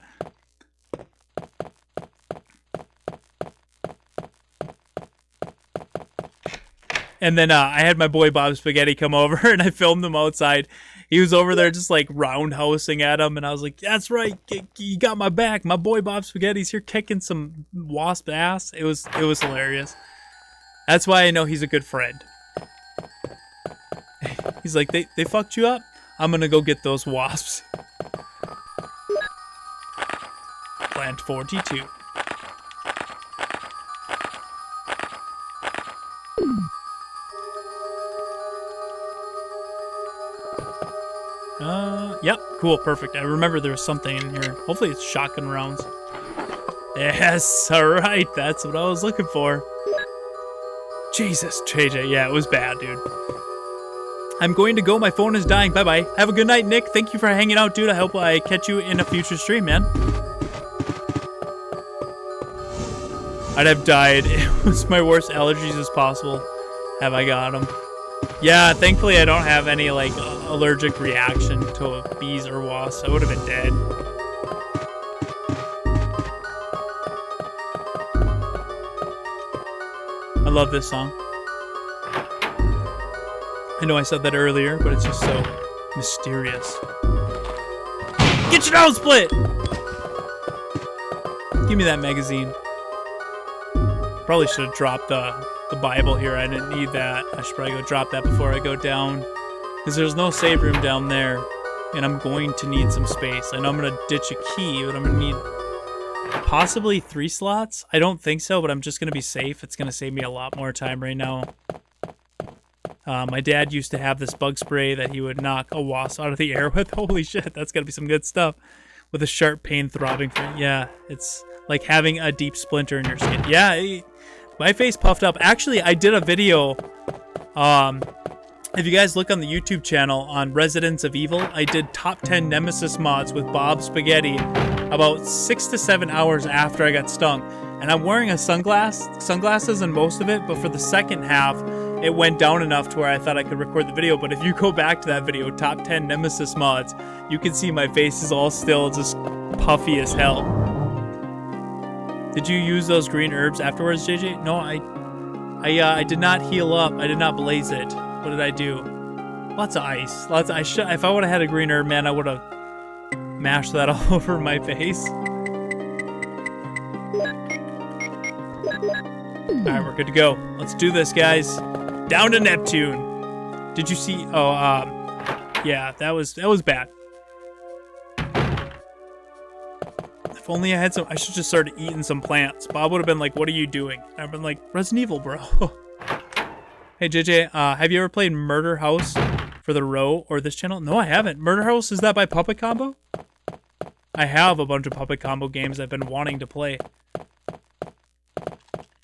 And then I had my boy Bob Spaghetti come over, and I filmed him outside. He was over there just like roundhousing at him, and I was like, that's right, you got my back. My boy Bob Spaghetti's here kicking some wasp ass. It was hilarious. That's why I know he's a good friend. He's like, they fucked you up? I'm gonna go get those wasps. Plant 42. Yep, cool, perfect. I remember there was something in here. Hopefully it's shotgun rounds. Yes, alright, that's what I was looking for. Jesus, JJ, yeah, it was bad, dude. I'm going to go, my phone is dying, bye-bye. Have a good night, Nick. Thank you for hanging out, dude. I hope I catch you in a future stream, man. I'd have died. It was my worst allergies as possible. Have I got them? Yeah, thankfully I don't have any like allergic reaction to bees or wasps. I would have been dead. I love this song. I know I said that earlier, but it's just so mysterious. Get your nose split! Give me that magazine. Probably should have dropped the Bible here. I didn't need that. I should probably go drop that before I go down. Because there's no save room down there. And I'm going to need some space. I know I'm going to ditch a key, but I'm going to need possibly 3 slots. I don't think so, but I'm just going to be safe. It's going to save me a lot more time right now. My dad used to have this bug spray that he would knock a wasp out of the air with. Holy shit, that's got to be some good stuff. With a sharp pain throbbing for it. Yeah, it's like having a deep splinter in your skin. Yeah, my face puffed up. Actually, I did a video. If you guys look on the YouTube channel on Residents of Evil, I did top 10 Nemesis mods with Bob Spaghetti about 6 to 7 hours after I got stung. And I'm wearing a sunglasses in most of it, but for the second half, it went down enough to where I thought I could record the video. But if you go back to that video, top 10 Nemesis mods, you can see my face is all still just puffy as hell. Did you use those green herbs afterwards, JJ? No, I did not heal up. I did not blaze it. What did I do? Lots of ice. Lots of ice. If I would have had a green herb, man, I would have mashed that all over my face. Alright, we're good to go. Let's do this, guys. Down to Neptune. Did you see? Oh, yeah, that was bad. If only I had some. I should just started eating some plants. Bob would have been like, "What are you doing?" And I've been like, "Resident Evil, bro." Hey, JJ, have you ever played Murder House for the Row or this channel? No, I haven't. Murder House, is that by Puppet Combo? I have a bunch of Puppet Combo games I've been wanting to play.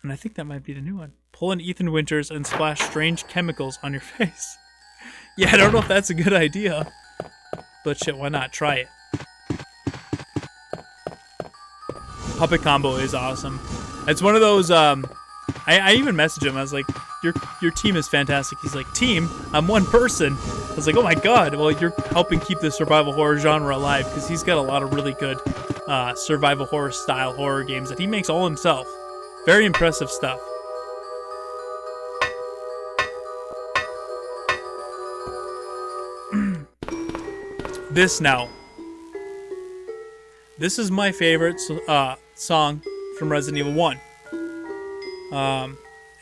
And I think that might be the new one. Pull an Ethan Winters and splash strange chemicals on your face. Yeah, I don't know if that's a good idea. But shit, why not? Try it. Puppet Combo is awesome. It's one of those, I even messaged him. I was like, your team is fantastic. He's like, team? I'm one person. I was like, oh my god. Well, you're helping keep the survival horror genre alive, because he's got a lot of really good survival horror style horror games that he makes all himself. Very impressive stuff. This now. This is my favorite song from Resident Evil 1.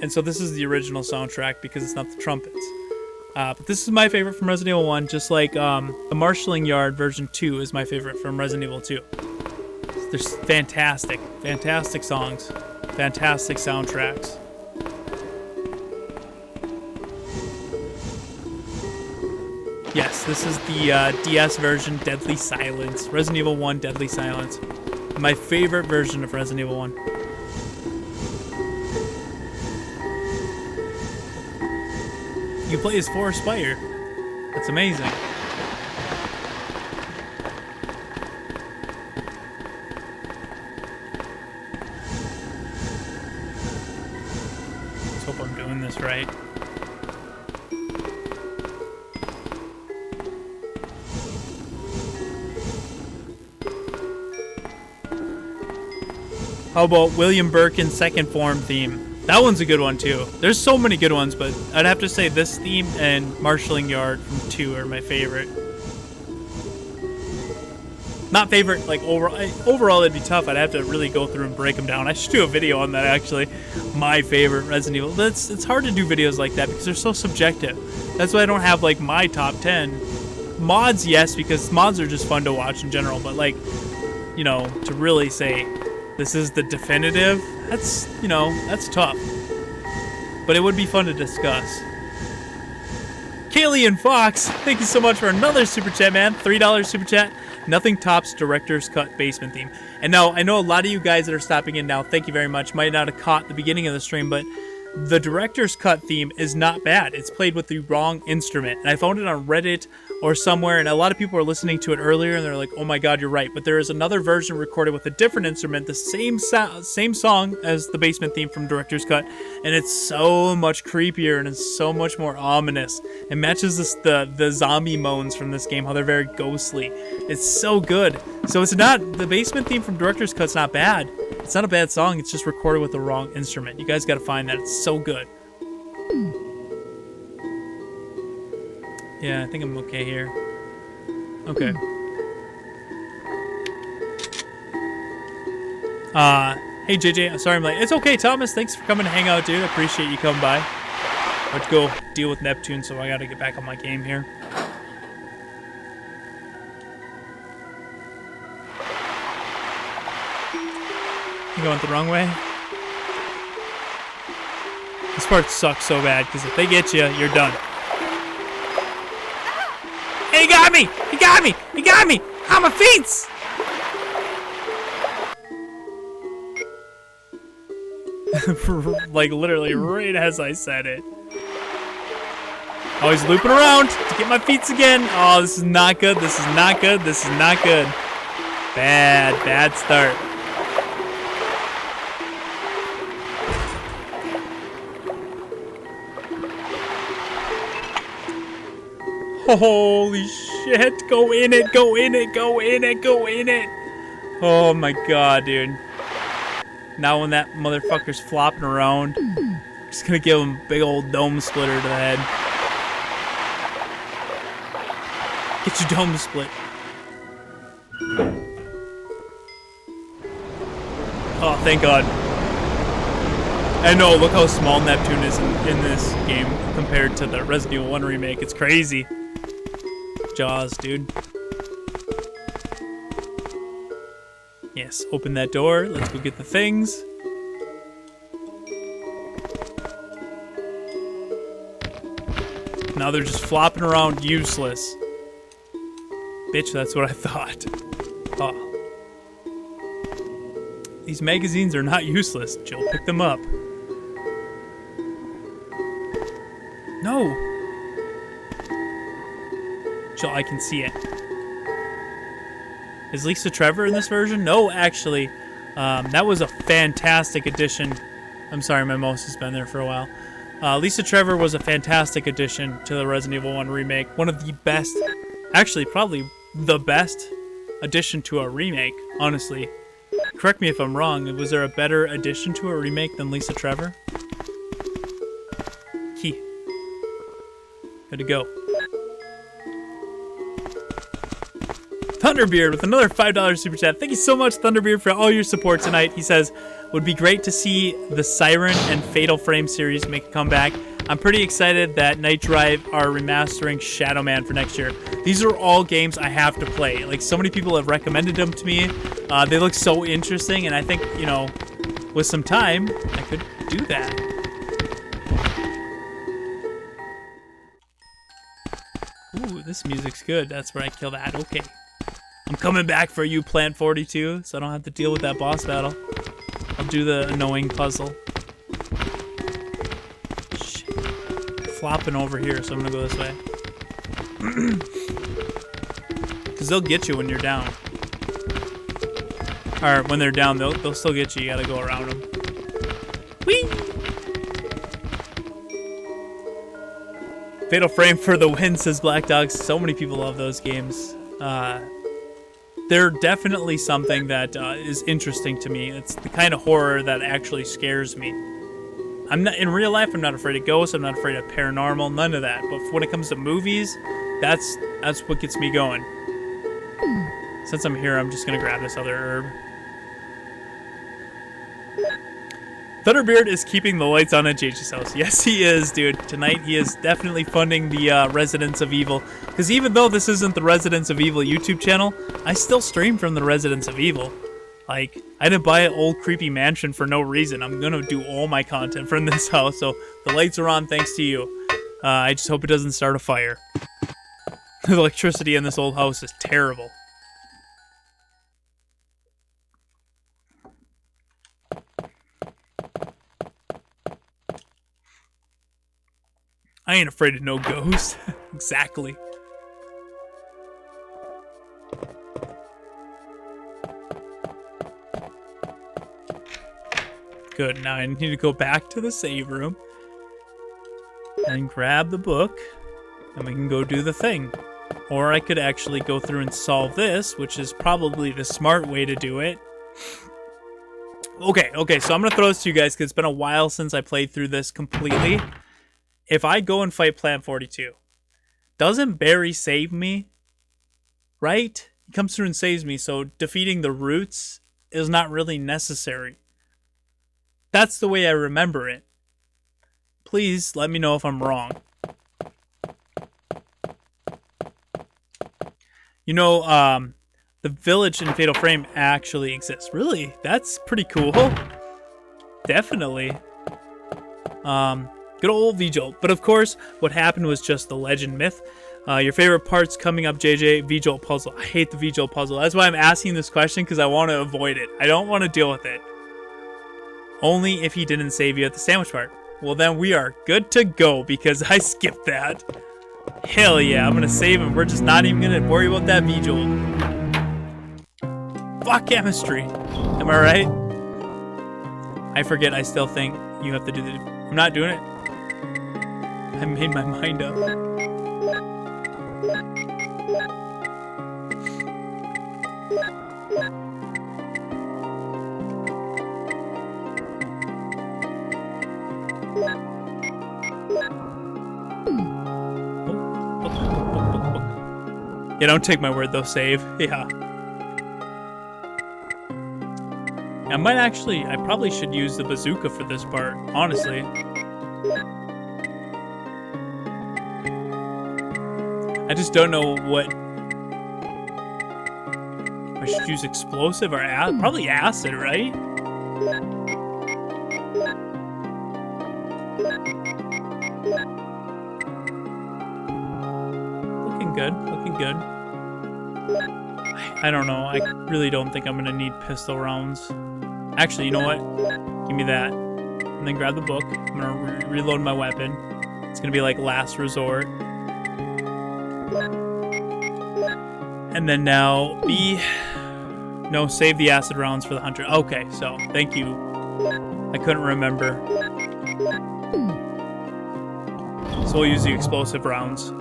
And so this is the original soundtrack because it's not the trumpets. But this is my favorite from Resident Evil 1, just like the Marshalling Yard version 2 is my favorite from Resident Evil 2. They're fantastic, fantastic songs, fantastic soundtracks. Yes, this is the DS version, Deadly Silence. Resident Evil 1, Deadly Silence. My favorite version of Resident Evil 1. You play as Forrest Spire. That's amazing. Let's hope I'm doing this right. How about William Birkin's Second Form theme? That one's a good one too. There's so many good ones, but I'd have to say this theme and Marshalling Yard from 2 are my favorite. Not favorite, like overall it'd be tough. I'd have to really go through and break them down. I should do a video on that actually. My favorite Resident Evil. It's hard to do videos like that because they're so subjective. That's why I don't have like my top 10. Mods, yes, because mods are just fun to watch in general, but like, you know, to really say this is the definitive, that's, you know, that's tough. But it would be fun to discuss. Kaylee and Fox, thank you so much for another super chat, man. $3 super chat. Nothing tops Director's Cut basement theme. And now, I know a lot of you guys that are stopping in now, thank you very much, might not have caught the beginning of the stream, but the Director's Cut theme is not bad. It's played with the wrong instrument. And I found it on Reddit or somewhere, and a lot of people were listening to it earlier, and they're like, oh my god, you're right. But there is another version recorded with a different instrument, the same song as the basement theme from Director's Cut, and it's so much creepier, and it's so much more ominous. It matches the zombie moans from this game, how they're very ghostly. It's so good. So it's not, the basement theme from Director's Cut's not bad. It's not a bad song, it's just recorded with the wrong instrument. You guys gotta find that, it's so good. Yeah, I think I'm okay here. Okay. Hey JJ, sorry I'm late. It's okay, Thomas. Thanks for coming to hang out, dude. I appreciate you coming by. Let's go deal with Neptune, so I gotta get back on my game here. You going the wrong way? This part sucks so bad, because if they get you, you're done. He got me! He got me! He got me! On my feet! Like literally right as I said it. Oh, he's looping around to get my feet again. Oh, this is not good. This is not good. This is not good. Bad start. Holy shit, go in it, go in it, go in it, go in it. Oh my god, dude. Now when that motherfucker's flopping around, just gonna give him a big old dome splitter to the head. Get your dome split. Oh, thank god. I know, look how small Neptune is in this game compared to the Resident Evil 1 remake. It's crazy. Jaws, dude. Yes, open that door. Let's go get the things. Now they're just flopping around useless. Bitch, that's what I thought. Oh. These magazines are not useless. Jill, pick them up. No! Jill, I can see it. Is Lisa Trevor in this version? No, actually. That was a fantastic addition. I'm sorry, my mouse has been there for a while. Lisa Trevor was a fantastic addition to the Resident Evil 1 remake. One of the best, actually probably the best addition to a remake, honestly. Correct me if I'm wrong. Was there a better addition to a remake than Lisa Trevor? Key. Good to go. Thunderbeard with another $5 super chat. Thank you so much, Thunderbeard, for all your support tonight. He says, would be great to see the Siren and Fatal Frame series make a comeback. I'm pretty excited that Night Drive are remastering Shadow Man for next year. These are all games I have to play. Like, so many people have recommended them to me. They look so interesting, and I think, you know, with some time, I could do that. Ooh, this music's good. That's where I kill that. Okay. I'm coming back for you, Plant 42, so I don't have to deal with that boss battle. I'll do the annoying puzzle. Shit. Flopping over here, so I'm gonna go this way. Because they'll get you when you're down. Or when they're down, they'll still get you. You gotta go around them. Whee! Fatal Frame for the win, says Black Dog. So many people love those games. They're definitely something that is interesting to me. It's the kind of horror that actually scares me. I'm not in real life. I'm not afraid of ghosts. I'm not afraid of paranormal. None of that. But when it comes to movies, that's what gets me going. Since I'm here, I'm just gonna grab this other herb. Thunderbeard is keeping the lights on at JJ's house. Yes, he is, dude. Tonight, he is definitely funding the Residents of Evil. Because even though this isn't the Residents of Evil YouTube channel, I still stream from the Residents of Evil. Like, I didn't buy an old creepy mansion for no reason. I'm gonna do all my content from this house. So the lights are on thanks to you. I just hope it doesn't start a fire. The electricity in this old house is terrible. I ain't afraid of no ghost. Exactly. Good, now I need to go back to the save room and grab the book, and we can go do the thing. Or I could actually go through and solve this, which is probably the smart way to do it. Okay, so I'm going to throw this to you guys because it's been a while since I played through this completely. If I go and fight Plant 42, doesn't Barry save me? Right? He comes through and saves me, so defeating the roots is not really necessary. That's the way I remember it. Please let me know if I'm wrong. You know, the village in Fatal Frame actually exists. Really? That's pretty cool. Definitely. Good old V-Jolt. But of course, what happened was just the legend myth. Your favorite parts coming up, JJ, V-Jolt puzzle. I hate the V-Jolt puzzle. That's why I'm asking this question, because I want to avoid it. I don't want to deal with it. Only if he didn't save you at the sandwich part. Well, then we are good to go, because I skipped that. Hell yeah, I'm going to save him. We're just not even going to worry about that V-Jolt. Fuck chemistry. Am I right? I forget, I still think you have to do the... I'm not doing it. I made my mind up. Yeah, don't take my word though, save. Yeah. I probably should use the bazooka for this part, honestly. I just don't know what... I should use explosive or acid? Probably acid, right? Looking good, looking good. I don't know, I really don't think I'm gonna need pistol rounds. Actually, you know what? Give me that. And then grab the book. I'm gonna reload my weapon. It's gonna be like last resort. And then now no, save the acid rounds for the hunter. Okay, so thank you. I couldn't remember. So we'll use the explosive rounds.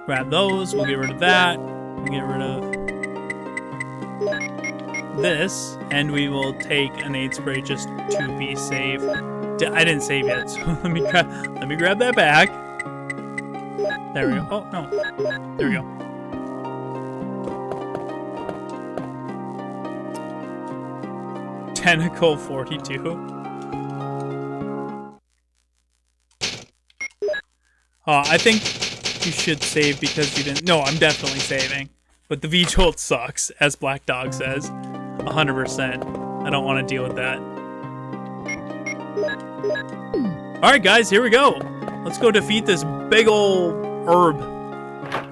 Grab those, we'll get rid of that. We'll get rid of this, and we will take an aid spray just to be safe. I didn't save yet, so let me grab that back. There we go. Oh no, there we go. Tentacle 42. I think you should save because you didn't. No, I'm definitely saving. But the V-Jolt sucks, as Black Dog says. 100%. I don't want to deal with that. Alright, guys, here we go. Let's go defeat this big old herb.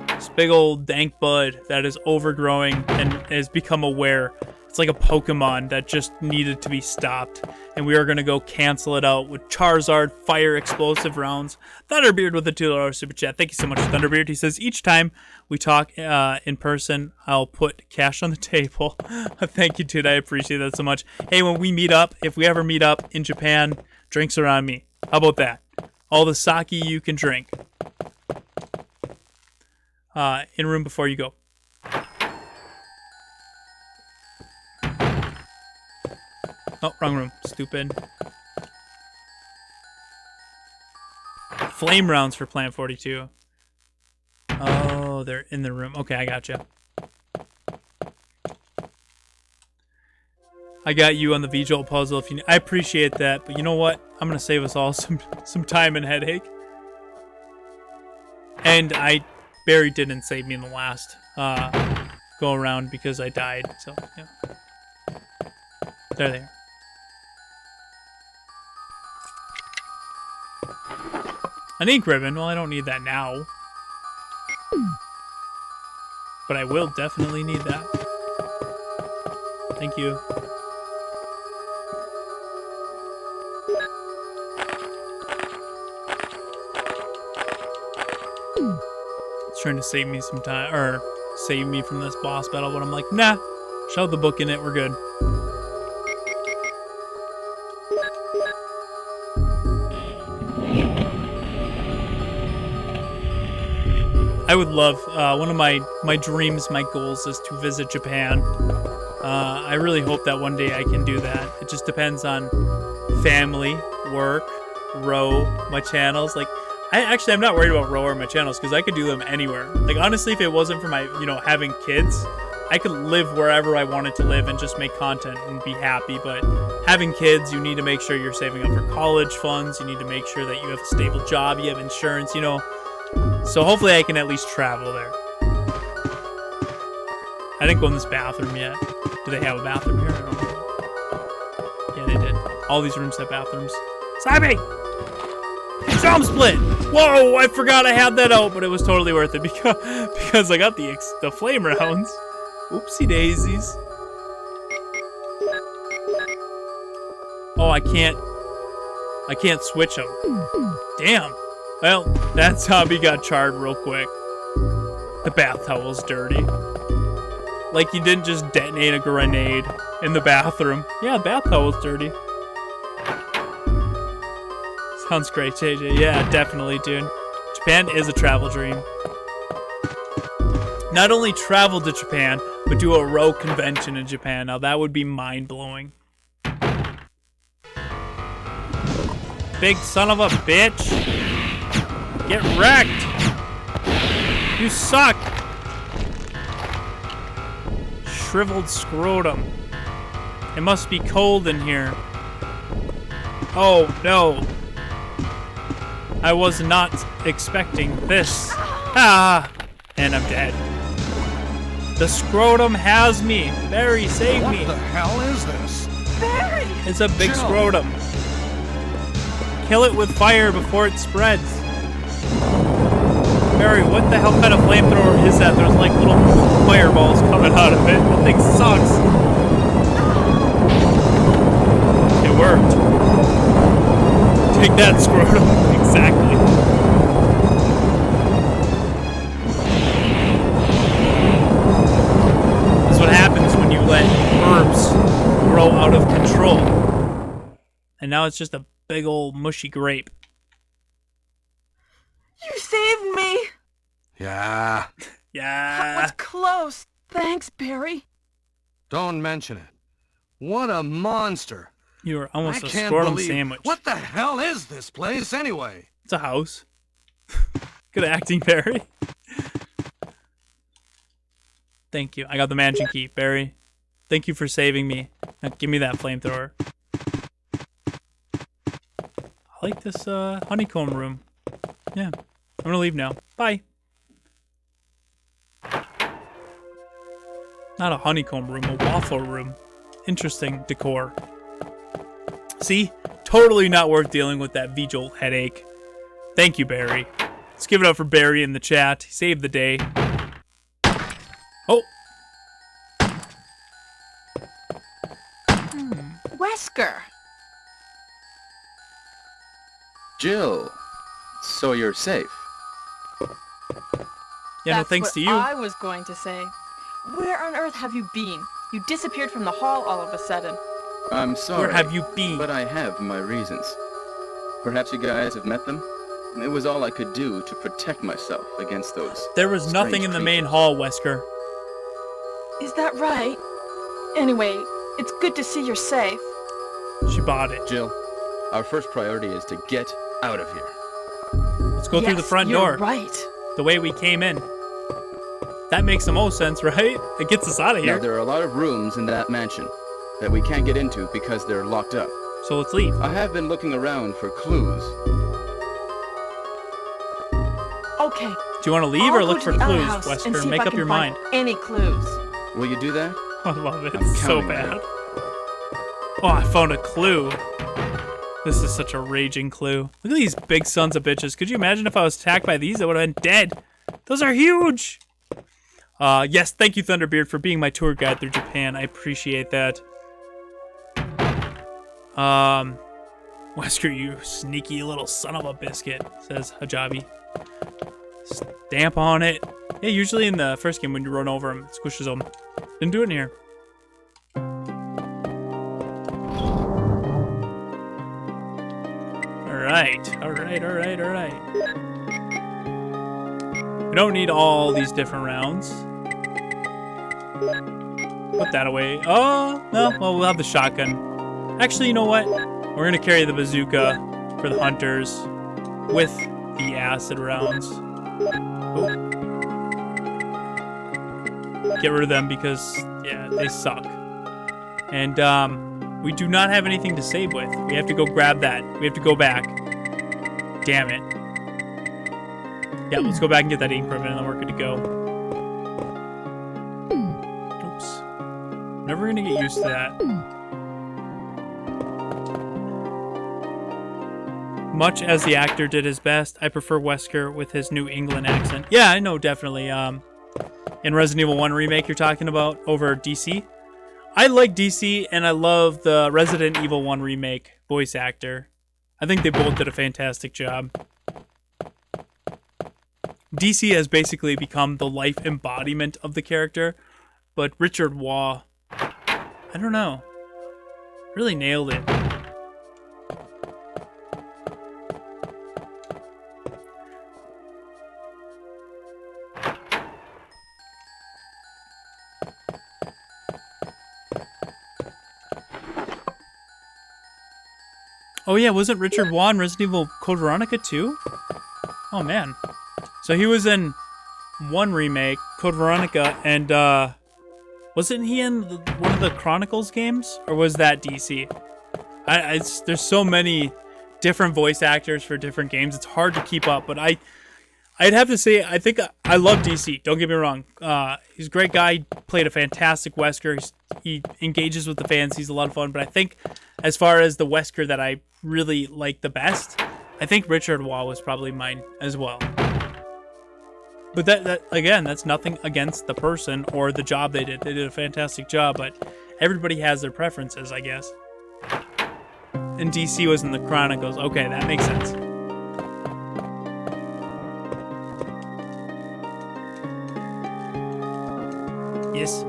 This big old dank bud that is overgrowing and has become aware. It's like a Pokemon that just needed to be stopped. And we are going to go cancel it out with Charizard Fire Explosive Rounds. Thunderbeard with a $2 super chat. Thank you so much, Thunderbeard. He says, each time we talk in person, I'll put cash on the table. Thank you, dude. I appreciate that so much. Hey, when we meet up, if we ever meet up in Japan, drinks are on me. How about that? All the sake you can drink. In room before you go. Oh, wrong room. Stupid. Flame rounds for Plant 42. Oh, they're in the room. Okay, I gotcha. I got you on the V-Jolt puzzle. If you, I appreciate that, but you know what? I'm gonna save us all some time and headache. And Barry didn't save me in the last go around because I died. So yeah, there they are. An ink ribbon. Well, I don't need that now, but I will definitely need that. Thank you. It's trying to save me some time, or save me from this boss battle, but I'm like, nah, shove the book in it, we're good. I would love, one of my dreams, my goals is to visit Japan. I really hope that one day I can do that. It just depends on family, work, row, my channels. Like, I'm not worried about row or my channels because I could do them anywhere. Like, honestly, if it wasn't for my, having kids, I could live wherever I wanted to live and just make content and be happy. But having kids, you need to make sure you're saving up for college funds. You need to make sure that you have a stable job, you have insurance, So hopefully I can at least travel there. I didn't go in this bathroom yet. Do they have a bathroom here? I don't know. Yeah, they did. All these rooms have bathrooms. Sabi! Jump split! Whoa, I forgot I had that out, but it was totally worth it because I got the flame rounds. Oopsie daisies. Oh, I can't switch them. Damn. Well, that zombie got charred real quick. The bath towel's dirty. Like you didn't just detonate a grenade in the bathroom. Yeah, the bath towel's dirty. Sounds great, JJ. Yeah, definitely, dude. Japan is a travel dream. Not only travel to Japan, but do a row convention in Japan. Now, that would be mind-blowing. big son of a bitch. Get wrecked. You suck. Shriveled scrotum. It must be cold in here. Oh, no. I was not expecting this. Ah! And I'm dead. The scrotum has me. Barry, save me. What the hell is this? Barry! It's a big Jill. scrotum. Kill it with fire before it spreads. Barry, what the hell kind of flamethrower is that? There's like little fireballs coming out of it. That thing sucks. It worked. Take that, scrotum. Exactly. That's what happens when you let herbs grow out of control. And now it's just a big old mushy grape. You saved me! Yeah. That Yeah. was close. Thanks, Barry. Don't mention it. What a monster. You were almost I a can't scrotum believe. sandwich. What the hell is this place anyway? It's a house. Good acting, Barry. Thank you. I got the mansion key, Barry. Thank you for saving me. Now give me that flamethrower. I like this honeycomb room. Yeah. I'm gonna leave now. Bye. Not a honeycomb room, a waffle room. Interesting decor. See? Totally not worth dealing with that visual headache. Thank you, Barry. Let's give it up for Barry in the chat. He saved the day. Oh. Wesker! Jill, so you're safe. Yeah, no That's thanks what to you. I was going to say. Where on earth have you been? You disappeared from the hall all of a sudden. I'm sorry. Where have you been? But I have my reasons. Perhaps you guys have met them? It was all I could do to protect myself against those. There was nothing strange in the main creatures. hall, Wesker. Is that right? Anyway, it's good to see you're safe. She bought it. Jill, our first priority is to get out of here. Let's go through the Yes, front you're door. right. The way we came in. That makes the most sense, right? It gets us out of Now, here. there are a lot of rooms in that mansion that we can't get into because they're locked up. So let's leave. I have been looking around for clues. Okay. Do you want to leave I'll or go look to for the clues, outhouse and Wesker? see if Make I up can your find mind. any clues. Will you do that? I love it. I'm It's so counting on bad. it. Oh, I found a clue. This is such a raging clue. Look at these big sons of bitches. Could you imagine if I was attacked by these? I would have been dead. Those are huge. Yes, thank you, Thunderbeard, for being my tour guide through Japan. I appreciate that. Wesker, you sneaky little son of a biscuit, says Hijabi. Stamp on it. Yeah, usually in the first game when you run over them, it squishes them. Didn't do it in here. Alright. We don't need all these different rounds. Put that away. Oh, no, well, we'll have the shotgun. Actually, you know what? We're gonna carry the bazooka for the hunters with the acid rounds. Oh. Get rid of them because, yeah, they suck. And, we do not have anything to save with. We have to go grab that. We have to go back. Damn it. Yeah, let's go back and get that ink ribbon and then we're good to go. Oops. Never gonna get used to that. Much as the actor did his best, I prefer Wesker with his New England accent. Yeah, I know, definitely. In Resident Evil 1 Remake you're talking about over DC. I like DC, and I love the Resident Evil 1 Remake voice actor. I think they both did a fantastic job. DC has basically become the life embodiment of the character, but Richard Waugh, I don't know, really nailed it. Oh yeah, wasn't Richard Waugh in Resident Evil Code Veronica 2? Oh man. So he was in one remake, Code Veronica, and wasn't he in one of the Chronicles games? Or was that DC? There's so many different voice actors for different games. It's hard to keep up, but I'd have to say I think I love DC. Don't get me wrong. He's a great guy. He played a fantastic Wesker. He engages with the fans. He's a lot of fun. But I think as far as the Wesker that I really like the best, I think Richard Waugh was probably mine as well. But that again, that's nothing against the person or the job they did. They did a fantastic job, but everybody has their preferences, I guess. And DC was in the Chronicles. Okay, that makes sense. Yes.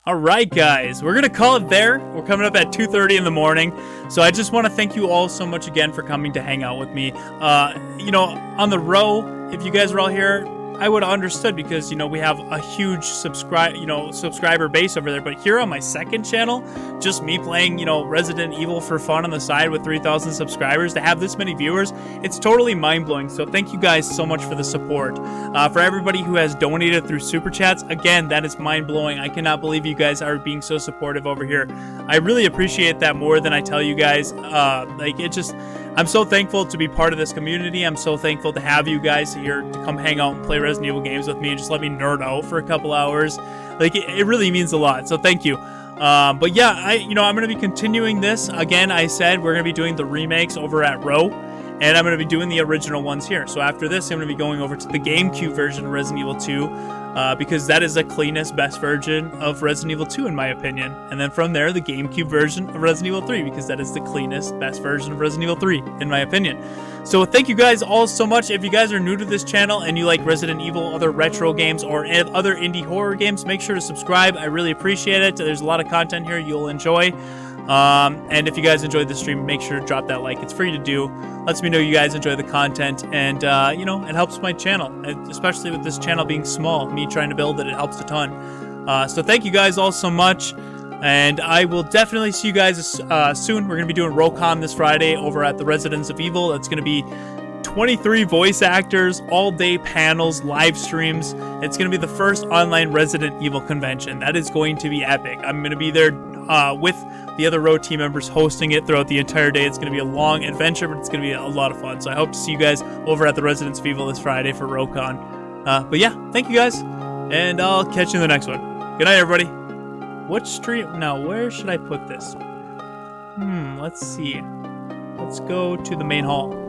All right, guys, we're gonna call it there. We're coming up at 2:30 in the morning, so I just want to thank you all so much again for coming to hang out with me. You know, on the row, if you guys were all here, I would have understood because, you know, we have a huge subscriber base over there. But here on my second channel, just me playing, you know, Resident Evil for fun on the side with 3,000 subscribers, to have this many viewers, it's totally mind-blowing. So thank you guys so much for the support. For everybody who has donated through Super Chats, again, that is mind-blowing. I cannot believe you guys are being so supportive over here. I really appreciate that more than I tell you guys. I'm so thankful to be part of this community. I'm so thankful to have you guys here to come hang out and play Resident Evil games with me and just let me nerd out for a couple hours. Like, it really means a lot. So thank you. But yeah, I'm going to be continuing this. Again, I said we're going to be doing the remakes over at Row, and I'm going to be doing the original ones here. So after this, I'm going to be going over to the GameCube version of Resident Evil 2, because that is the cleanest, best version of Resident Evil 2, in my opinion. And then from there, the GameCube version of Resident Evil 3, because that is the cleanest, best version of Resident Evil 3, in my opinion. So thank you guys all so much. If you guys are new to this channel and you like Resident Evil, other retro games, or other indie horror games, make sure to subscribe. I really appreciate it. There's a lot of content here you'll enjoy. And if you guys enjoyed the stream, make sure to drop that like. It's free to do. Lets me know you guys enjoy the content, and it helps my channel, especially with this channel being small. Me trying to build it, it helps a ton. So thank you guys all so much, and I will definitely see you guys soon. We're gonna be doing Rokon this Friday over at the Residence of Evil. It's gonna be 23 voice actors, all-day panels, live streams. It's going to be the first online Resident Evil convention. That is going to be epic. I'm going to be there with the other Row team members hosting it throughout the entire day. It's going to be a long adventure, but it's going to be a lot of fun. So I hope to see you guys over at the Residence of Evil this Friday for Rokon. But yeah, thank you guys, and I'll catch you in the next one. Good night, everybody. What stream? Now, where should I put this? Let's see. Let's go to the main hall.